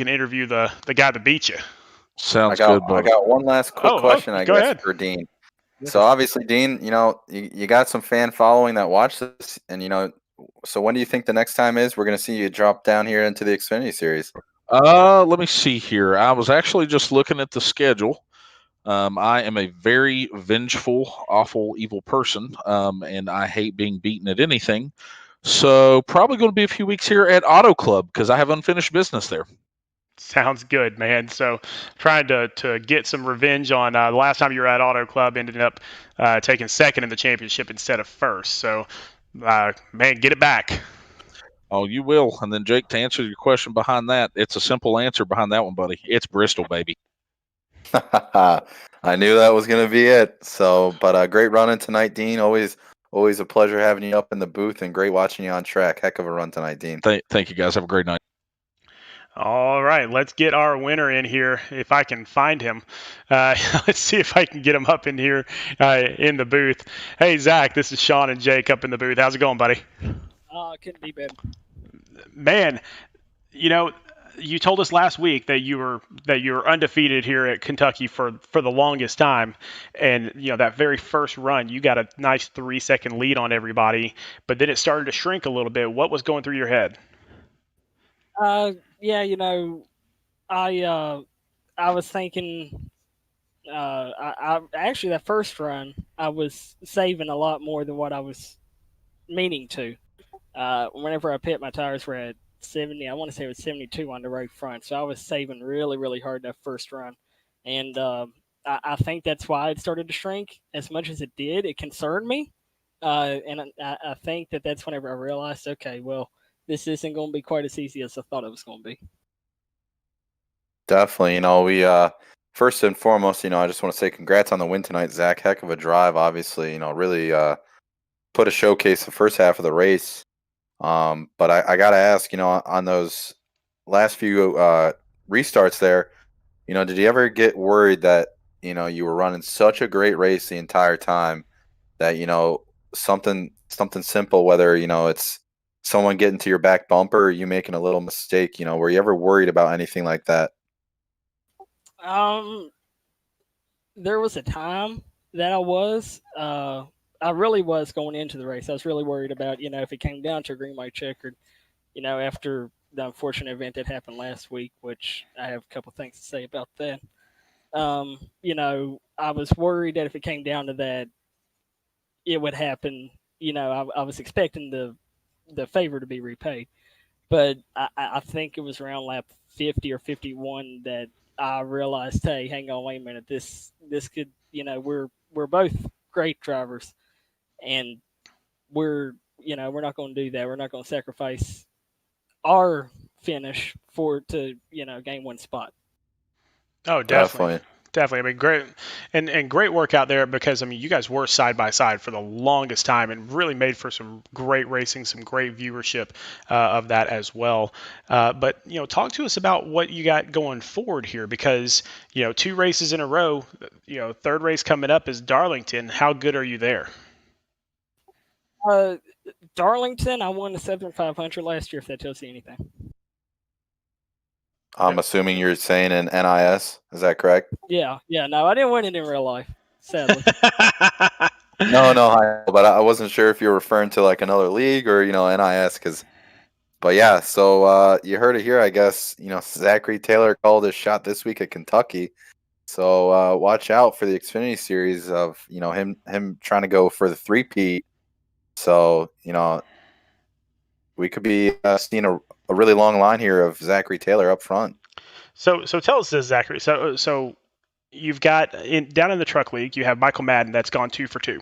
interview the guy that beat you. Sounds good, buddy. I got one last quick question, I go guess, ahead. for Dean. So obviously, Dean, you got some fan following that watch this, and so when do you think the next time is we're going to see you drop down here into the Xfinity Series? Let me see here. I was actually just looking at the schedule. I am a very vengeful, awful, evil person, and I hate being beaten at anything. So probably going to be a few weeks here at Auto Club because I have unfinished business there. Sounds good, man. So trying to get some revenge on the last time you were at Auto Club, ended up taking second in the championship instead of first. So, man, get it back. Oh, you will. And then, Jake, to answer your question behind that, it's a simple answer behind that one, buddy. It's Bristol, baby. I knew that was going to be it. So, but great running tonight, Dean. Always a pleasure having you up in the booth, and great watching you on track. Heck of a run tonight, Dean. Thank you, guys. Have a great night. All right, let's get our winner in here if I can find him. Let's see if I can get him up in here in the booth. Hey, Zach, this is Sean and Jake up in the booth. How's it going, buddy? Couldn't be better. Man, you told us last week that you were undefeated here at Kentucky for the longest time, and that very first run you got a nice 3-second lead on everybody, but then it started to shrink a little bit. What was going through your head? Yeah, I was thinking. I actually that first run I was saving a lot more than what I was meaning to. Whenever I pit, my tires were at 70. I want to say it was 72 on the right front, so I was saving really, really hard that first run, and I think that's why it started to shrink as much as it did. It concerned me, and I think that's whenever I realized, okay, well, this isn't going to be quite as easy as I thought it was going to be. Definitely. We first and foremost, I just want to say congrats on the win tonight, Zach. Heck of a drive, obviously. Really put a showcase the first half of the race. But I got to ask, on those last few restarts there, did you ever get worried that, you were running such a great race the entire time that, something simple, whether, it's someone getting to your back bumper or you making a little mistake, were you ever worried about anything like that? There was a time that I really was going into the race. I was really worried about, if it came down to a green white checkered, after the unfortunate event that happened last week, which I have a couple things to say about that. I was worried that if it came down to that, it would happen. I was expecting the favor to be repaid, but I think it was around lap 50 or 51 that I realized, hey, hang on, wait a minute, this could, we're both great drivers, and we're not going to do that. We're not going to sacrifice our finish to gain one spot. Oh, definitely. I mean, great and great work out there, because you guys were side by side for the longest time and really made for some great racing, some great viewership of that as well. But talk to us about what you got going forward here, because 2 races in a row. Third race coming up is Darlington. How good are you there? Darlington, I won the Southern 500 last year, if that tells you anything. I'm assuming you're saying in NIS. Is that correct? Yeah. No, I didn't win it in real life, sadly. No, but I wasn't sure if you were referring to like another league or NIS. But yeah, so you heard it here, I guess. Zachary Taylor called his shot this week at Kentucky. So watch out for the Xfinity Series of him trying to go for the 3-peat. So, we could be seeing a really long line here of Zachary Taylor up front. So tell us this, Zachary. So you've got down in the truck league, you have Michael Madden that's gone 2 for 2.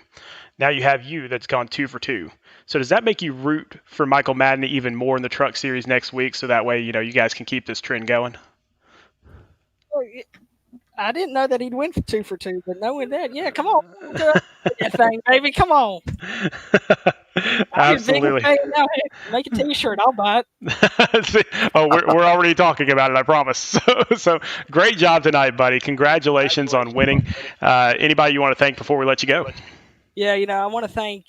Now you have you that's gone 2 for 2. So does that make you root for Michael Madden even more in the truck series next week, so that way you guys can keep this trend going? I didn't know that he'd win for 2 for 2, but knowing that, yeah, come on, that thing, baby, come on. Absolutely. Now, make a T-shirt, I'll buy it. Oh, we're already talking about it, I promise. So great job tonight, buddy. Congratulations on winning. Anybody you want to thank before we let you go? Yeah, I want to thank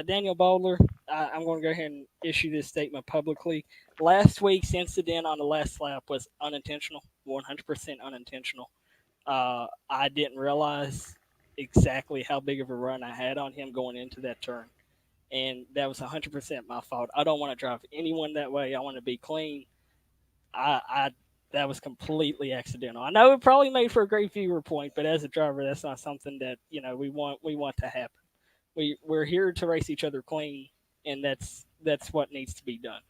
Daniel Bowler. I'm going to go ahead and issue this statement publicly. Last week's incident on the last lap was unintentional, 100% unintentional. I didn't realize exactly how big of a run I had on him going into that turn. And that was 100% my fault. I don't want to drive anyone that way. I want to be clean. That was completely accidental. I know it probably made for a great viewer point, but as a driver, that's not something that we want to happen. We're here to race each other clean, and that's what needs to be done.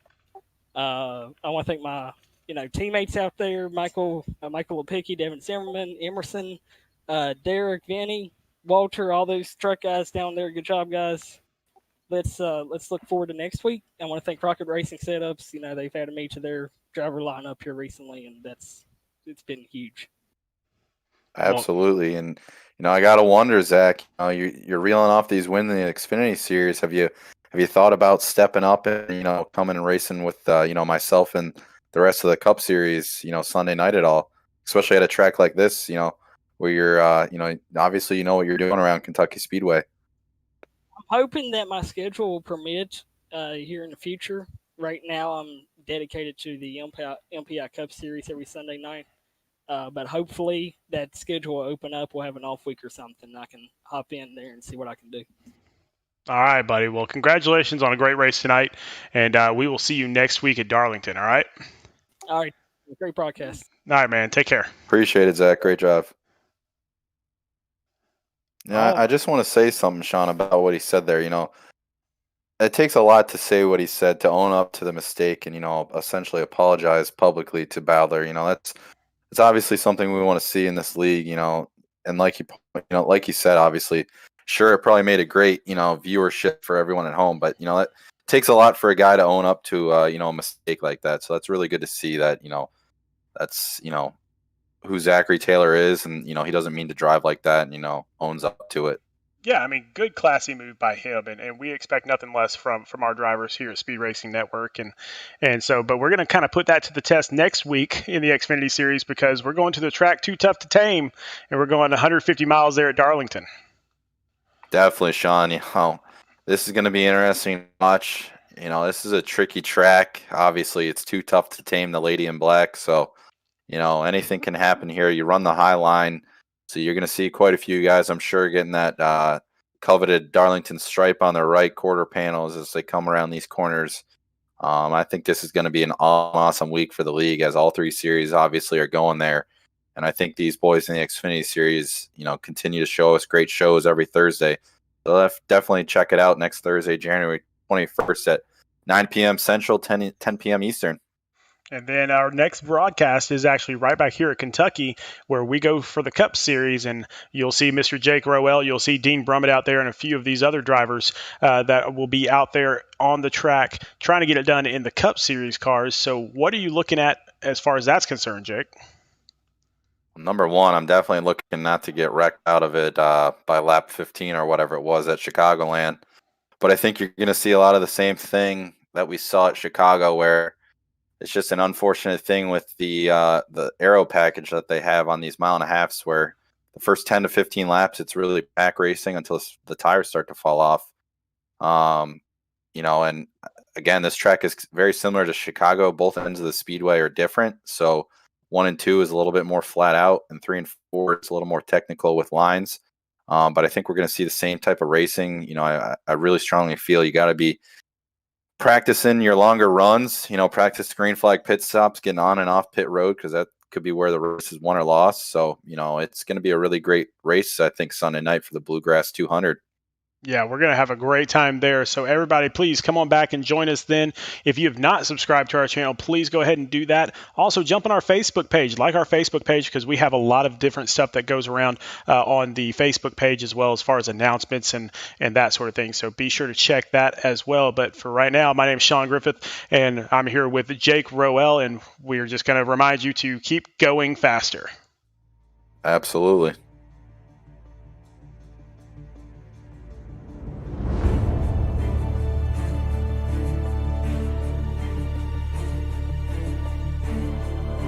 I want to thank my teammates out there: Michael Lepicki, Devin Zimmerman, Emerson, Derek, Vinny, Walter, all those truck guys down there. Good job, guys. Let's look forward to next week. I want to thank Rocket Racing Setups. They've added me to their driver lineup here recently, and it's been huge. Absolutely, and I gotta wonder, Zach. You're reeling off these wins in the Xfinity Series. Have you thought about stepping up and coming and racing with myself and the rest of the Cup Series Sunday night at all? Especially at a track like this, where you're obviously what you're doing around Kentucky Speedway. I'm hoping that my schedule will permit here in the future. Right now, I'm dedicated to the MPI Cup Series every Sunday night. But hopefully that schedule will open up. We'll have an off week or something. I can hop in there and see what I can do. All right, buddy. Well, congratulations on a great race tonight, and we will see you next week at Darlington, all right? All right. Great broadcast. All right, man. Take care. Appreciate it, Zach. Great job. Yeah, I just want to say something, Sean, about what he said there. It takes a lot to say what he said, to own up to the mistake and, essentially apologize publicly to Bowler. It's obviously something we want to see in this league, and like you said, obviously, sure, it probably made a great, viewership for everyone at home, but, it takes a lot for a guy to own up to, a mistake like that. So that's really good to see that, that's, who Zachary Taylor is, and, he doesn't mean to drive like that, and, owns up to it. Yeah, I mean, good classy move by him, and we expect nothing less from our drivers here at Speed Racing Network, and so, but we're going to kind of put that to the test next week in the Xfinity Series, because we're going to the track Too Tough to Tame, and we're going 150 miles there at Darlington. Definitely, Sean. This is going to be interesting to watch. This is a tricky track. Obviously, it's too tough to tame the Lady in Black, so anything can happen here. You run the high line. So you're going to see quite a few guys, I'm sure, getting that coveted Darlington stripe on their right quarter panels as they come around these corners. I think this is going to be an awesome week for the league, as all three series obviously are going there. And I think these boys in the Xfinity Series, continue to show us great shows every Thursday. So definitely check it out next Thursday, January 21st at 9 p.m. Central, 10 p.m. Eastern. And then our next broadcast is actually right back here at Kentucky, where we go for the Cup Series, and you'll see Mr. Jake Roell, you'll see Dean Brummett out there, and a few of these other drivers that will be out there on the track trying to get it done in the Cup Series cars. So what are you looking at as far as that's concerned, Jake? Number one, I'm definitely looking not to get wrecked out of it by lap 15 or whatever it was at Chicagoland. But I think you're going to see a lot of the same thing that we saw at Chicago, where it's just an unfortunate thing with the aero package that they have on these 1.5 miles, where the first 10 to 15 laps, it's really back racing until the tires start to fall off. And again, this track is very similar to Chicago. Both ends of the speedway are different. So 1 and 2 is a little bit more flat out, and 3 and 4 is a little more technical with lines. But I think we're going to see the same type of racing. I really strongly feel you got to be practicing your longer runs, practice green flag pit stops, getting on and off pit road, because that could be where the race is won or lost. So, it's going to be a really great race, I think, Sunday night for the Bluegrass 200. Yeah, we're going to have a great time there. So everybody, please come on back and join us then. If you have not subscribed to our channel, please go ahead and do that. Also, jump on our Facebook page. Like our Facebook page because we have a lot of different stuff that goes around on the Facebook page as well as far as announcements and that sort of thing. So be sure to check that as well. But for right now, my name is Sean Griffith, and I'm here with Jake Roell, and we're just going to remind you to keep going faster. Absolutely.